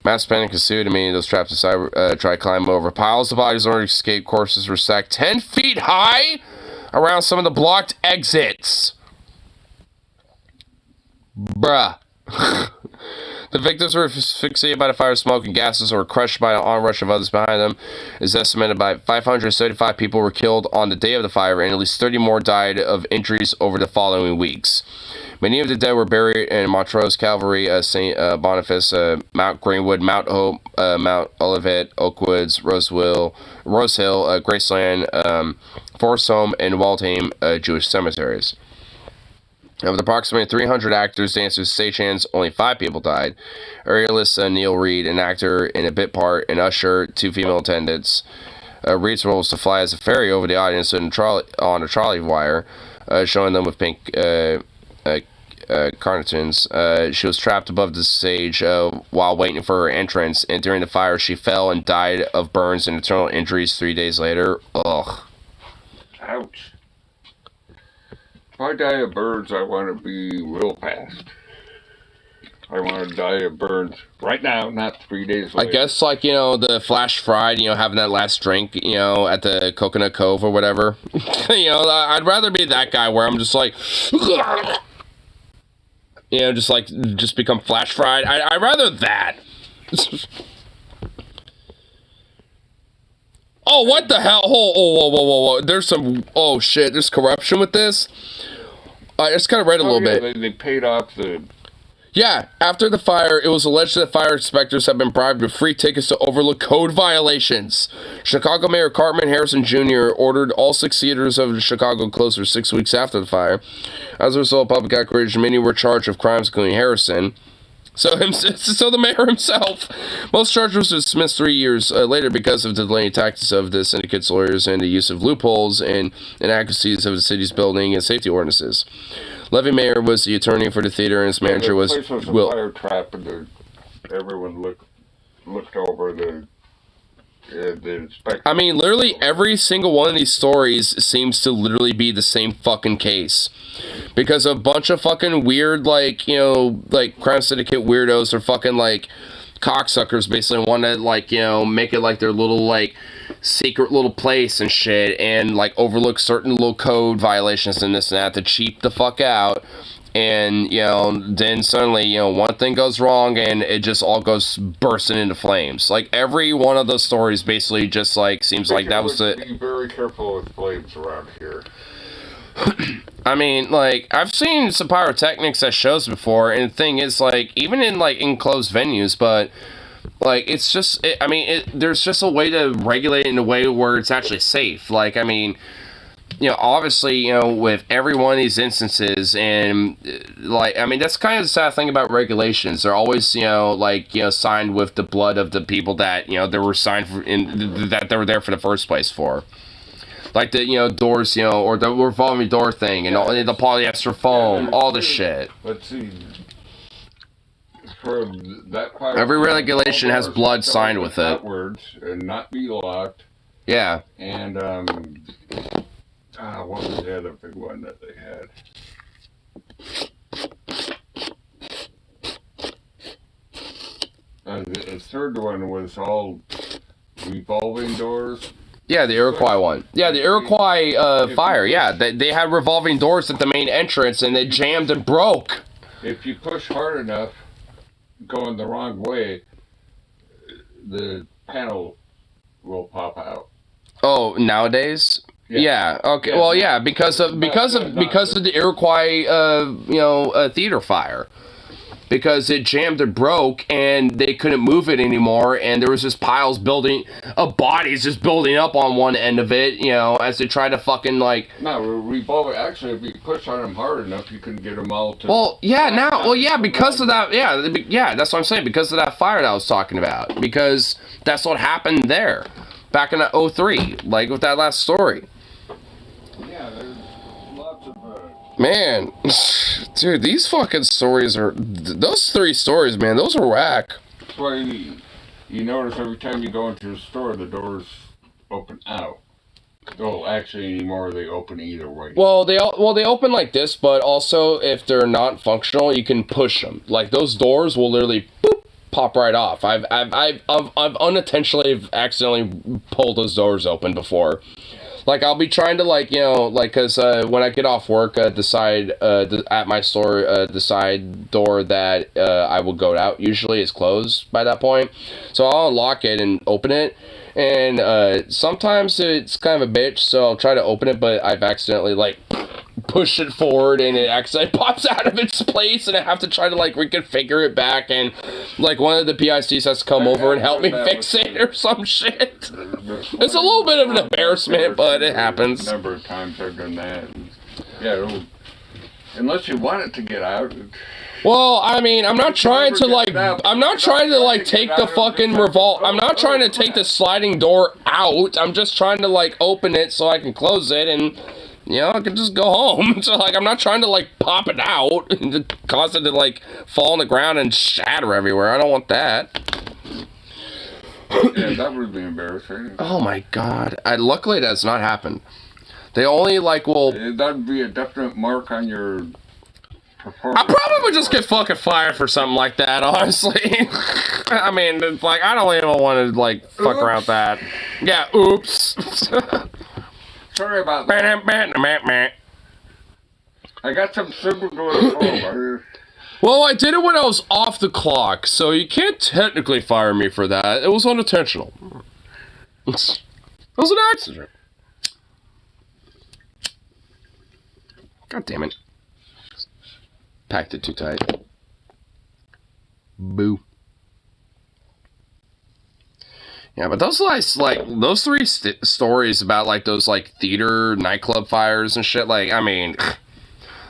Mass panic ensued, and many of those trapped inside tried climbing over. Piles of bodies or escape corpses were stacked 10 feet high around some of the blocked exits. Bruh. The victims were asphyxiated by the fire, smoke, and gases, or were crushed by an onrush of others behind them. It is estimated by 575 people were killed on the day of the fire, and at least 30 more died of injuries over the following weeks. Many of the dead were buried in Montrose, Calvary, St. Boniface, Mount Greenwood, Mount Hope, Mount Olivet, Oakwoods, Rose Hill, Graceland, Forest Home, and Waldheim Jewish cemeteries. Of the approximately 300 actors, dancers, stagehands, only 5 people died. Aerialist Neil Reed, an actor in a bit part, an usher, 2 female attendants. Reed's role was to fly as a ferry over the audience on a trolley wire, showing them with pink carnitines. She was trapped above the stage while waiting for her entrance, and during the fire she fell and died of burns and internal injuries 3 days later. Ugh. Ouch. If I die of birds, I want to be real fast. I want to die of burns right now, not 3 days later. I guess, like, the flash fried, having that last drink, at the Coconut Cove or whatever. I'd rather be that guy where I'm just like, just become flash fried. I'd rather that. Oh, what the hell? Whoa. There's some, oh shit, there's corruption with this? I just kind of read a little bit. They paid off the... Yeah, after the fire, it was alleged that fire inspectors have been bribed with free tickets to overlook code violations. Chicago Mayor Cartman Harrison Jr. ordered all 6 theaters of Chicago closed for 6 weeks after the fire. As a result of public outrage, many were charged with crimes, including Harrison. So the mayor himself. Most charges were dismissed 3 years later because of the delaying tactics of the syndicate's lawyers and the use of loopholes and inaccuracies of the city's building and safety ordinances. Levy Mayer was the attorney for the theater, and his manager was Will. Fire trap, and everyone looked over the inspector. I mean, literally every single one of these stories seems to literally be the same fucking case. Because a bunch of fucking weird, like crime syndicate weirdos or fucking, like, cocksuckers basically want to, make it like their little, like, secret little place and shit and, like, overlook certain little code violations and this and that to cheap the fuck out. And, then suddenly, one thing goes wrong and it just all goes bursting into flames. Like, every one of those stories basically just, like, seems like that was the... Be very careful with flames around here. I mean, like, I've seen some pyrotechnics at shows before, and the thing is, like, even in, like, enclosed venues, but, like, it's just, there's just a way to regulate it in a way where it's actually safe. Like, I mean, obviously, with every one of these instances, and, like, I mean, that's kind of the sad thing about regulations. They're always, signed with the blood of the people that, they were signed for, that they were there for the first place for. Like the, doors, or the revolving door thing, and all, the polyester foam, all the shit. Let's see. For that fire, every regulation has blood signed with it. Outwards and not be locked. Yeah. And, what was the other big one that they had? The third one was all revolving doors. Yeah, the Iroquois one. Yeah, the Iroquois fire. Yeah, they had revolving doors at the main entrance, and they jammed and broke. If you push hard enough, going the wrong way, the panel will pop out. Oh, nowadays? Yeah. Okay. Yeah. Well, yeah, because of the Iroquois theater fire. Because it jammed and broke, and they couldn't move it anymore, and there was just piles of bodies just building up on one end of it, as they tried to fucking, like... No, revolver, actually, if you push on them hard enough, you can get them all to... Well, yeah, because of that, yeah, that's what I'm saying, because of that fire that I was talking about, because that's what happened there, back in 03, like, with that last story. Yeah, there's lots of... Man, dude, these fucking stories are... Those 3 stories, man, those are whack. That's why you notice every time you go into a store, the doors open out. Oh, actually, anymore, they open either way. Well, they open like this, but also, if they're not functional, you can push them. Like, those doors will literally, boop, pop right off. I've unintentionally, accidentally pulled those doors open before. Like, I'll be trying to, because when I get off work, at my store, the side door that I will go out usually is closed by that point. So I'll unlock it and open it. And sometimes it's kind of a bitch, so I'll try to open it, but I've accidentally, push it forward, and it accidentally pops out of its place, and I have to try to, reconfigure it back, and, one of the PICs has to come over and help me fix it or some shit. It's a little bit of an embarrassment, but it happens. A number of times I've done that. Yeah, unless you want it to get out. Well, I mean, I'm not trying to take the fucking I'm not trying to take the sliding door out. I'm just trying to, open it so I can close it, and, I can just go home. So, I'm not trying to, pop it out and cause it to, fall on the ground and shatter everywhere. I don't want that. Yeah, that would be embarrassing. Oh, my God. Luckily, that's not happened. They only, will... That'd be a definite mark on your I probably would just get fucking fired for something like that, honestly. I mean, it's like, I don't even want to, like, fuck around with that. Yeah, oops. Sorry about that. I got some super glue. Well, I did it when I was off the clock, so you can't technically fire me for that. It was unintentional. It was an accident. God damn it. Packed it too tight. Boo. Yeah, but those those three stories about like those like theater nightclub fires and shit, like, I mean,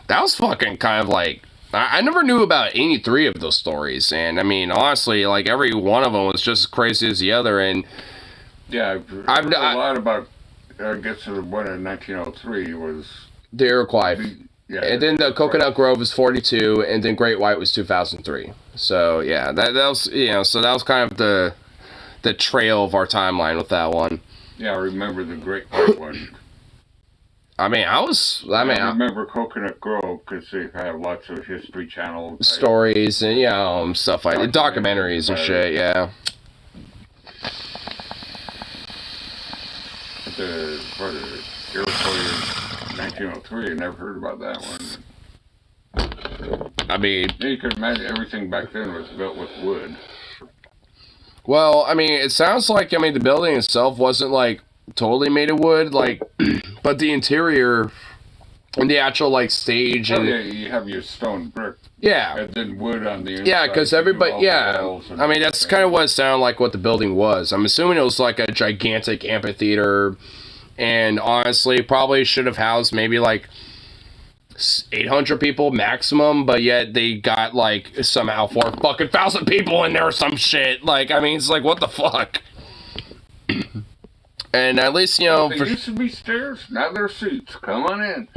that was fucking kind of like, I never knew about any three of those stories, and I mean, honestly, like, every one of them was just as crazy as the other, and yeah, I've heard a lot about, I guess the one in 1903 was the Iroquois. Yeah, and then the Coconut Grove was 42, and then Great White was 2003. So yeah, that was, you know, so that was kind of the trail of our timeline with that one. Yeah, I remember the Great White one. I remember Coconut Grove because they have lots of History Channel stories and, you know, stuff like documentaries and shit. Yeah. The Iroquois 1903, I never heard about that one. I mean, you could imagine everything back then was built with wood. Well, I mean, it sounds like, I mean, the building itself wasn't like totally made of wood, like, but the interior and the actual like stage and yeah, you have your stone brick. Yeah. And then wood on the inside. Yeah, because everybody, yeah. I mean, that's kind of what it sounded like what the building was. I'm assuming it was like a gigantic amphitheater. And honestly, probably should have housed maybe like 800 people maximum, but yet they got like somehow 4,000 people in there or some shit. Like, I mean, it's like, what the fuck? And at least, you know, there used to be stairs, now there's seats. Come on in.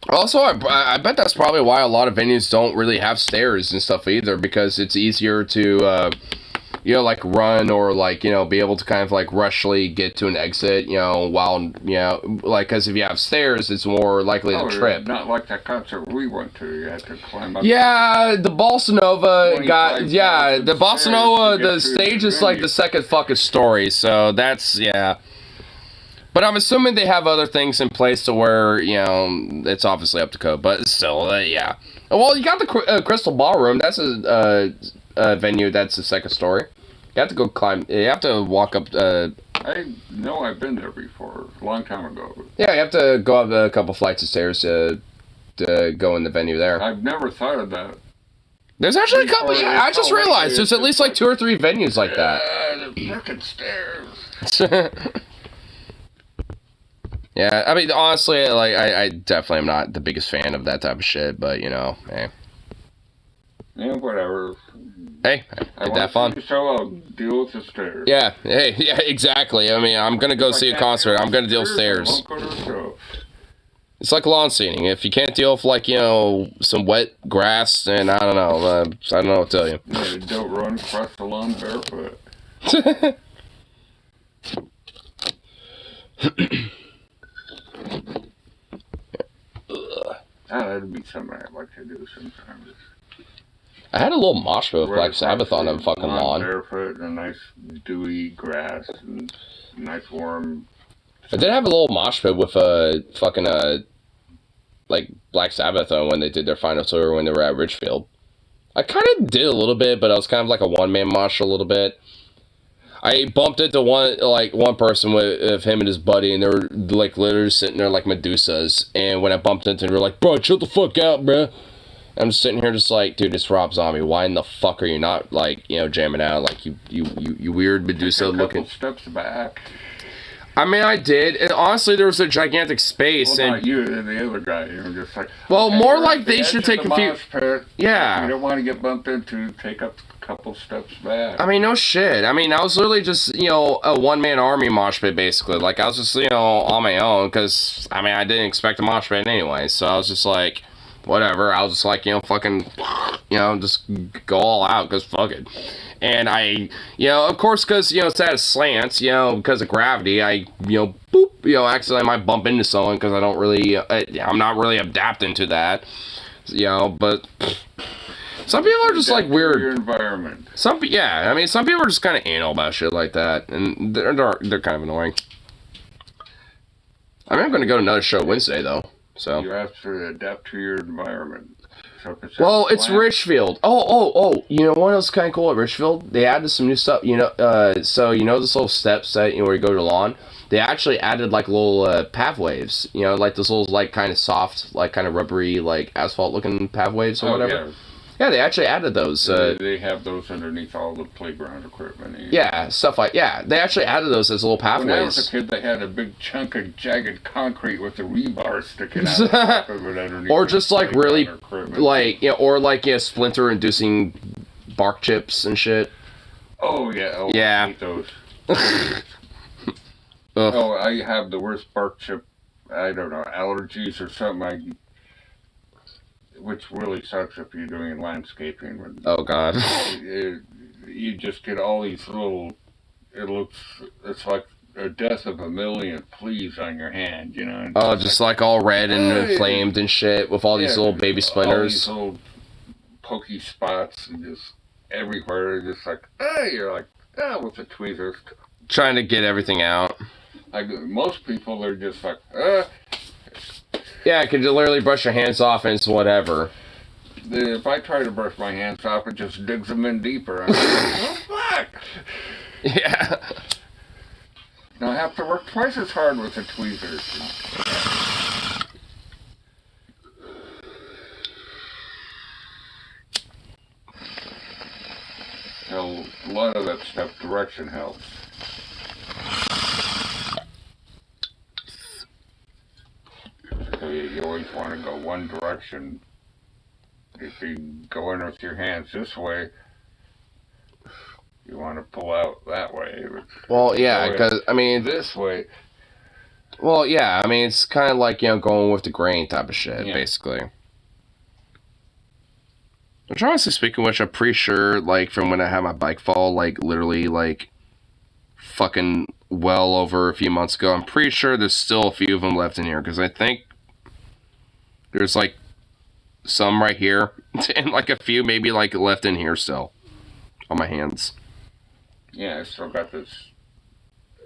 Also, I bet that's probably why a lot of venues don't really have stairs and stuff either, because it's easier to you know, like run or like, you know, be able to kind of like rushly get to an exit, you know, while, you know, like, because if you have stairs, it's more likely to trip. Not like that concert we went to, you had to climb up. Yeah, the Bossa Nova got, yeah, the Bossa Nova, the stage is like the second fucking story, so that's, yeah. But I'm assuming they have other things in place to where, you know, it's obviously up to code, but still, yeah. Well, you got the Crystal Ballroom, that's a venue that's the second story. You have to go climb. You have to walk up. I know I've been there before, a long time ago. Yeah, you have to go up a couple flights of stairs to go in the venue there. I've never thought of that. There's actually a couple. Yeah, I just realized there's at least like 2 or 3 venues like that. The fucking stairs. Yeah, I mean, honestly, like I definitely am not the biggest fan of that type of shit, but you know, hey. Yeah, whatever. Hey, I had that fun. So I'll deal with the stairs. Yeah, hey, yeah, exactly. I mean, I'm gonna go see a concert. I'm gonna deal with stairs. It's like lawn seating. If you can't deal with, like, you know, some wet grass, and I don't know. I don't know what to tell you. Yeah, don't run across the lawn barefoot. That'd be something I'd like to do sometimes. I had a little mosh pit with Black Sabbath on a fucking lawn. Barefoot and a nice dewy grass and nice warm. I did have a little mosh pit with fucking like Black Sabbath when they did their final tour when they were at Ridgefield. I kind of did a little bit, but I was kind of like a one-man mosh a little bit. I bumped into one person with him and his buddy, and they were like literally sitting there like Medusas. And when I bumped into them, they were like, "Bro, chill the fuck out, bro." I'm just sitting here just like, dude, it's Rob Zombie. Why in the fuck are you not, like, you know, jamming out? Like, you weird Medusa looking. Steps back. I mean, I did. And honestly, there was a gigantic space. Well, and not you and the other guy. You know, just like. Well, okay, more like they should take a few. Pit. Yeah. You don't want to get bumped into. Take up a couple steps back. I mean, no shit. I mean, I was literally just, you know, a one-man army mosh pit, basically. Like, I was just, you know, on my own. Because, I mean, I didn't expect a mosh pit anyway. So I was just like. Whatever, I was just like, you know, fucking, you know, just go all out, because fuck it. And I, you know, of course, because, you know, it's at a slant, you know, because of gravity, I, you know, boop, accidentally might bump into someone because I don't really, I'm not really adapting to that, but some people are just like weird. Your environment. Some people are just kind of anal about shit like that, and they're kind of annoying. I mean, I'm going to go to another show Wednesday though, so. You have to adapt to your environment. Well, it's Richfield. Oh! You know what else kind of cool at Richfield? They added some new stuff. So this little steps that where you go to the lawn. They actually added like little pathways. Like this little like kind of soft, like kind of rubbery, like asphalt looking pathways or whatever. Yeah. Yeah, they actually added those. They have those underneath all the playground equipment. Yeah, stuff like they actually added those as little pathways. When I was a kid, they had a big chunk of jagged concrete with the rebar sticking out the top of it underneath. Or just like really, splinter-inducing bark chips and shit. Oh yeah. Oh, yeah. I hate those. Oh, I have the worst bark chip. I don't know, allergies or something. Which really sucks if you're doing landscaping. Oh God. You just get all these little. It's like a death of a million fleas on your hand, And just like all red and inflamed and shit with all these little baby splinters. All these little pokey spots and just everywhere. Just like, you're like, with the tweezers. Trying to get everything out. Like most people, they're just like, Yeah, I could literally brush your hands off and it's whatever. If I try to brush my hands off, it just digs them in deeper. I'm like, oh, fuck! Yeah. Now I have to work twice as hard with the tweezers. So, a lot of that stuff, direction helps. So you always want to go one direction. If you go in with your hands this way, you want to pull out that way. Well, yeah, because, this way. Well, yeah, it's kind of like, going with the grain type of shit, basically. Which, honestly speaking, which I'm pretty sure, like, from when I had my bike fall, like, literally, like, fucking well over a few months ago, I'm pretty sure there's still a few of them left in here, because I think there's, like, some right here, and, like, a few maybe, like, left in here still, on my hands. Yeah, I still got this,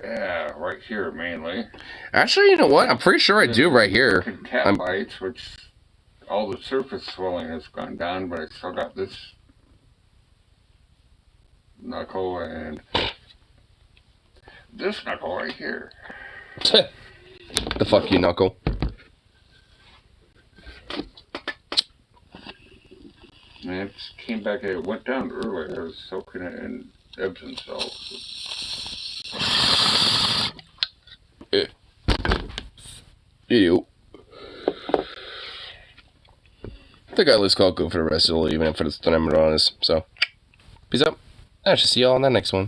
right here, mainly. Actually, you know what? I'm pretty sure I do right here. Cat bites, which all the surface swelling has gone down, but I still got this knuckle and this knuckle right here. The fuck you, knuckle. And it came back, it went down earlier. I was soaking it in Epsom salt. Ew. I think I at least call it good for the rest of the even for the time we're on this. So, peace out. I should see y'all on that next one.